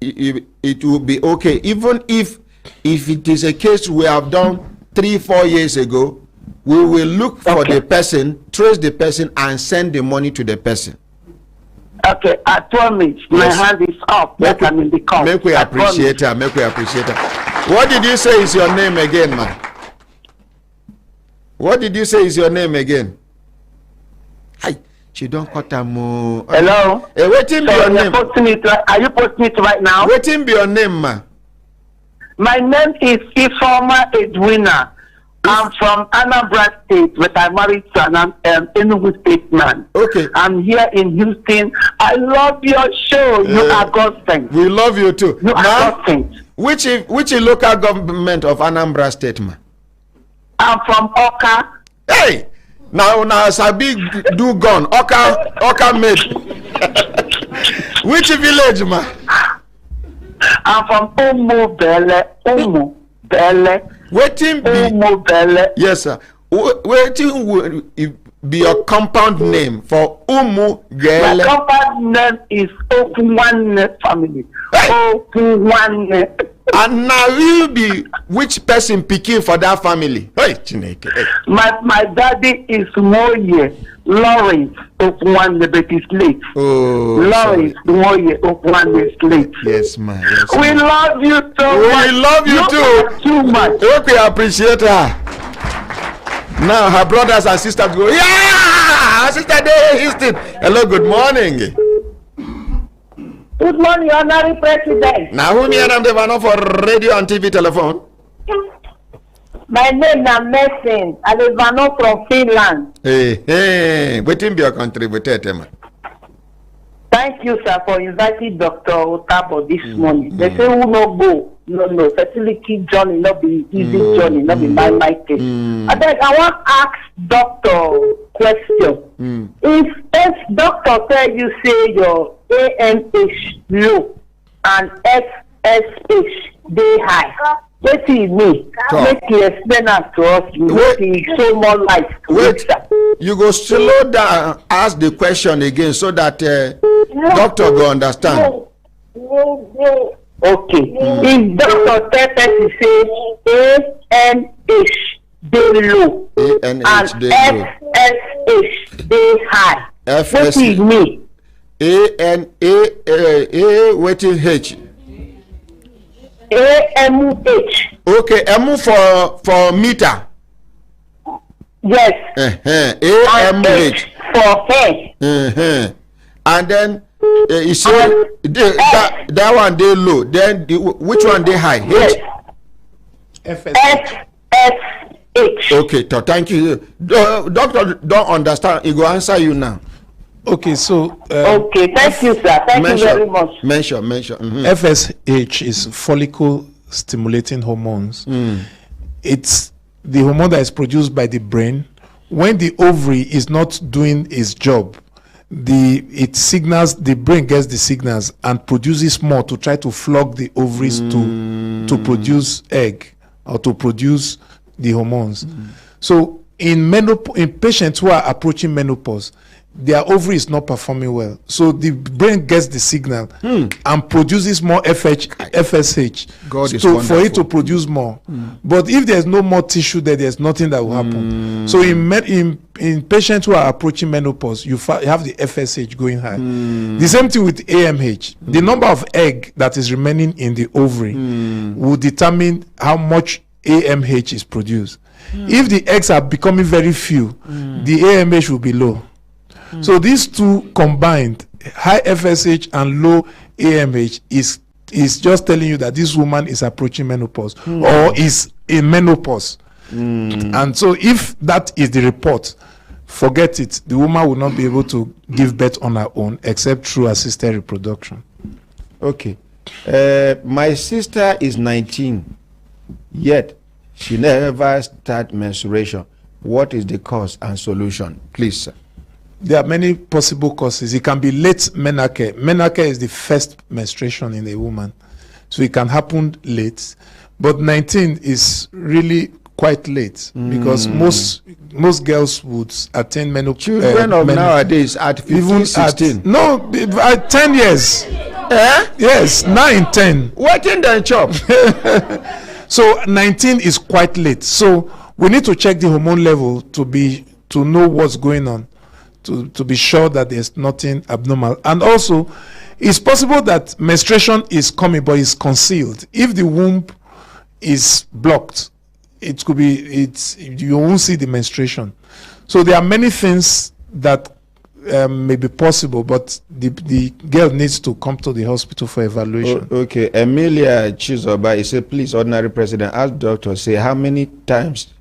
it will be okay. Even if it is a case we have done 3-4 years ago, we will look for the person, trace the person, and send the money to the person. Okay, I promise. My hand is up. Yes, I'm in the call. Make we appreciate her. Make we appreciate her. What did you say is your name again, man? What did you say is your name again? Hi, she don't cut her more. Hello. Waiting be your name. Are you posting it right now? Waiting be your name, man. My name is Ifeoma Edwina. I'm from Anambra State, but I'm married to an Enugu State man. Okay. I'm here in Houston. I love your show. You are God sent. We love you too. You are God sent. Which local government of Anambra State, man? I'm from Oka. Hey! Now Sabi do gone. Oka made. Which village, man? I'm from Umu Bele. Waiting be Umu Bele. Yes, sir. Waiting will be your compound name for Umu Gele. My compound name is Okunwane family. Hey! Okunwane. And now you be which person picking for that family? Hey, Chineke. Hey. My daddy is Moye Lawrence Okunwane, but he's late. Oh, Lawrence Moye Okunwane is late. yes, man. Yes, We man. love you so much. We love you too. Too much. Okay, I appreciate her. Now her brothers and sisters go, yeah, sister Day Houston. Hello, good morning. Good morning, Honorary President. Now who me and them they for radio and TV telephone? My name is Messin Alevano from Finland. Hey, waiting be your contributor, man. Thank you, sir, for inviting Dr. Otabo this morning. They say, who no go? No, fertility journey, not be easy journey, not be my case. I think I want to ask Doctor question. If doctor tell you say your AMH low and FSH they high, what do you mean? Make you explain that to us. Make you show more light to Wait, it, you go slow down, ask the question again so that doctor go understand. Okay. If Dr. Tepes say AMH they low and ANH they low. FSH they high, what do you mean? Waiting H. AMH. Okay, M for meter. Yes. AMH. For hair. And then you say that one they low. Then which one they high? H. FSH. Okay, thank you. Doctor don't understand. He go answer you now. Okay, so Okay, thank you, sir. Thank you very much. Mention. FSH is follicle stimulating hormones. It's the hormone that is produced by the brain when the ovary is not doing its job. It signals, the brain gets the signals and produces more to try to flog the ovaries to produce egg or to produce the hormones. So in patients who are approaching menopause, their ovary is not performing well, so the brain gets the signal and produces more FSH for it to produce more. But if there's no more tissue there's nothing that will happen. So in patients who are approaching menopause, you have the FSH going high. The same thing with AMH. The number of egg that is remaining in the ovary will determine how much AMH is produced. If the eggs are becoming very few, the AMH will be low. So these two combined, high FSH and low AMH, is just telling you that this woman is approaching menopause or is in menopause. And so if that is the report, forget it. The woman will not be able to give birth on her own except through assisted reproduction. Okay. My sister is 19, yet she never started menstruation. What is the cause and solution? Please, sir. There are many possible causes. It can be late menarche. Menarche is the first menstruation in a woman. So it can happen late. But 19 is really quite late because most girls would attain menopause. Children of nowadays at 15, 16. At 10 years. Yes, 9, 10. What in the chop? So 19 is quite late. So we need to check the hormone level to know what's going on, to be sure that there's nothing abnormal. And also, it's possible that menstruation is coming but it's concealed. If the womb is blocked, it could be you won't see the menstruation. So there are many things that may be possible, but the girl needs to come to the hospital for evaluation. Okay, Emilia Chizoba, he said, please, ordinary president, ask doctor, say how many times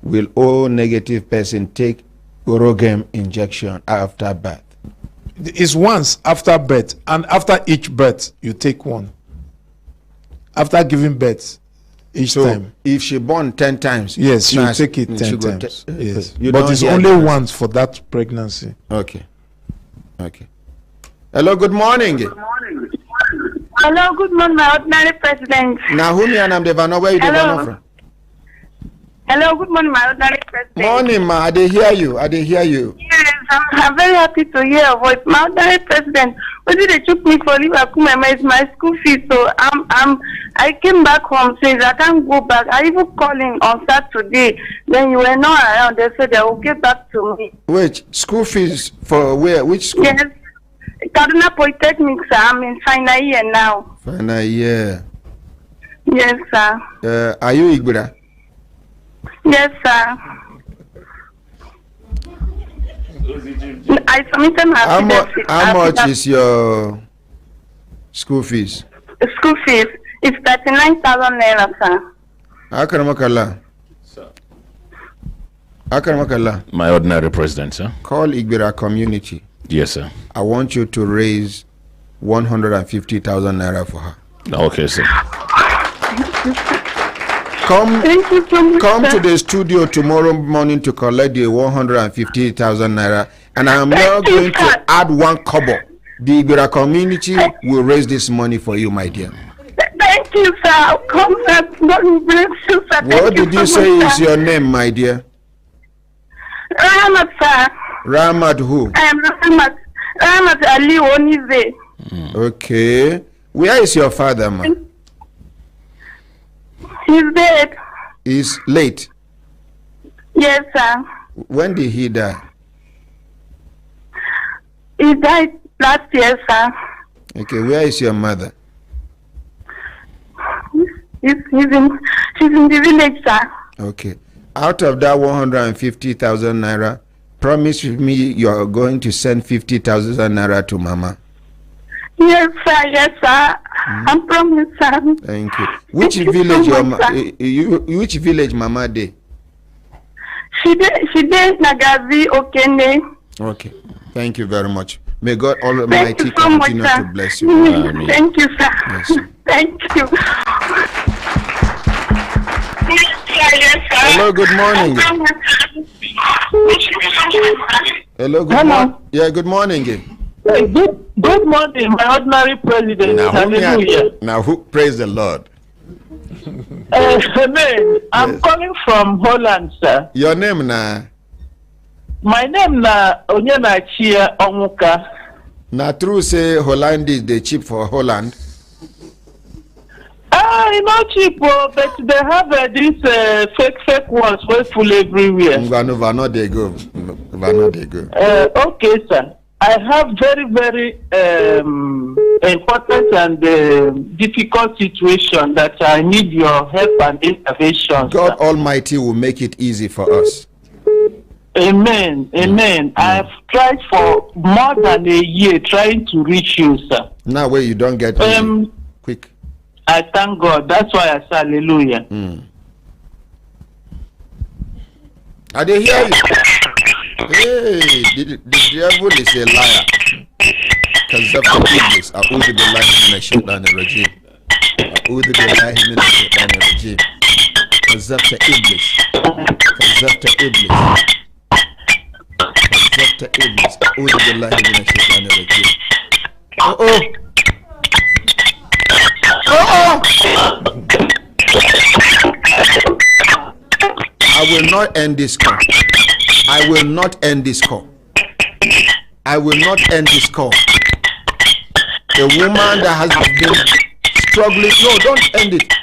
will O negative person take urogame injection after birth? It's once after birth, and after each birth you take one. After giving birth, each time. If she born 10 times, yes, she'll take it 10 times. Yes, but it's only once for that pregnancy. Okay. Hello, good morning. Hello, good morning, my ordinary president. Now, who me and I'm Devano, where you Devano from? Hello, good morning, my ordinary president. Morning, ma. I did hear you. Yes, I'm very happy to hear your voice. My ordinary president, what did they took me for Liverpool? It's my school fees, so I came back home since I can't go back. I even calling on Saturday. Then you were not around. They said they will get back to me. Wait, school fees for where? Which school? Yes, Kaduna Polytechnic, sir. I'm in final year now. Final year. Yes, sir. Are you Igbira? Yes, sir. I submitted my how much is your school fees? School fees is 39,000 naira, sir. Akaramakala. My ordinary president, sir. Call Igbira community. Yes, sir. I want you to raise 150,000 naira for her. Okay, sir. Come to the studio tomorrow morning to collect the 150,000 naira, and I am not going to add one kobo. The Igbira community will raise this money for you, my dear. Thank you, sir. Come, sir. God bless you, sir. What did you say is your name, my dear? Rahmat, sir. Rahmat who? I am Rahmat Ali Onize. Okay. Where is your father, man? He's dead. He's late? Yes, sir. When did he die? He died last year, sir. Okay, where is your mother? She's in the village, sir. Okay. Out of that 150,000 naira, promise me you are going to send 50,000 naira to Mama. Yes, sir. Yes, sir. I promise, sir. Thank you. Which village which village Mama dey? She did Nagazi Okene. Okay. Thank you very much. May God Almighty continue to bless you. Amen. Thank you, sir. Yes. Thank you. Hello, good morning. Hello, good morning. Yeah, good morning. Good morning, my ordinary president. Now, who praise the Lord? Amen. I'm calling from Holland, sir. Your name now? My name na Onyenachia Omuka. Na true say Holland is the cheap for Holland. Not cheap, but they have these fake ones way full everywhere. Vano they go. Okay, sir. I have very important and difficult situation that I need your help and intervention. God Almighty will make it easy for us. Amen. I've tried for more than a year trying to reach you, sir. Now where you don't get quick. I thank God. That's why I say hallelujah. I did hear you. Hey, the devil is a liar. كذبت إبليس أعوذ بالله من الشيطان الرجيم أعوذ بالله من الشيطان الرجيم كذبت إبليس أعوذ بالله من الشيطان الرجيم. I will not end this call. I will not end this call. I will not end this call. A woman that has been struggling. No, don't end it.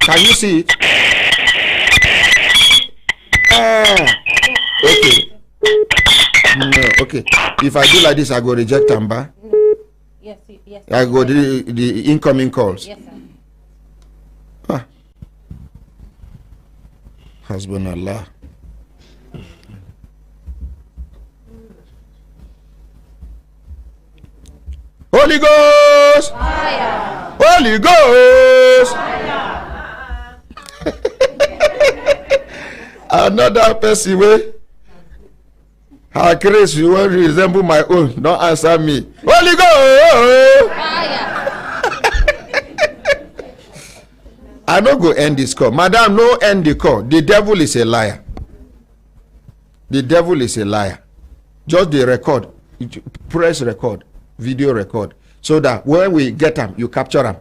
Can you see it? Okay. No, okay. If I do like this, I go reject Amba. Yes, yes. I go the incoming calls. Yes, sir. Husband Allah. Holy Ghost! Fire. Holy Ghost! Fire. Another person way. Her grace, you want to resemble my own. Don't answer me. Holy Ghost! Fire. I don't go end this call. Madam, no end the call. The devil is a liar. The devil is a liar. Just the record. Press record. Video record. So that when we get them, you capture them.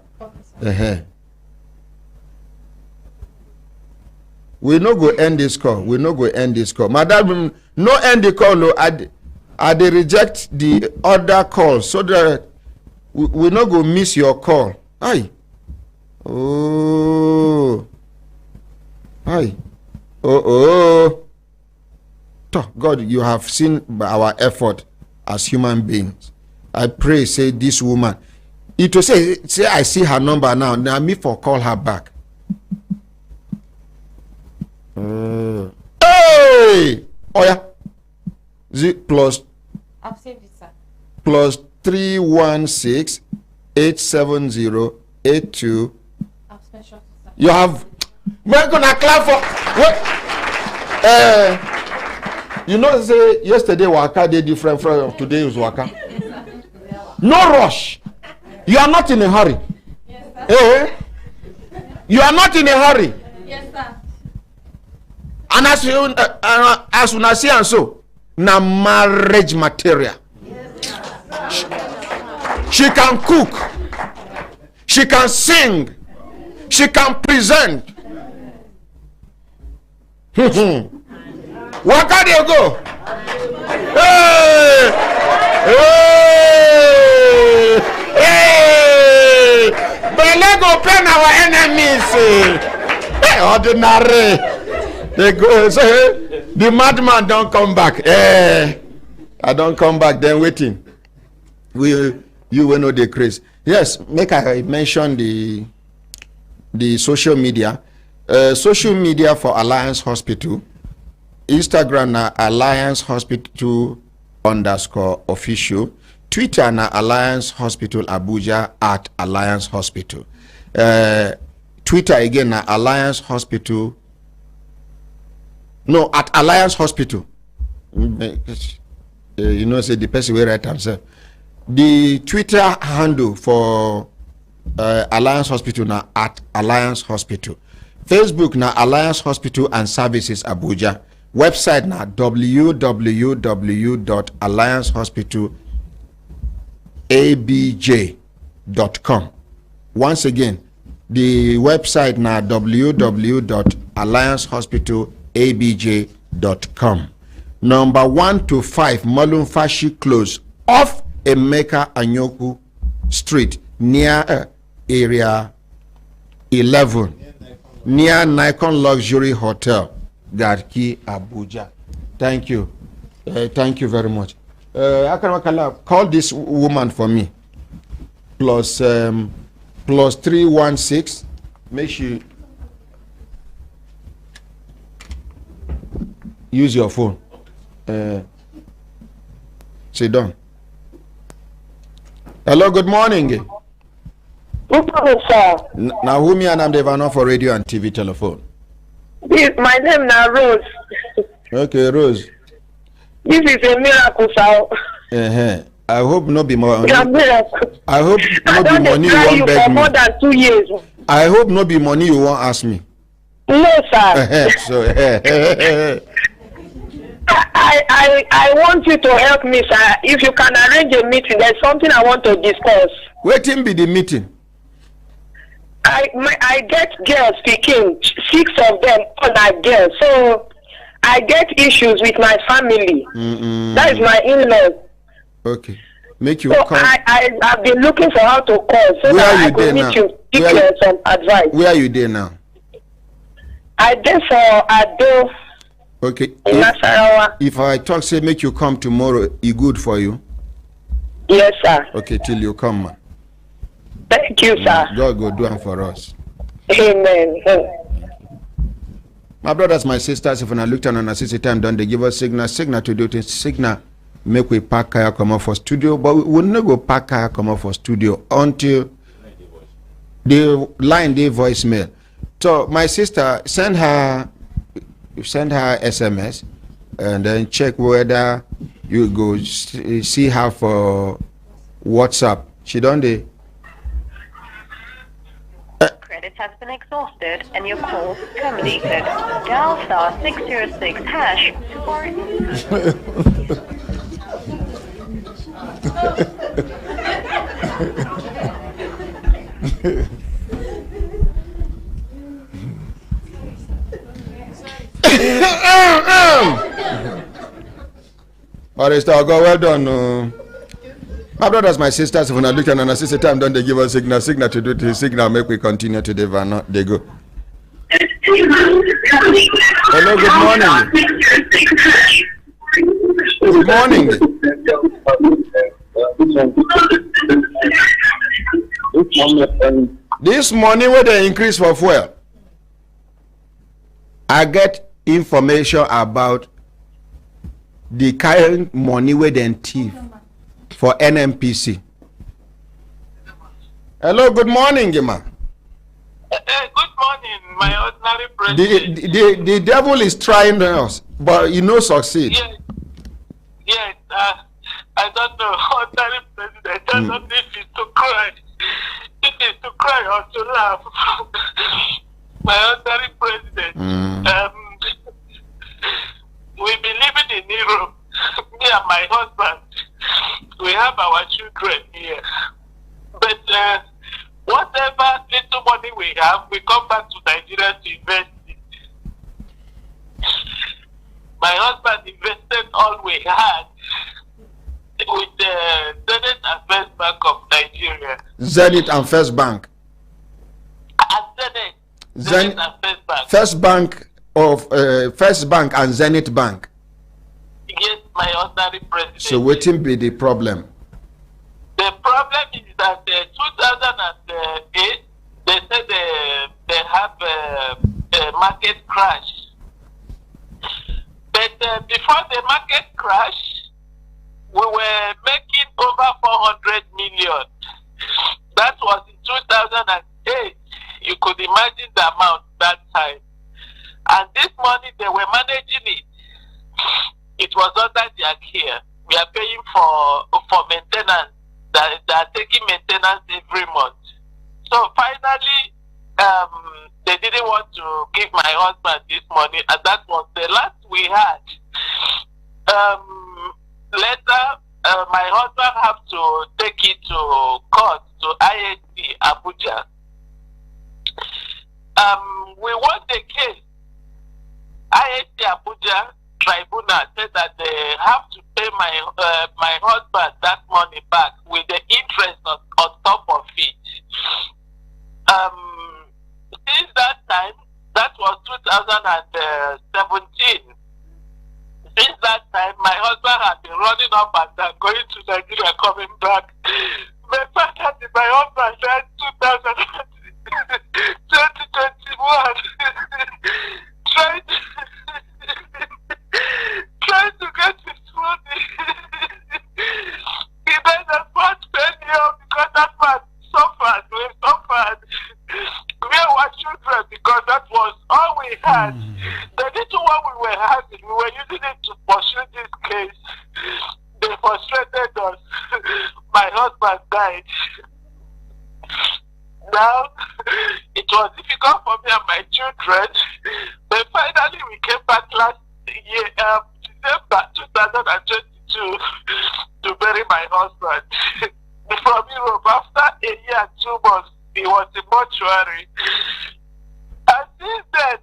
We no go end this call. We no go end this call. Madam, no end the call. No, I they reject the other call so that we no go miss your call. Aye. Oh. Aye. Oh. God, you have seen our effort as human beings. I pray, say this woman. It will say I see her number now. Now me for call her back. Hey! Oh yeah. Plus. I've saved it, sir. Plus 316 870 82. I've special, sir. You have. We're gonna clap for. What? You know, say yesterday waka day different from today is waka. No rush. You are not in a hurry. Yes, sir. You are not in a hurry. Yes, sir. And as soon as see and so, na marriage material. Yes, she can cook. She can sing. She can present. Where can you go? Hey! Hey! Hey! But let's go plan our enemies. Hey, ordinary. They go say the madman don't come back. I don't come back. Then waiting. You will know the craze. Yes, make I mention the social media. Social media for Alliance Hospital. Instagram na Alliance Hospital _official. Twitter na Alliance Hospital Abuja @ Alliance Hospital. Twitter again na Alliance Hospital. No, at Alliance Hospital. You know, say the person will write himself. The Twitter handle for Alliance Hospital na at Alliance Hospital. Facebook na Alliance Hospital and Services Abuja. Website na www.alliancehospitalabj.com. Once again, the website na www.alliancehospitalabj.com. Number 1 to 5 Malumfashi Close off Emeka Anyoku Street near area 11 near Nikon Luxury Hotel, Garki, Abuja. Thank you. Thank you very much. Call this woman for me. Plus 316. Make sure use your phone. Sit down. Hello, good morning. Good morning, sir. Now, who me and I'm Devano for radio and TV telephone. My name is Rose. Okay, Rose. This is a miracle, sir. I hope no be more. It's a miracle. I hope no be money you won't beg for me. more than 2 years. I hope no be money you won't ask me. No, sir. So, I want you to help me, sir. If you can arrange a meeting, there's something I want to discuss. Waiting be the meeting. I get girls speaking, 6 of them all are girls. So I get issues with my family. That is my in-laws. Okay. Make you so come. I've been looking for how to call so Where that are you I could there meet now? you, give some advice. Where are you there now? I did for Ado Okay. in Nasarawa. If I talk, say make you come tomorrow, it good for you? Yes, sir. Okay, till you come, man. Thank you, sir. God go do it for us. Amen. My brothers, my sisters, if I look down on a CC time, don't they give us signal to do this signal, make we pack kaya come up for studio, but we will not go pack kaya come up for studio until the line the voicemail. So my sister, send her SMS and then check whether you go see her for WhatsApp. She don't dey. Credits has been exhausted and your call terminated. Dial *606# Barrister, go well done. My brothers, my sisters, if we look at an assistant time, don't they give us signal to do the signal, make we continue to the van. They go. Hello, good morning. Good morning. This morning, where they increase for fuel, I get information about the current money where they thief for NMPC. Hello, good morning, Gima. Good morning, my ordinary president. The devil is trying us, but he no succeed. Yes, I don't know, ordinary president. I don't know if it's to cry. It is to cry or to laugh. My ordinary president. We've been living in Europe, me and my husband. We have our children here. But whatever little money we have, we come back to Nigeria to invest it. My husband invested all we had with the Zenith and First Bank of Nigeria. Zenith and First Bank. Zenith and First Bank. First Bank and Zenith Bank. Yes, my ordinary president. So what will be the problem? The problem is that 2008, they said they have a market crash. But before the market crash, we were making over 400 million. That was in 2008. You could imagine the amount that time. And this money, they were managing it. It was under their care. We are paying for maintenance. They are taking maintenance every month. So finally, they didn't want to give my husband this money, and that was the last we had. Later, my husband have to take it to court, to ISC Abuja. We won the case. ISC Abuja tribunal said that they have to pay my husband that money back with the interest on top of it. Since that time, that was 2017. Since that time, my husband has been running up and down, going to Nigeria, coming back. The fact that my husband died 2021, trying to get his money. He made a first failure because that man suffered. We suffered. We were children because that was all we had. The little one we were having, we were using it to pursue this case. They frustrated us. My husband died. Now, it was difficult for me and my children, but finally we came back last year, December 2022, to bury my husband. From Europe, after a year and 2 months, he was in mortuary. And since then,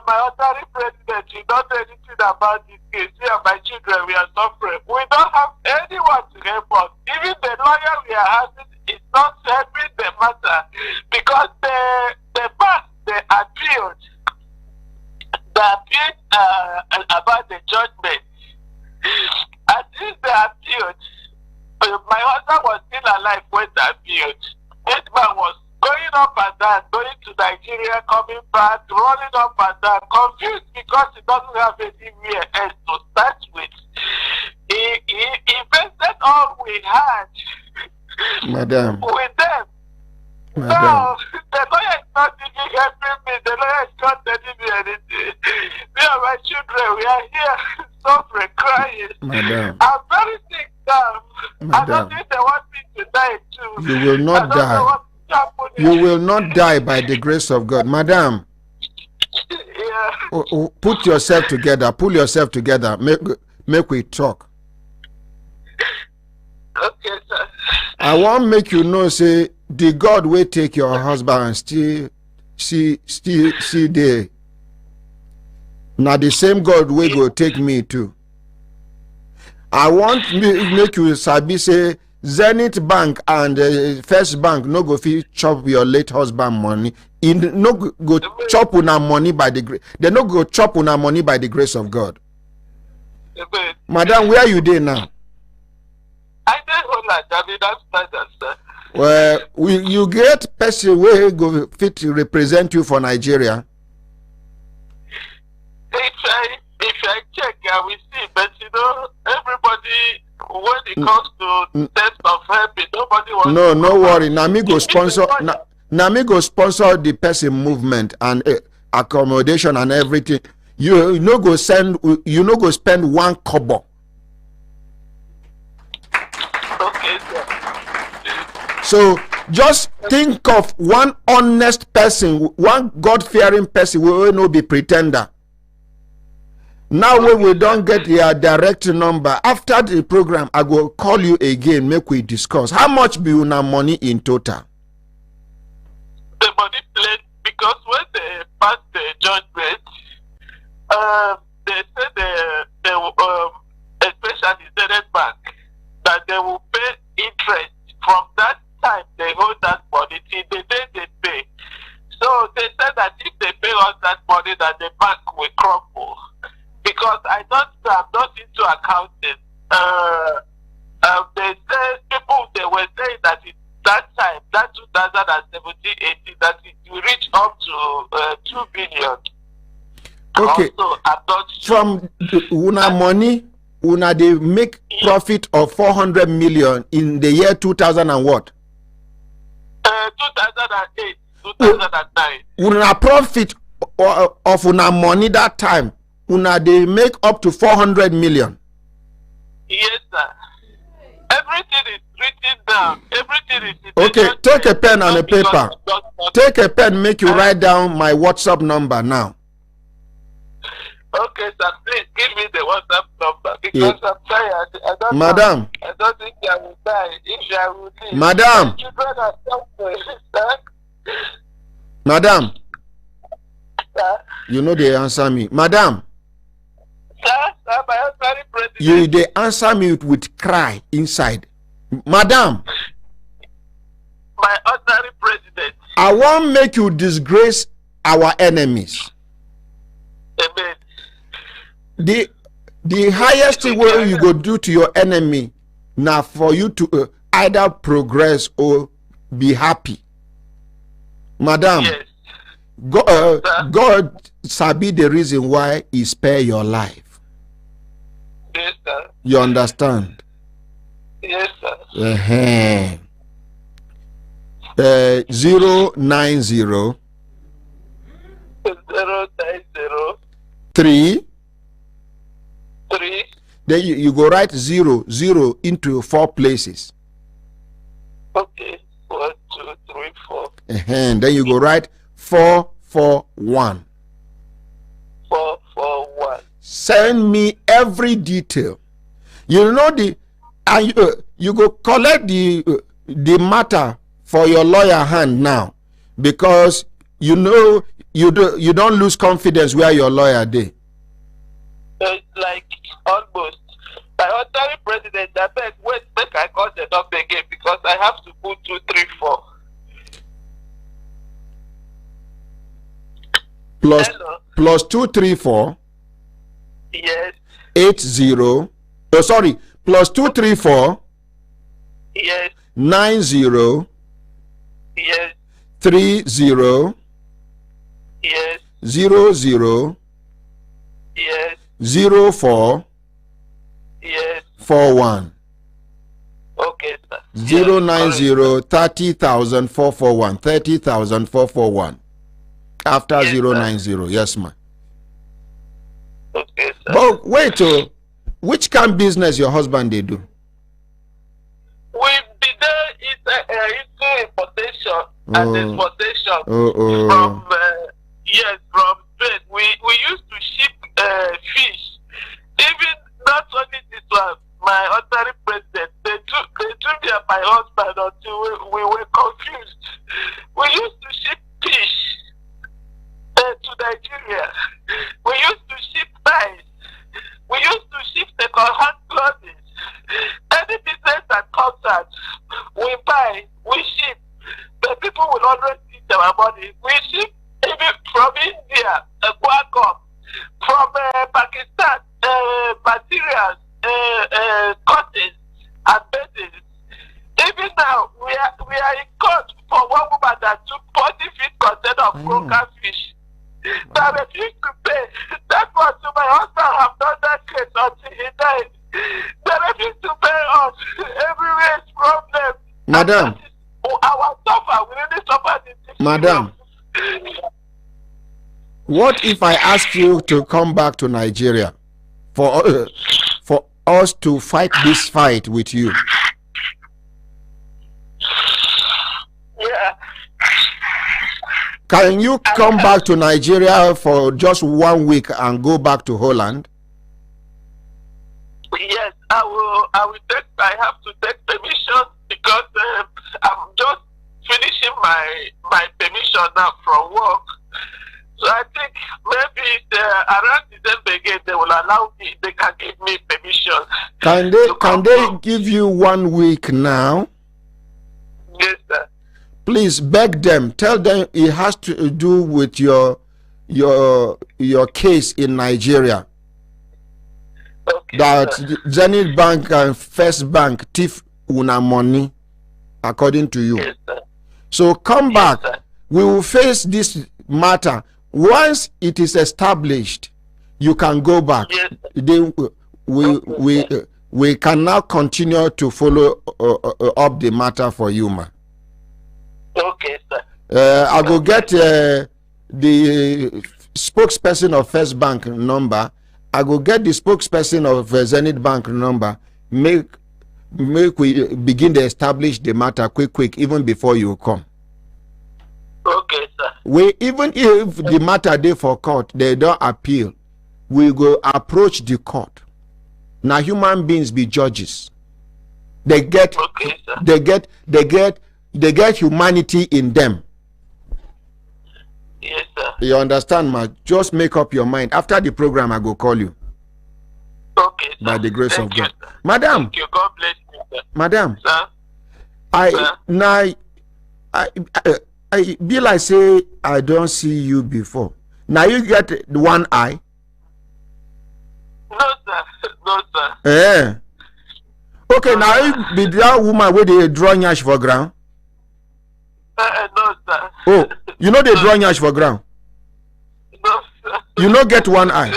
my honorary president, he don't know anything about this case. Me and my children, we are suffering. We don't have anyone to help us. Even the lawyer we are having is not helping the matter because the bank, they appealed about the judgment. And since they appealed, my husband was still alive when they appealed. This man was going up and down, going to Nigeria, coming back, running up and down, confused because he doesn't have anywhere else to start with. He invested all we had Madam. with them. Madam. No, the lawyer is not even helping me. The lawyer is not telling me anything. Me and my children, we are here suffering, crying. Madam. I'm very sick now. I Madam. don't think they want me to die too. You will not I don't know die. what's happening. You will not die by the grace of God. Madam, Yeah. put yourself together. Pull yourself together. Make we talk. Okay, sir. I want make you know, say, the God will take your husband and still see there. Now the same God will go take me too. I want make you sabi say Zenith Bank and First Bank no go fit chop your late husband money. No go chop una money by the grace. They no go chop una money by the grace of God. Madam, where are you there now? I don't hold that. I mean, that's better, sir. Well, you get person where go fit to represent you for Nigeria. If I check, I will see. But you know, everybody when it comes to sense of helping, nobody wants. No worry. Now me go sponsor. Now me go sponsor the person movement and accommodation and everything. You no go send. You no go spend one kobo. Okay, sir. So just think of one honest person, one God-fearing person who will not be pretender. Now when we don't get your direct number, after the program, I will call you again, make we discuss. How much be una money in total? The money played because when they passed the judgment, they said especially Zenith Bank, that they will pay interest from that time they hold that money till the day they pay. So they said that if they pay us that money, that the bank will crumble. Because I'm not into accounting. They say people they were saying that in that time, that 2017, 18, that it will reach up to 2 billion. Okay. Also, I'm not sure. From una money, una they make profit of 400 million in the year 2000 and what? 2008, 2009. Una profit of una money that time, una they make up to 400 million. Yes, sir. Everything is written down. Everything is. Okay, take a pen and a paper. Take a pen, make you write down my WhatsApp number now. Okay, sir. Please give me the WhatsApp number because I'm tired. I don't Madam. know. I don't think I will die if I will live. Madam. My children are suffering, sir. Madam. Sir. You know they answer me. Madam. Sir, my husband president. You they answer me with cry inside. Madam. My honorary president. I won't make you disgrace our enemies. Amen. The highest thing where you go do to your enemy now for you to either progress or be happy. Madam, Yes. God sabi the reason why he spare your life. Yes, sir. You understand? Yes, sir. 090 090 3. 3. Then you go write 00 into 4 places. Okay. 1, 2, 3, 4. Then you go write 441. 441. Send me every detail. You know you go collect the matter for your lawyer hand now. because you know you don't lose confidence where your lawyer dey. It's like almost. My ordinary president, I beg, wait, make I call the number again because I have to put 234. Plus Hello. plus 234. Yes. 80. Oh, sorry. Plus 234. Yes. 90. Yes. 30. Yes. 00. Yes. 04. Yes. 41. Okay, sir. 090 30,000 441. 30,000 441. After Yes, 090. Yes, ma'am. Okay, sir. But wait, which kind of business your husband they do? We did into importation and exportation from from trade. We used to ship fish. Even not only this one, my ordinary president, they took me and my husband until we were confused. We used to ship fish to Nigeria. We used to ship rice. We used to ship second-hand clothing. Any business that comes out, we buy, we ship. The people will always eat our money. We ship even from India, Qualcomm, from Pakistan, materials, cottons, and beddings. Even now, we are in court for one woman that took 40 feet container of broken fish. That refused to pay. That was to my husband have done that case until he died. They refused to pay us. Everywhere is problem. Madam. Our suffer. We really suffer this. Madam. What if I ask you to come back to Nigeria for us to fight this fight with you? Yeah. Can you come back to Nigeria for just 1 week and go back to Holland? Yes, I will take. I have to take permission because I'm just finishing my permission now from work. So I think maybe around December again they will allow me. They can give me permission. Can they give you 1 week now? Yes, sir. Please beg them. Tell them it has to do with your case in Nigeria. Okay, that sir. Zenith Bank and First Bank thief una money, according to you. Yes, sir. So come back. Sir. We will face this matter. Once it is established, you can go back. Yes, Then we can now continue to follow up the matter for you, ma. Okay, sir. I go get the spokesperson of First Bank number. I go get the spokesperson of Zenith Bank number. Make we begin to establish the matter quick, even before you come. Okay, sir. We even if the matter dey for court, they don't appeal. We go approach the court. Now human beings be judges. They get Okay, sir. they get humanity in them. Yes, sir. You understand, ma? Just make up your mind. After the program, I go call you. Okay, sir. By the grace Thank of you, God. sir. Madam, Thank you. God bless you, sir. madam, Sir. I be like say I don't see you before. Now you get one eye. No, sir. No, sir. Eh. Okay, now you be that woman where they draw nyash for ground. No, sir. Oh, you know they draw nyash for ground. No, sir. You no get one eye.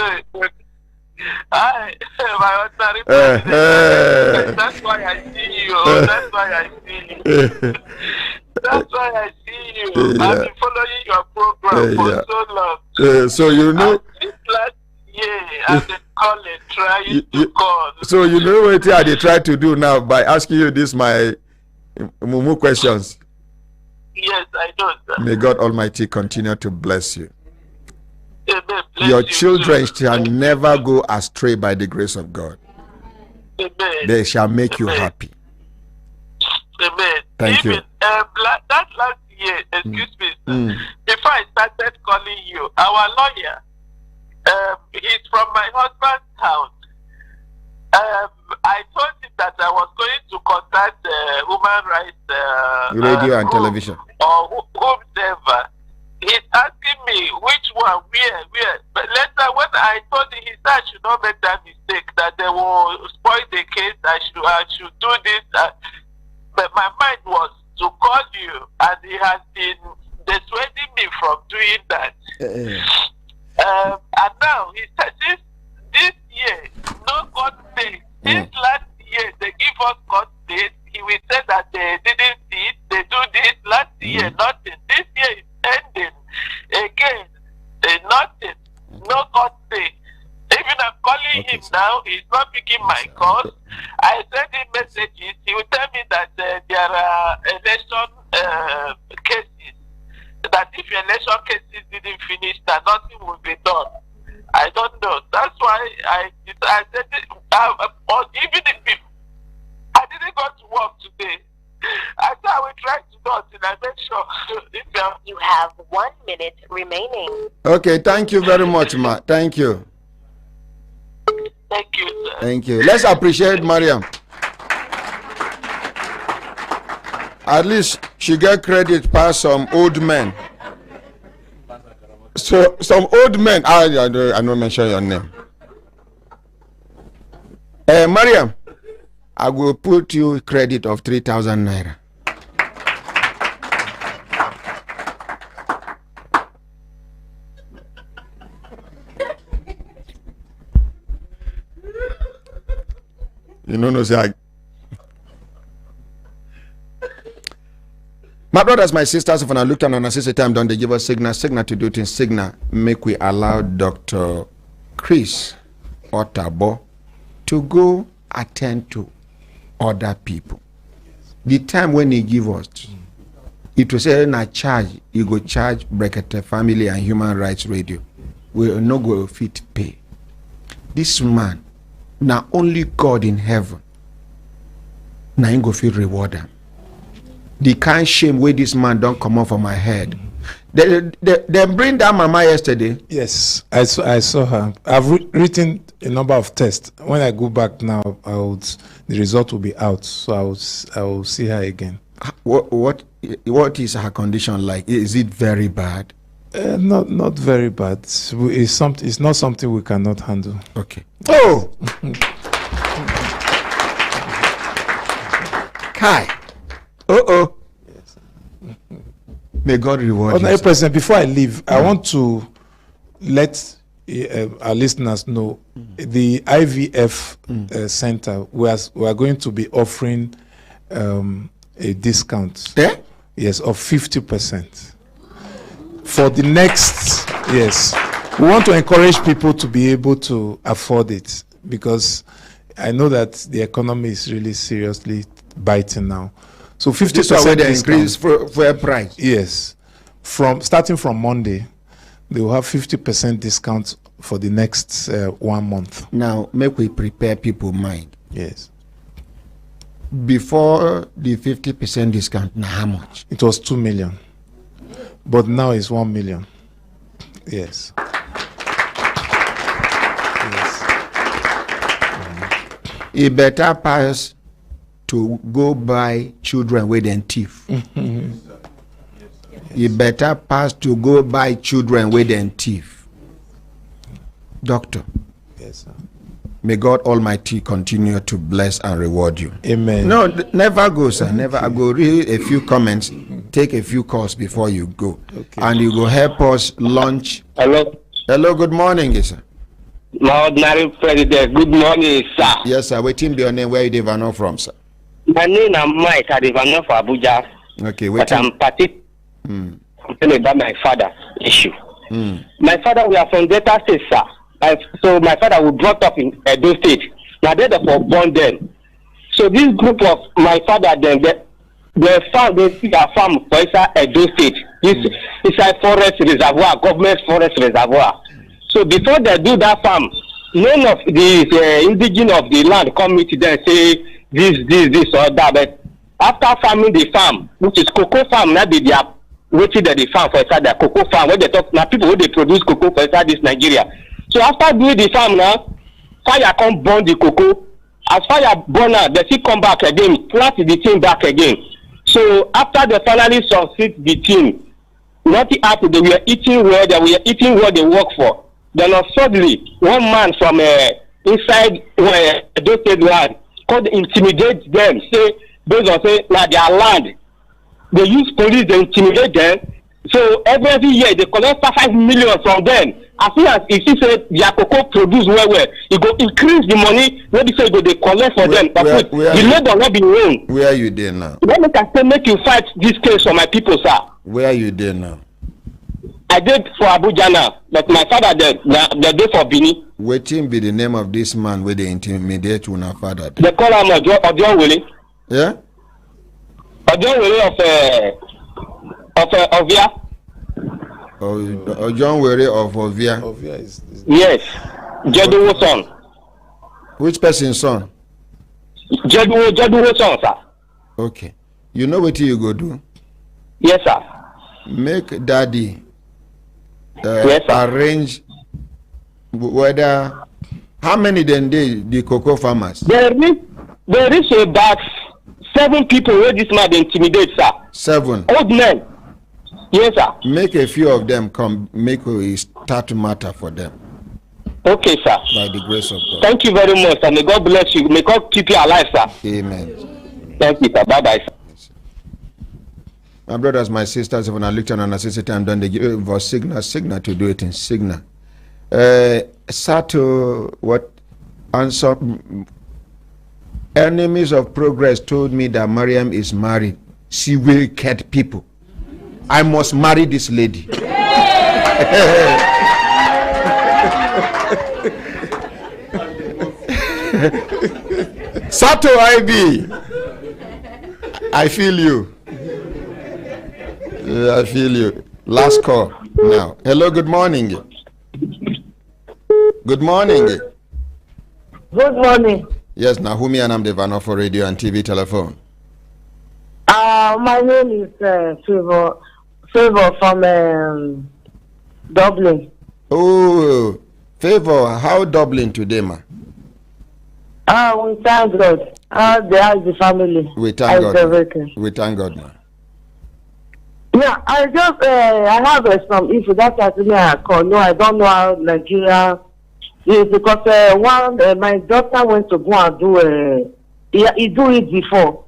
My ordinary president. That's why I see you. That's why I see you. That's why I see you. I've been following your program for so long. So you know. This last year, I've been calling, trying to call. So you know what they try to do now by asking you this my mumu questions. Yes, I know, sir. May God Almighty continue to bless you. Amen. Bless Your you children too. shall never go astray by the grace of God. Amen. They shall make you Amen. happy. Amen. Thank you. That last year, excuse me, sir, before I started calling you, our lawyer, he's from my husband's house. I told him that I was going to contact human rights radio and television or whomever. He's asking me which one, where. But later, when I told him, he said I should not make that mistake, that they will spoil the case. I should do this. But my mind was to call you, and he has been dissuading me from doing that. And now he said this year, no court date. This last year, they give us court date. He will say that they didn't see it. They do this last year, nothing. This year is ending again, nothing. No court date. Even I'm calling him now, he's not picking my calls. I send him messages. He will tell me that there are election cases. That if election cases didn't finish, that nothing will be done. I don't know. That's why I said, even if I didn't go to work today, I said I will try to do it, and I make sure. You have 1 minute remaining. Okay, thank you very much, Ma. Thank you. Thank you, sir. Thank you. Let's appreciate Mariam. At least she get credit past some old men. So some old men. I don't mention your name. Mariam, I will put you credit of 3,000 naira. You know, no, say my brothers, my sisters, if I look at on a sister time, don't they give us signal to do things, signal, make we allow Dr. Chris Otabo to go attend to other people. The time when he give us, it was say na charge, you go charge Brekete Family and Human Rights Radio. We will not go fit pay. This man, now only God in heaven, now he go feel reward him. The kind shame where this man don't come off of my head. They bring that mama yesterday. Yes, I saw her. I've written a number of tests. When I go back now, the result will be out. So I will see her again. What is her condition like? Is it very bad? Not very bad. It's not something we cannot handle. Okay. Oh. Kai. Yes. May God reward you. President, before I leave, I want to let our listeners know the IVF center. We are going to be offering a discount. Yeah? Yes, of 50%. For the next, yes. We want to encourage people to be able to afford it, because I know that the economy is really seriously biting now. So 50% increase for a price. Yes. Starting from Monday, they will have 50% discount for the next 1 month. Now, make we prepare people's mind. Yes. Before the 50% discount, now how much? It was 2 million. But now it's 1 million. Yes. It better pass to go buy children with them thief. It better pass to go buy children with them thief. Doctor. Yes, sir. May God Almighty continue to bless and reward you. Amen. No, never go, sir. Never. I go read a few comments, take a few calls before you go. Okay. And you go help us launch. Hello. Hello, good morning, sir. My ordinary president, good morning, sir. Yes, sir. Waiting be your name. Where you Devano from, sir? My name is Mike. I Devano for Abuja. Okay, but I'm complaining about my father issue. My father, we are from Delta State, sir. So my father was brought up in Edo State. Now they were born then. So this group of my father, then they see a farm for Edo State. It's a forest reservoir, government forest reservoir. So before they do that farm, none of the indigenous of the land come to them and say this or that. But after farming the farm, which is cocoa farm, maybe their wetin dem dey farm for inside their cocoa farm. When they talk na people wey dey produce cocoa for inside this Nigeria. So after doing the farm now, fire come burn the cocoa. As fire burn am, they still come back again, plant the thing back again. So after they finally succeed the thing, nothing happened. They were eating well. They were eating what they work for. Then suddenly, one man from inside those state land could intimidate them. Say based on say na their land. They use police. They intimidate them. So every year they collect 5 million from them. As soon as you see say their cocoa produce well, it go increase the money. Maybe say they collect for them. But the labor not be wrong. Where are you there now? Let me can say make you fight this case for my people, sir. Where are you there now? I did for Abuja now, but my father they did for Bini. Wetin be the name of this man where they intimidate una father? They call him Ojon Wele. Yeah? Ojon Wele of Ovia. Ojon Wele of Ovia. Ovia is yes. Jeduwo son. Which person's son? Jeduwo son, sir. Okay. You know what you go do? Yes, sir. Make daddy yes, arrange whether how many then the cocoa farmers? There is about 7 people where this man intimidate, sir. 7 old men. Yes, sir. Make a few of them come. Make a start matter for them. Okay, sir. By the grace of God. Thank you very much, sir. May God bless you. May God keep you alive, sir. Amen. Thank you, sir. Bye bye, sir. My brothers, my sisters, if I looked at an assistant time done, they give us signal to do it in signal. Sato, what answer? Enemies of progress told me that Mariam is married. She wicked people. I must marry this lady. Sato IB, I feel you. I feel you. Last call now. Hello, good morning. Good morning. Good morning. Yes, Nahumi and I'm Devano for radio and TV telephone. My name is Favor from Dublin. Oh, Favor, how Dublin today, ma? We thank God. They are the family. We thank God. We thank God, ma. Yeah, I just I have some issue. That's actually I call. No, I don't know how Nigeria is because my daughter went to go and do he do it before.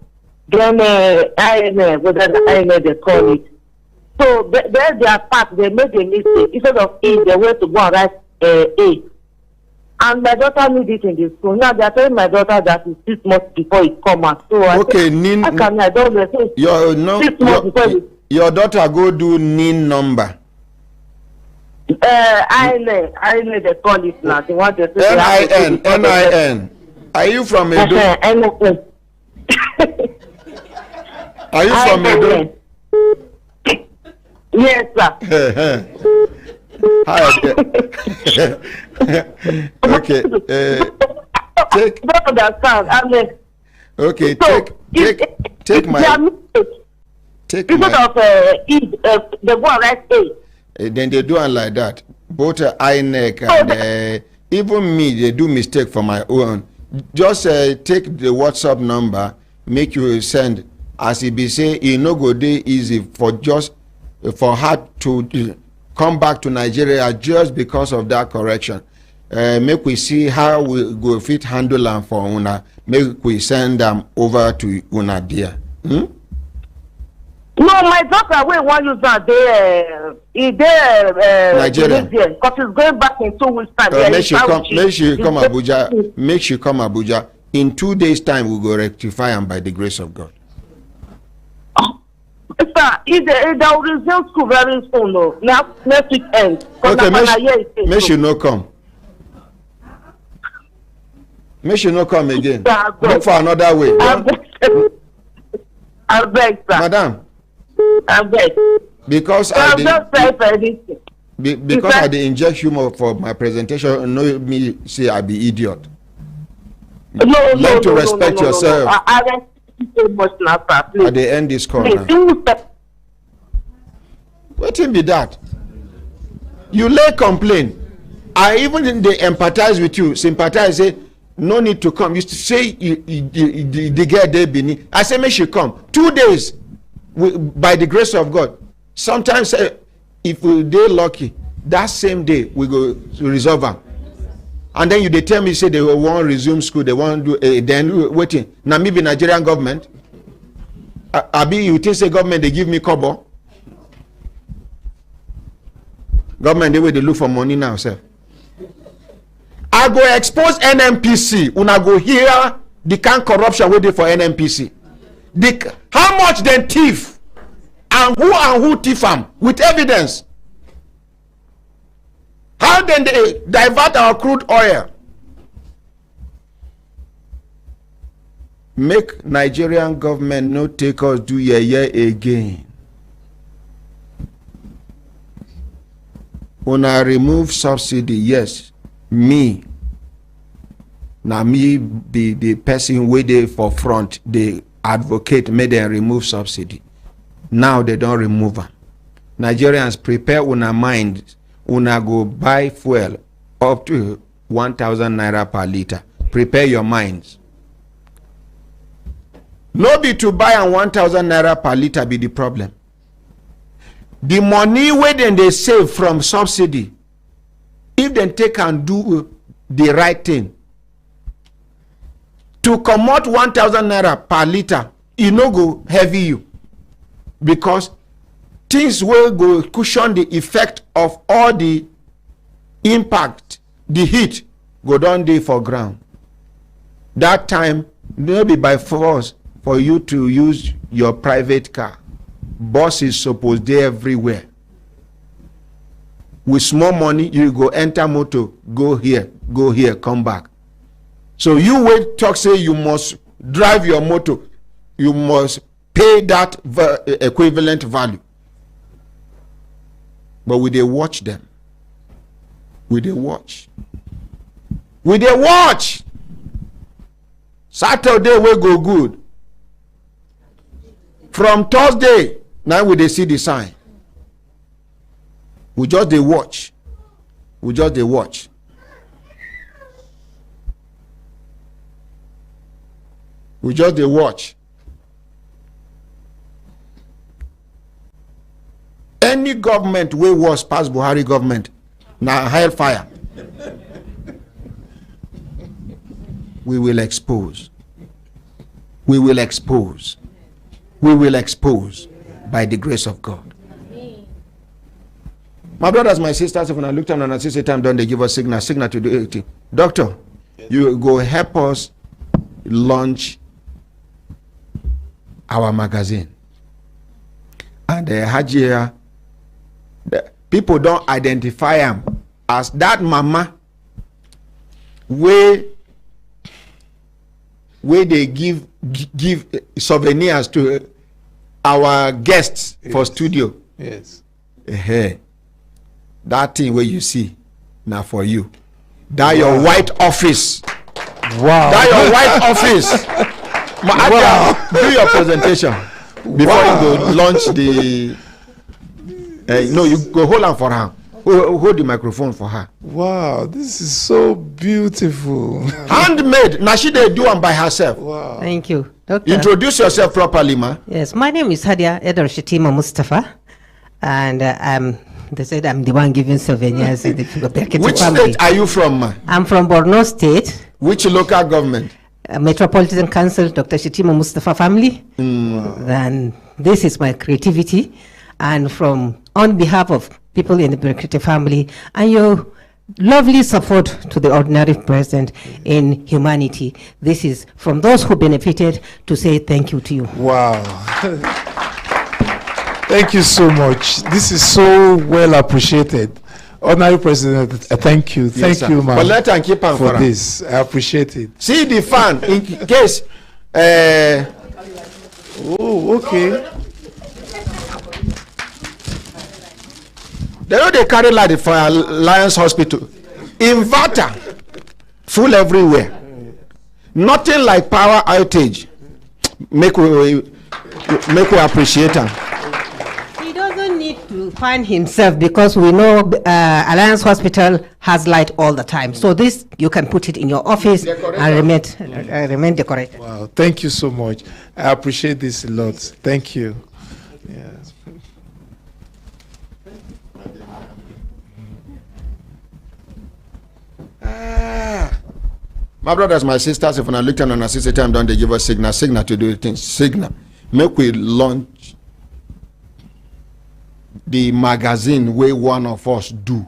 Then whether the INA they call it. So their part they made a mistake. Instead of A, they went to go and write A. And my daughter need it in the school. Now they are telling my daughter that it's 6 months before it come out. So okay, I don't know. 6 months before your daughter go do NIN number. INA they call it now. They want to say NIN. Are you from Edo? Are you from Edo? Yes, sir. Hi. Okay. Take. Don't understand. Okay. Take my. Take instead my. Of they go and write A. Then they do it like that. Both INEC and even me, they do mistake for my own. Just take the WhatsApp number, make you send. As it be say, it no go dey easy for her to come back to Nigeria just because of that correction. Make we see how we go fit handle them for una. Make we send them over to una there. No, my daughter will want use that Nigeria. Because she's going back in 2 weeks time. Make she come Abuja. Make she come Abuja. In 2 days time, we go rectify them by the grace of God. Sir, they will resume school very soon. No, next week end. Okay, make she no come. Make she no come again. Look for another way. I beg, sir. Madam. I beg. Because I dey inject humor for my presentation, no me say I be idiot. Learn to respect yourself. I respect you so much now, sir. Please. At the end this call now. Wetin be that? You lay complain. I even they empathize with you, sympathize, say no need to come. You say the girl dey Benin. I say make she come. 2 days, by the grace of God. Sometimes if we dey lucky, that same day we go resolve am. And then they tell me say they want resume school, they want do then waiting. Now maybe Nigerian government. Abi you think say government they give me kobo? Government they way they look for money now, sir. I go expose NNPC. Una go hear the kind corruption waiting for NNPC. How much then thief and who thief am with evidence. How then they divert our crude oil? Make Nigerian government no take us do yeye again. Una remove subsidy, yes. Me. Now me be the person waiting for front. They advocate, make them remove subsidy. Now they don't remove them. Nigerians, prepare una mind. Una go buy fuel up to 1,000 naira per liter. Prepare your minds. No be to buy on 1,000 naira per liter be the problem. The money where then they save from subsidy, if they take and do the right thing, to comot 1,000 naira per liter, e no go heavy you, because things will go cushion the effect of all the impact, the heat go down there for ground. That time, maybe by force for you to use your private car. Buses supposed they everywhere. With small money, you go enter motor, go here, come back. So you wait, talk say you must drive your motor, you must pay that equivalent value. But we dey watch them. We dey watch. We dey watch. Saturday we go good. From Thursday, now we dey see the sign. We just dey watch. We just dey watch. We just dey watch. Any government wey was past Buhari government, na hellfire. We will expose. We will expose. We will expose by the grace of God. My brothers, my sisters, when I looked at and I see time done, they give us signal to do it. Doctor, you go help us launch our magazine. And Hajia, people don't identify him as that mama where they give souvenirs to our guests, yes, for studio. Yes. That thing where you see now for you. That your white office. Wow. That your white office. Wow. Do your presentation before you go launch the. No, you go hold on for her. Hold the microphone for her. Wow, this is so beautiful. Handmade. Now she they do them by herself. Wow. Thank you, Doctor. Introduce yourself properly, ma. Yes, my name is Hadia Edar Shetima Mustafa, and they said I'm the one giving souvenirs in the Brekete Which family. state are you from, ma? I'm from Borno State. Which local government? Metropolitan Council, Dr. Shetima Mustafa family. Wow. Then this is my creativity, and on behalf of people in the Brekete family and your lovely support to the ordinary president in humanity. This is from those who benefited to say thank you to you. Wow. Thank you so much. This is so well appreciated. Ordinary President, thank you. Yes, thank you, ma'am. But let her keep on for this. I appreciate it. See the fan in case. Oh, okay. They know they carry light for Alliance Hospital. Inverter full everywhere. Nothing like power outage. Make we appreciate them. He doesn't need need to find himself because we know Alliance Hospital has light all the time. So this, you can put it in your office and remain decorated. Wow, thank you so much. I appreciate this a lot. Thank you. Yeah. My brothers, my sisters, if I look at an assistant time, don't they give us signal to do things? Signal. Make we launch the magazine where one of us do.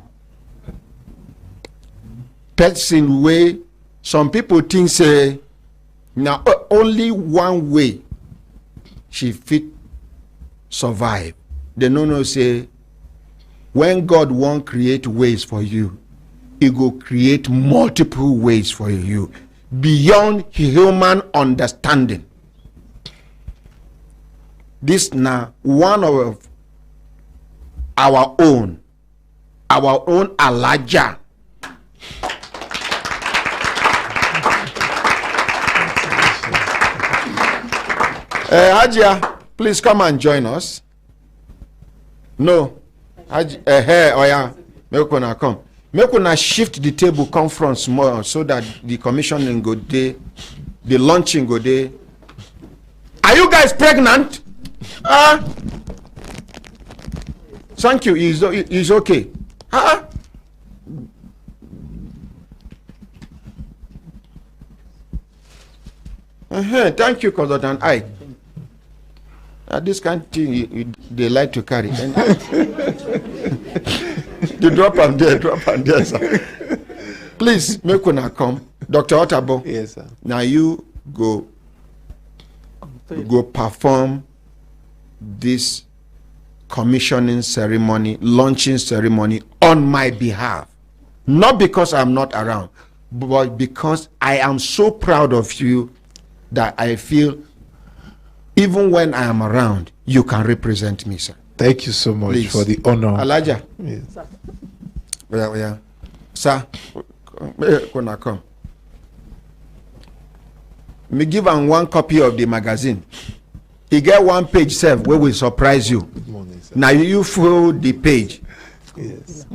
Person way, some people think say, now only one way she fit survive. They no say, when God won't create ways for you, he go create multiple ways for you beyond human understanding. This now one of our own Elijah. Hajia, please come and join us. No. Oya, make una come. Make una shift the table conference more so that the commissioning go day, the launching go day. Are you guys pregnant? Thank you. It's okay. Thank you, Consultant Ike. This kind of thing they like to carry. You drop and there, sir. Please, make una come. Dr. Otabo. Yes, sir. Now you go perform this commissioning ceremony, launching ceremony on my behalf. Not because I'm not around, but because I am so proud of you that I feel even when I am around, you can represent me, sir. Thank you so much for the honor. Elijah. Yes. Yeah. Sir, gonna come. Me give him one copy of the magazine. He get one page serve where will surprise you. Good morning, sir. Now you fill the page. Yes.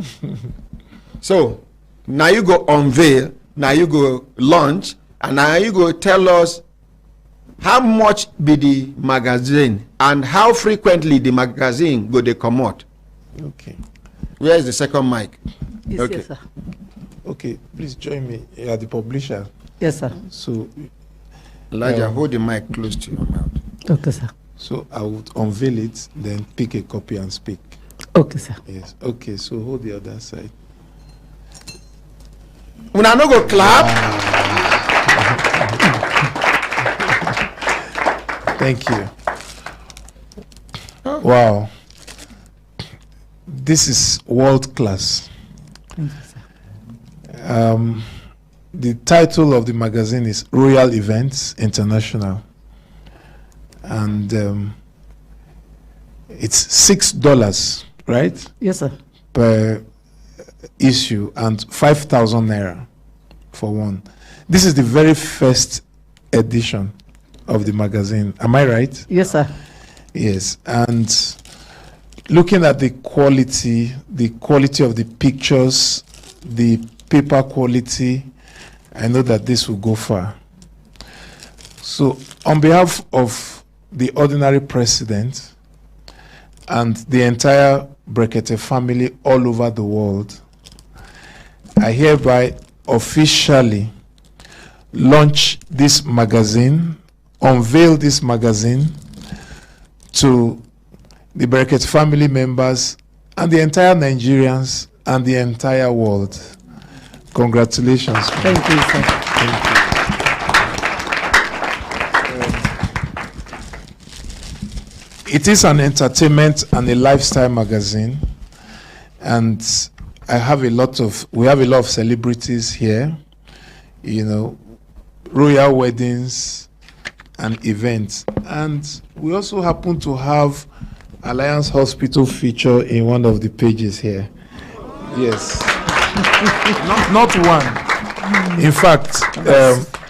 So now you go unveil, now you go launch, and now you go tell us how much be the magazine and how frequently the magazine go they come out. Okay. Where is the second mic? Okay. Yes, sir. Okay, please join me. You are the publisher. Yes, sir. So, Elijah, hold the mic close to your mouth. Okay, sir. So I would unveil it, then pick a copy and speak. Okay, sir. Yes. Okay, so hold the other side. When I no go clap. Thank you. Wow. This is world class. Thank you, sir. The title of the magazine is Royal Events International. And it's $6, right? Yes, sir. Per issue, and 5,000 naira for one. This is the very first edition of the magazine. Am I right? Yes, sir. Yes. And looking at the quality of the pictures, the paper quality, I know that this will go far. So on behalf of the ordinary president and the entire Brekete family all over the world, I hereby officially launch this magazine, unveil this magazine to the Brekete family members and the entire Nigerians and the entire world. Congratulations. Thank you, sir. Thank you. It is an entertainment and a lifestyle magazine, and we have a lot of celebrities here, royal weddings and events. And we also happen to have Alliance Hospital feature in one of the pages here. Yes. not one. In fact,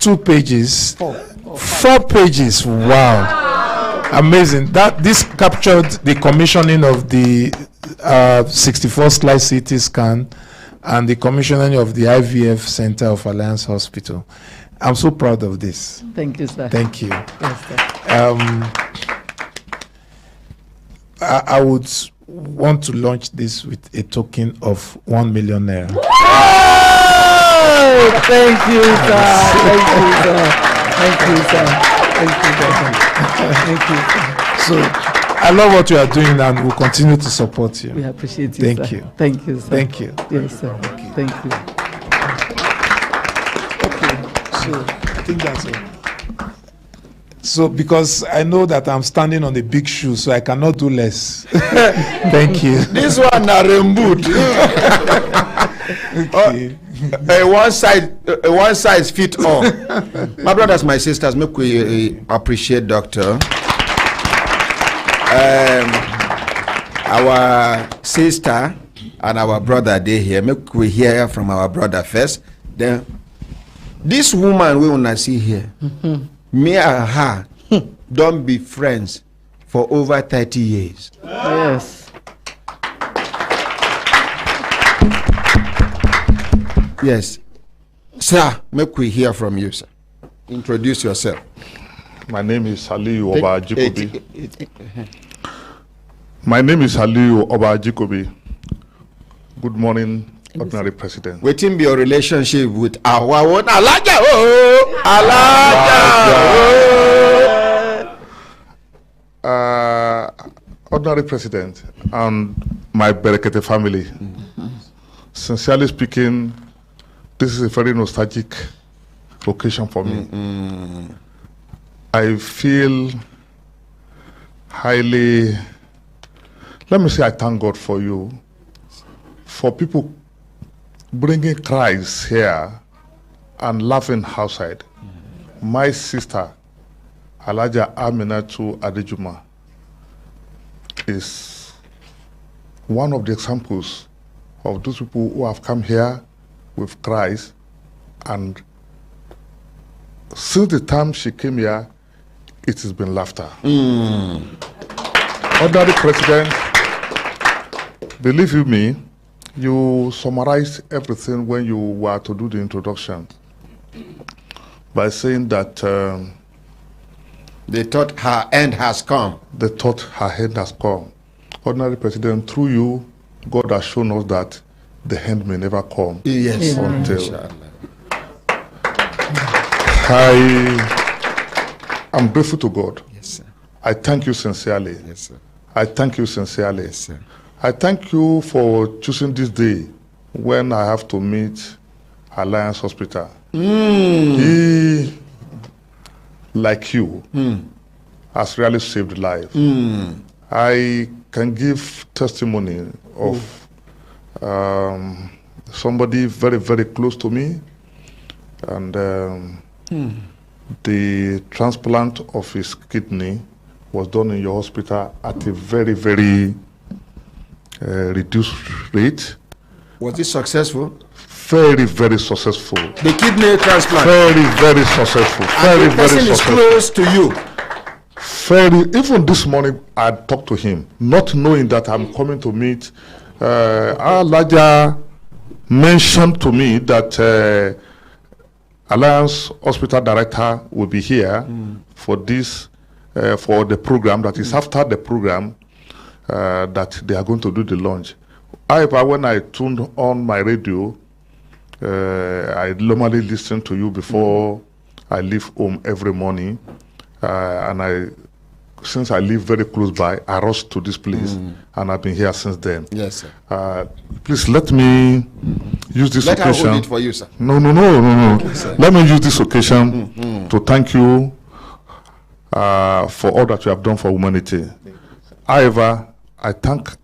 2 pages. 4 pages. Wow. Amazing. That this captured the commissioning of the 64-slide CT scan and the commissioning of the IVF Center of Alliance Hospital. I'm so proud of this. Thank you, sir. Thank you. Yes, sir. I would want to launch this with a token of 1 million naira. Oh, thank you, sir. Thank you, sir. Thank you, sir. Thank you, sir. Thank you, sir. So, I love what you are doing and we'll continue to support you. We appreciate you, Thank sir. you. Thank you, sir. Thank you. Yes, sir. Thank you. Okay, so I think that's all. So, because I know that I'm standing on a big shoe, so I cannot do less. Thank you. This one na remboot. Okay. One size fit all. My brothers, my sisters, make we appreciate Doctor. Our sister and our brother they here. Make we hear from our brother first. Then this woman we wanna see here. Me and her don't be friends for over 30 years. Yes. Yes. Sir, make we hear from you, sir. Introduce yourself. My name is Aliyu Oba Ajikobi. My name is Aliyu Oba Ajikobi. Good morning, Ordinary President. Waiting be your relationship with our own Alaja. Ordinary President and my Brekete family. Sincerely speaking, this is a very nostalgic occasion for me. I feel highly, let me say I thank God for you, for people bringing Christ here and laughing outside. My sister, Alaja Aminatu Adejuma, is one of the examples of those people who have come here with Christ, and since the time she came here, it has been laughter. Ordinary President, believe you me, you summarized everything when you were to do the introduction by saying that they thought her end has come. They thought her end has come. Ordinary President, through you, God has shown us that the end may never come. Yes. Until I'm grateful to God. Yes, sir. I thank you sincerely. Yes, sir. I thank you sincerely. Yes, sir. I thank you for choosing this day when I have to meet Alliance Hospital. He, like you, has really saved life. I can give testimony of somebody very, very close to me, and the transplant of his kidney was done in your hospital at a very, very reduced rate. Was it successful? Very, very successful. The kidney transplant? Very, very successful. Very, the person very is successful. close to you? Even this morning, I talked to him, not knowing that I'm coming to meet. Alaja mentioned to me that Alliance Hospital Director will be here for this, for the program that is after the program that they are going to do the launch. However, when I tuned on my radio, I normally listen to you before I leave home every morning, and since I live very close by, I rushed to this place, and I've been here since then. Yes, sir. Please let me use this occasion. Let her hold it for you, sir. No. Okay, let me use this occasion to thank you for all that you have done for humanity. However, I thank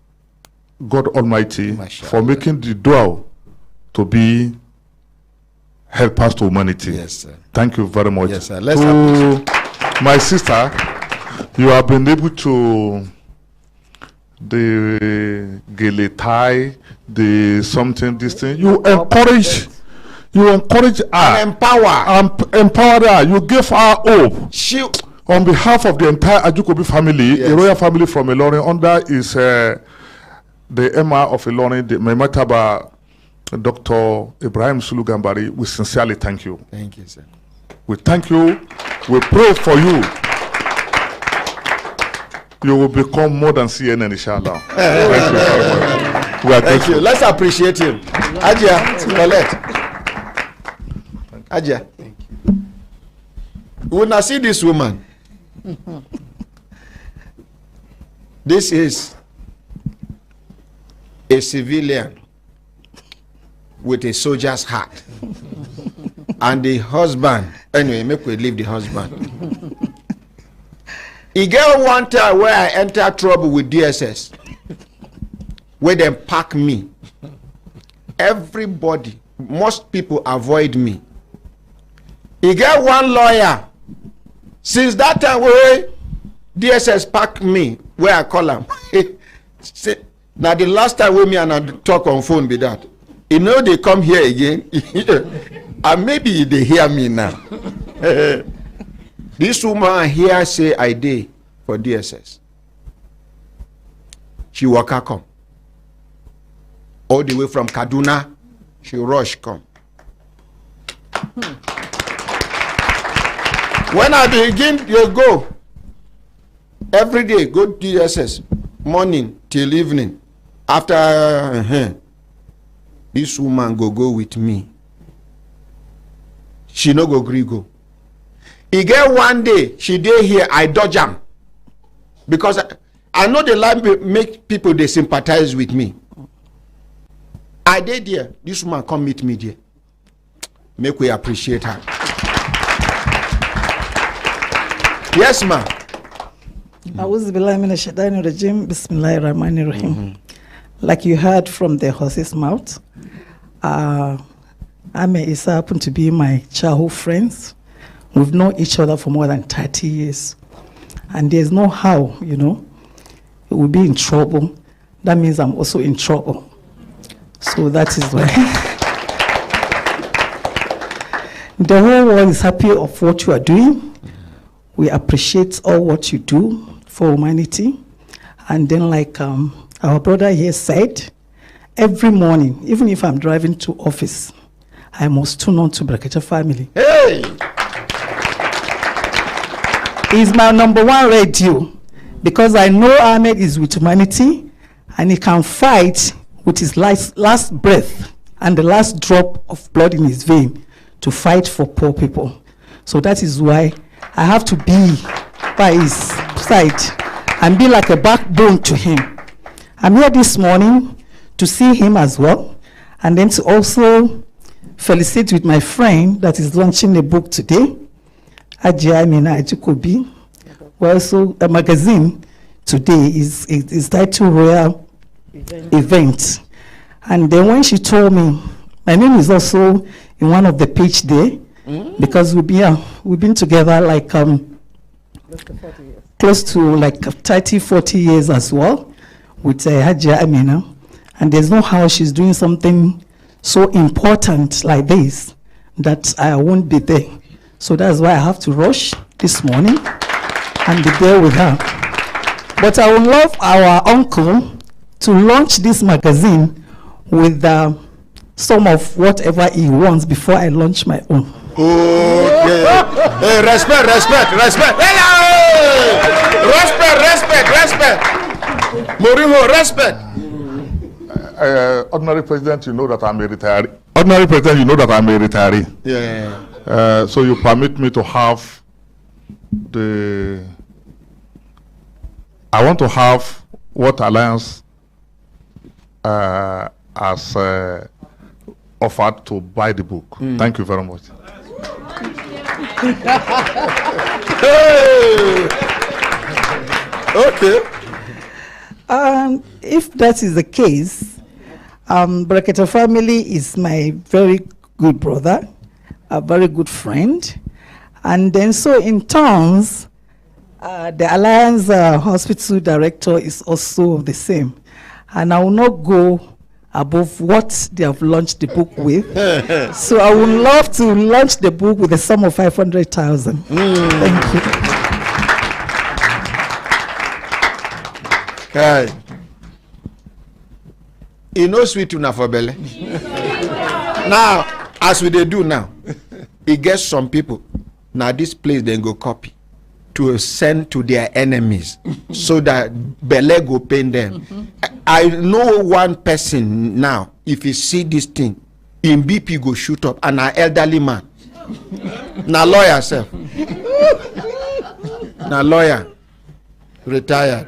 God Almighty for making the dua to be helpers to humanity. Yes, sir. Thank you very much. Yes, sir. Let's to my sister, you have been able to the geletai, the something, this thing. You encourage her. Empower. Empower her. You give her hope. On behalf of the entire Ajukobi family, a royal family from Ilorin, under is the Emir of Ilorin, the Memataba Dr. Ibrahim Sulu Gambari, we sincerely thank you. Thank you, sir. We thank you. We pray for you. You will become more than CNN, inshallah. Thank you very much. We are Thank you. Let's appreciate him. Ajia, Colette. Ajia. Thank you. We now see this woman. This is a civilian with a soldier's hat. And the husband, anyway, make we leave the husband. He get one time where I enter trouble with DSS, where they pack me. Everybody, most people avoid me. He get one lawyer. Since that time where DSS pack me, where I call him. Now the last time with me and I talk on phone be that. You know they come here again. And maybe they hear me now. This woman here say I did for DSS. She waka come. All the way from Kaduna, she rush come. When I begin, you go. Every day, go to DSS. Morning till evening. After, this woman go with me. She no go gree go. He get one day, she dey here, I dodge am. Because I know the line make people they sympathize with me. I did there. This woman come meet me there. Make we appreciate her. Yes, ma'am. Like you heard from the horse's mouth, Ame Isa happened to be my childhood friends. We've known each other for more than 30 years. And there's no how, you know, we'll be in trouble. That means I'm also in trouble. So that is why. The whole world is happy of what you are doing. We appreciate all what you do for humanity. And then like our brother here said, every morning, even if I'm driving to office, I must tune on to Brekete family. Hey! He's my number one radio because I know Ahmed is with humanity and he can fight with his last breath and the last drop of blood in his vein to fight for poor people. So that is why I have to be by his side and be like a backbone to him. I'm here this morning to see him as well and then to also felicitate with my friend that is launching a book today. Ajia Amina Ajukobi. Well, so a magazine today is titled Royal Event. And then when she told me, my name is also in one of the page there, because we've been together like close to like 30, 40 years as well with Ajia Amina. And there's no how she's doing something so important like this that I won't be there. So that's why I have to rush this morning and be there with her. But I would love our uncle to launch this magazine with some of whatever he wants before I launch my own. Okay. Hey, respect. Hey! Respect. Moriho, respect. Ordinary President, you know that I'm a retiree. Yeah. So you permit me to have I want to have what Alliance has offered to buy the book. Thank you very much. Hey! Okay. If that is the case, Brekete family is my very good brother, a very good friend. And then so in turns, the Alliance Hospital Director is also the same. And I will not go above what they have launched the book with. So I would love to launch the book with a sum of 500,000. Thank you. E no sweet una for belle. Now, as we dey do now, e get some people. Now this place then go copy to send to their enemies so that belle go pain them. I know one person now, if he see this thing, in BP go shoot up, and an elderly man. Now lawyer self. Now lawyer. Retired.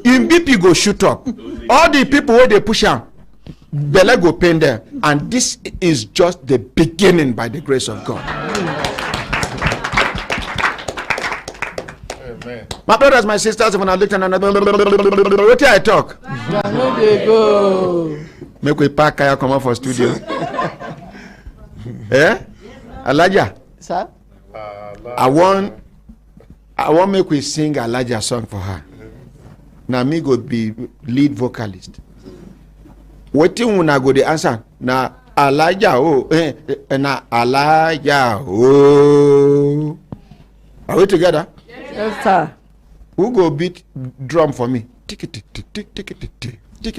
In BP go shoot up. All the people where they push am, belle go pain them. And this is just the beginning by the grace of God. My brothers, my sisters, when I look at another, what I talk? Make we pack kaya come out for studio. Elijah. Sir? I want make we sing Elijah song for her. Now me go be lead vocalist. Waiting when I go the answer. Now Elijah na Elijah Are we together? Yes, sir. Who go beat drum for me? Tick it, tick it, tick it, tick it, tick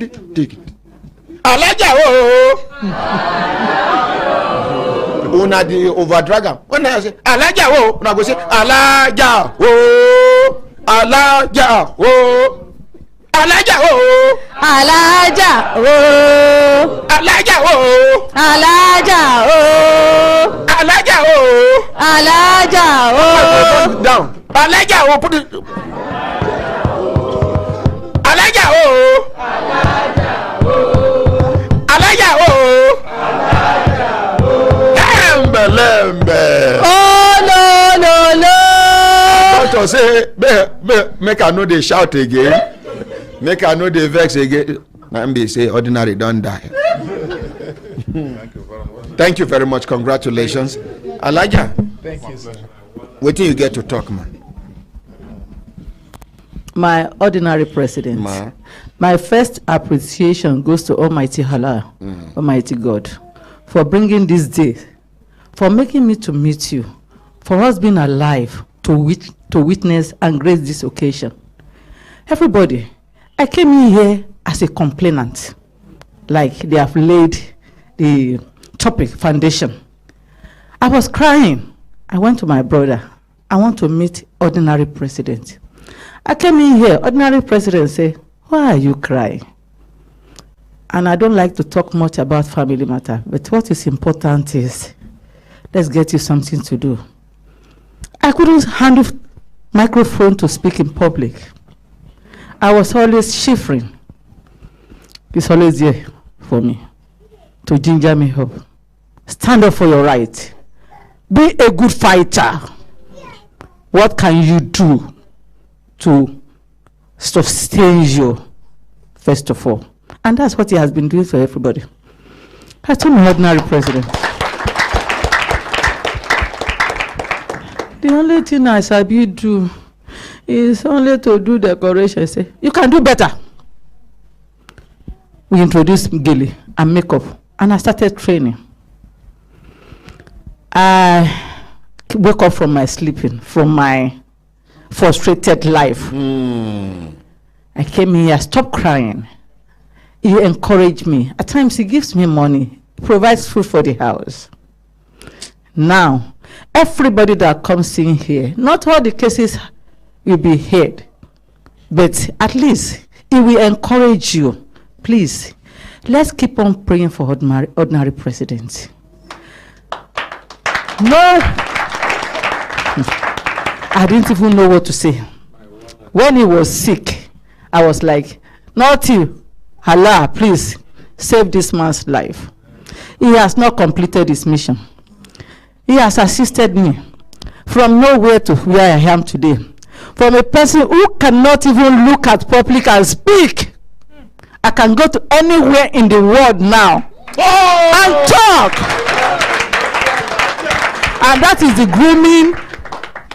it, tick it. Elijah Una the overdrag am. When I say Elijah una go say Elijah Elijah Elijah Elijah Elijah Elijah Elijah down. Elijah put it. Elijah Lembe. Oh no. Doctor say make I know they shout again. Make I know they vex again. Nambi say ordinary don't die. Thank you very much. Congratulations. Elijah. Thank you, sir. Wait till you get to talk, man. My ordinary president. My first appreciation goes to Almighty Allah, Almighty God, for bringing this day, for making me to meet you, for us being alive to witness and grace this occasion. Everybody, I came in here as a complainant, like they have laid the topic foundation. I was crying. I went to my brother. I want to meet ordinary president. I came in here, ordinary president say, why are you crying? And I don't like to talk much about family matter, but what is important is, let's get you something to do. I couldn't handle microphone to speak in public. I was always shivering. He's always there for me, to ginger me up. Stand up for your right. Be a good fighter. What can you do to sustain you, first of all? And that's what he has been doing for everybody. I told my ordinary president, the only thing I sabi do is only to do decoration. Say, you can do better. We introduced Gilly and makeup, and I started training. I woke up from my sleeping, from my frustrated life. I came here, I stopped crying. He encouraged me. At times he gives me money, provides food for the house. Now, everybody that comes in here, not all the cases will be heard, but at least it will encourage you. Please, let's keep on praying for ordinary presidents. No, I didn't even know what to say. When he was sick, I was like, not you, Allah, please save this man's life. He has not completed his mission. He has assisted me from nowhere to where I am today. From a person who cannot even look at public and speak, I can go to anywhere in the world now and talk. And that is the grooming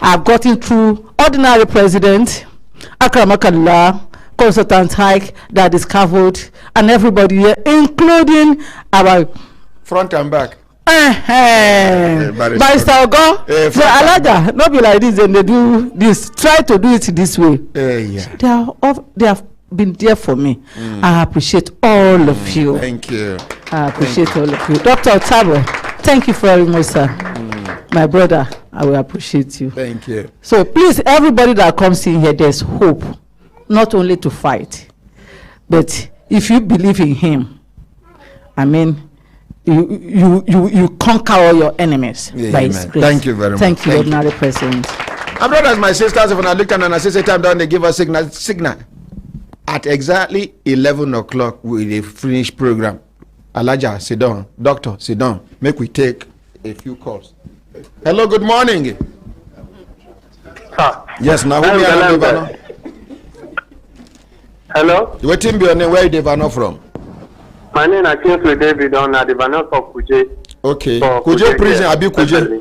I've gotten through ordinary president, Akramakallah, consultant hike, that is covered, and everybody here, including our front and back. Barrister Ogo, so Alaja, not be like this, and they do this. Try to do it this way. They have been there for me. I appreciate all of you. Thank you. I appreciate all of you. Dr. Otabo, thank you very much, sir. My brother, I will appreciate you. Thank you. So please, everybody that comes in here, there's hope, not only to fight, but if you believe in him, I mean, you conquer all your enemies by his grace. Thank you very much. Thank you, Ordinary President. My brothers, my sisters, if I look at and I say time down, they give us signal. At exactly 11 o'clock, we finish program. Alaja, sit down. Doctor, sit down. Make we take a few calls. Hello, good morning. Yes, now who Hello. Hello. Waiting be your name. Where you Devano from? My name is Kingsley David on Devano for Kuje. Okay. Kuje prison, Abi Kuje.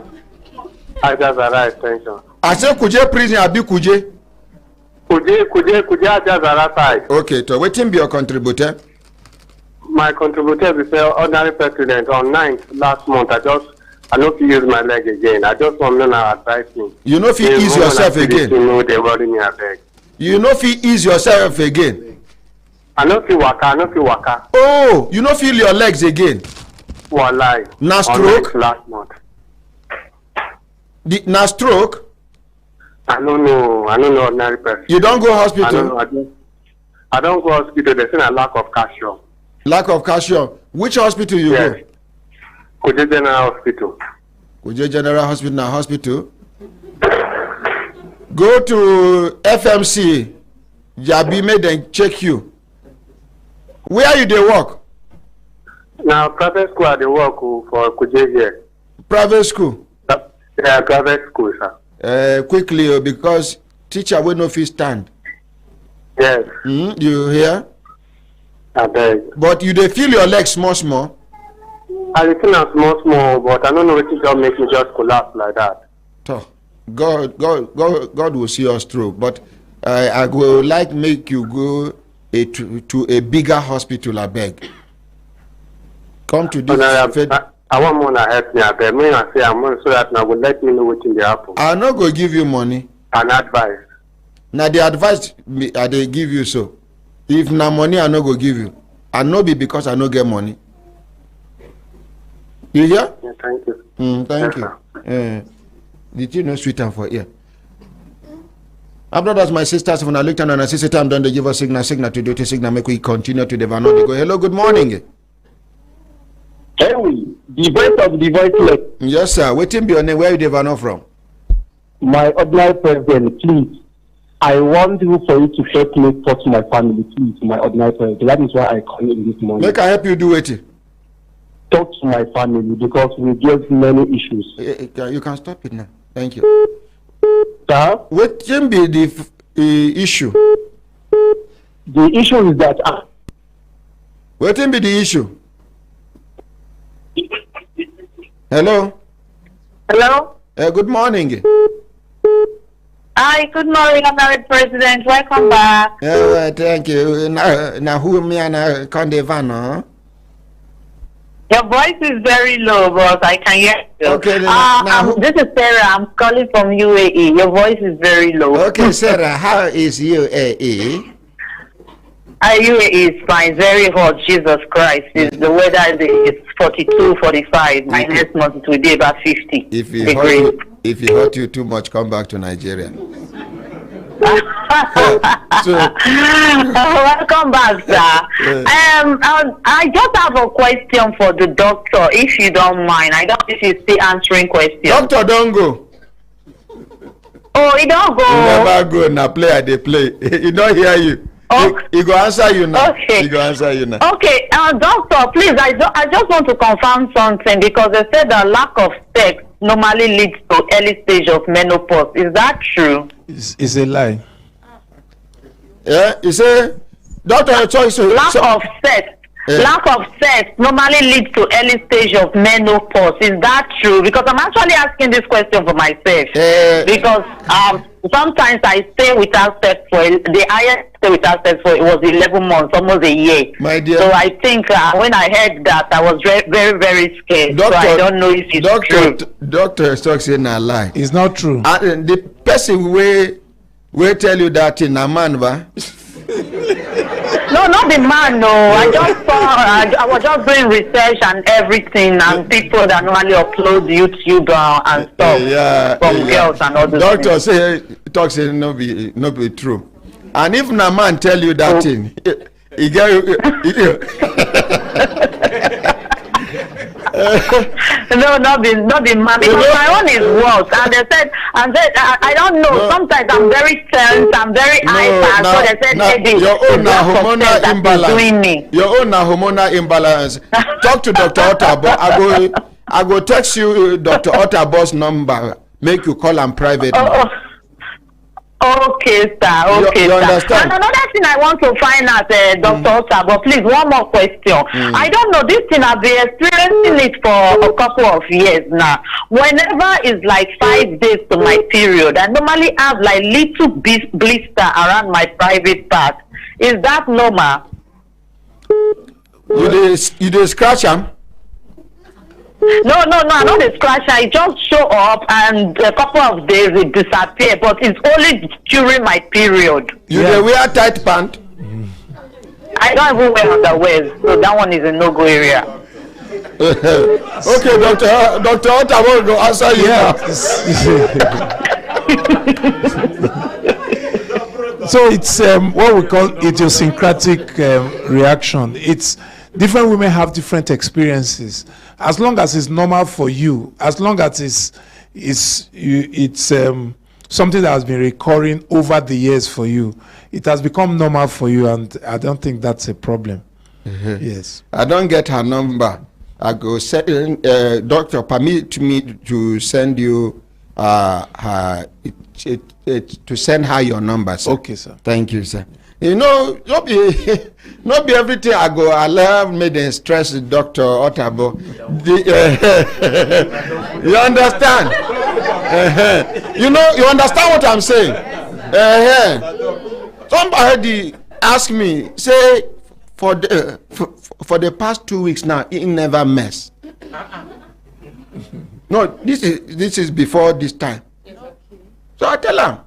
I just arrived. Attention. I say Kuje prison, Abi Kuje. Kuje. I just arrived. Okay. So waiting be your contributor. My contributor is the Ordinary President on 9th last month. I don't use my leg again. I just want to know advice me. You know if you ease yourself again. They worry me a beg. You know if you ease yourself again. I know feel waka. Oh, you know feel your legs again. Wallahi. Na stroke. Last month. Na stroke. I don't know ordinary person. You don't go hospital. I don't go hospital. There's a lack of calcium. Lack of calcium. Which hospital you go? Kuje General Hospital. Kuje General Hospital. Now hospital. Go to FMC. Jabi made them check you. Where you they work? Now private school they work for Kuje here. Private school. Yeah, private school, sir. Quickly, because teacher will not fit stand. Yes. You hear? I beg. But you they feel your legs small. I feel small, but I don't know what just make me just collapse like that. So, God will see us through. But I would like make you go to a bigger hospital. I beg. Come to this. I want more to help me. I beg. Me I say I'm so that now will let me know what in the happen. I not go give you money. An advice. Now the advice they give you so. If na money I no go give you. I no be because I no get money. You hear? Yeah, thank you. Thank you. Did you know sweet and for here? My brothers, my sisters, when I looked and I see time done, they give us signal to duty signal, make we continue to the Devano. They go, hello, good morning. Hey, the voice of the voiceless. Yes, sir. Waiting be your name. Where you Devano from? My ordinary president, please. I want you for you to help me talk to my family, please, my ordinary president. That is why I call you this morning. Make I help you do it. Talk to my family because we get many issues. You can stop it now. Thank you. Sir? What can be the issue? The issue is that... What can be the issue? Hello? Hello? Good morning. Hi, good morning, Honorary President. Welcome back. Thank you. Now who me and Devano? Your voice is very low, boss. I can hear you. Okay, this is Sarah. I'm calling from UAE. Your voice is very low. Okay, Sarah, how is UAE? UAE is fine. Very hot. Jesus Christ. The weather is 42, 45. My next month it will be about 50 degrees. If it hurt you too much, come back to Nigeria. Welcome back, sir. I just have a question for the doctor, if you don't mind. I don't know if you're still answering questions. Doctor, don't go. Oh, he don't go. You never go now. Play, they play. He don't hear you. Okay. He go answer you now. Okay. He go answer you now. Okay, doctor, please. I just want to confirm something because they said the lack of sex normally leads to early stage of menopause. Is that true? It's a lie. Yeah, you say, doctor, choice. Lack of sex normally leads to early stage of menopause. Is that true? Because I'm actually asking this question for myself. Because sometimes I stay without sex for the highest stay without sex for, it was 11 months, almost a year. My dear. So I think when I heard that, I was very, very, very scared. Doctor, so I don't know if it's true. Doctor is talking a lie. It's not true. The person will tell you that in a man, ba? No, not the man, no. I just saw, I was just doing research and everything, and people that normally upload YouTube and stuff from girls and all those Doctor say, talks no be true. And if a man tell you that thing, he get no, not the man, because my own is worse. And they said, I don't know. No. Sometimes I'm very tense, I'm very hyper. So they said, maybe your own hormonal imbalance. Your own hormonal imbalance. Talk to Dr. Otabo. I go text you Dr. Otabo's number. Make you call him privately. Okay, sir. Okay, you understand? And another thing I want to find out, Dr. Otabo, please, one more question. I don't know, this thing, I've been experiencing it for a couple of years now. Whenever it's like 5 days to my period, I normally have like little blister around my private part. Is that normal? You dey scratch them? No, I not the scratch. I just show up and a couple of days it disappear, but it's only during my period. You dey wear tight pant? I don't even wear underwear, so that one is a no-go area. Okay, Dr. Otabo will answer you now. So it's what we call idiosyncratic reaction. It's different women have different experiences. As long as it's normal for you, as long as it's something that has been recurring over the years for you, it has become normal for you, and I don't think that's a problem. Yes. I don't get her number. I go send doctor permit me to send you to send her your number, sir. Okay, sir. Thank you, sir. You know, not be everything I go allow me then stress Dr. Otabo. You understand? You know, you understand what I'm saying? Somebody asked me, say, for the past 2 weeks now, he never mess. No, this is before this time. So I tell him.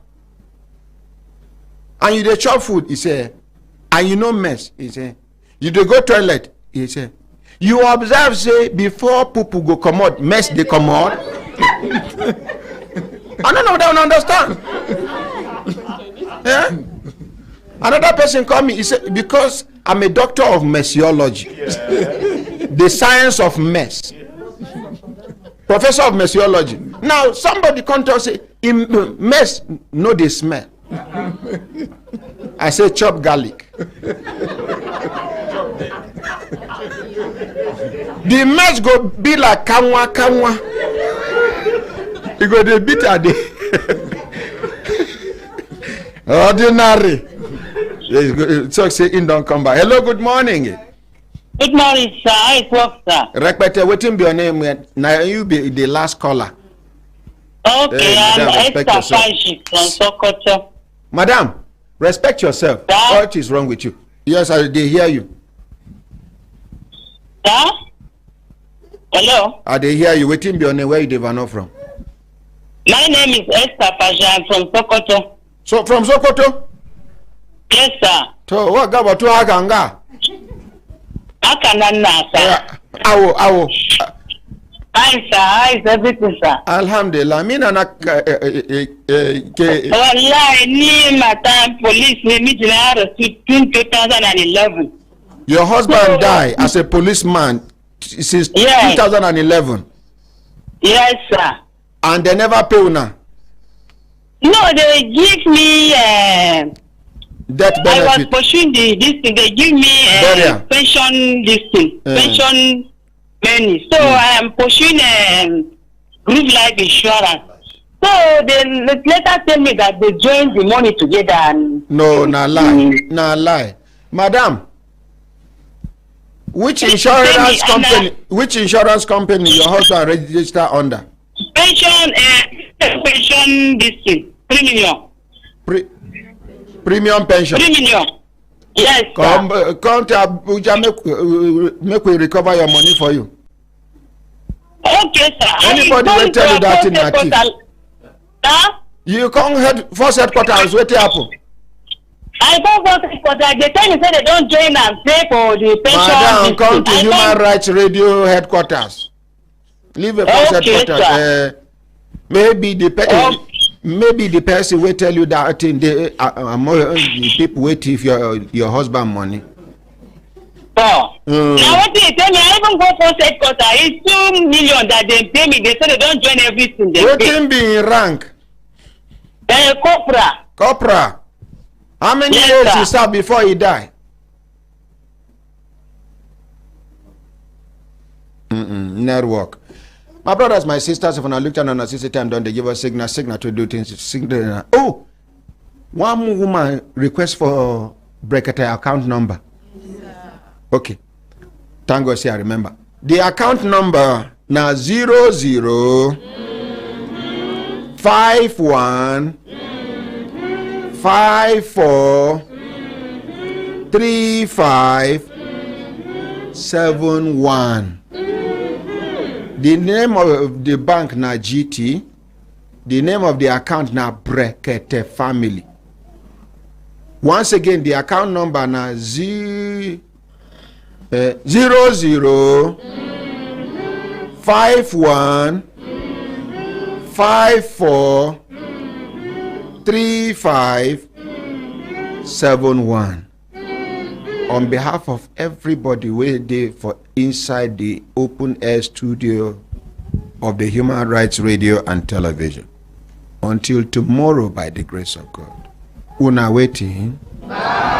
And you dey chop food, he say, and you no mess, he say. You dey go toilet, he say. You observe, say, before people go come out, mess they come out. I don't know, they don't understand. Yeah? Another person call me, he said, because I'm a doctor of messiology. The science of mess. Professor of messiology. Now, somebody come to say, mess, no they smell. I say chop garlic. The mess go be like kanwa. You go the beat at the ordinary. So say in don't come back. Hello, good morning. Good morning, sir. It's work, sir. Brekete, what be your name? Now you be the last caller. Okay, I'm Esther Fashi from Sokoto. Madam, respect yourself. What is wrong with you? Yes, they hear you. Sir? Hello? They hear you. Waiting be on the way you develop from. My name is Esther Fashi. I'm from Sokoto. So from Sokoto? Yes, sir. So what about to Aganga? Akanana, sir. Awo. Hi, sir. How is everything, sir? Alhamdulillah. Me na Wallahi, ni matan police me in 2011. Your husband died as a policeman since 2011. Yes, sir. And they never pay una. No, they give me death benefit. I was pursuing this thing. They give me pension this thing. Pension money. So I am pursuing group life insurance. So they later tell me that they join the money together and no, lie. Madam, which insurance company your husband register under? Pension this thing, premium. Premium pension. Premium. Yes. Come to Abuja, make we recover your money for you. Okay, sir. Anybody will tell you that in your teeth. Huh? You can't head first headquarters. What happen? I go first headquarters. They tell me say they don't join and pay for the pension. Madam, come to Human Rights Radio headquarters. Leave a first headquarters. Maybe the person will tell you that thing. The people wait if your husband money. Now what they tell me, I even go for headquarters. It's 2 million that they pay me. They say they don't join everything. What can be in rank? Corporal. Corporal. How many years he served before he died? Network. My brothers, my sisters, if I look at on a sister time, don't they give us signal to do things? Signal. Oh, one woman request for Brekete account number. Okay. Thank God, see, I remember. The account number now 0051543571. The name of the bank now GT. The name of the account now Brekete family. Once again, the account number now 0051543571. On behalf of everybody waiting for inside the open air studio of the Human Rights Radio and Television. Until tomorrow, by the grace of God. Una waiting. Bye.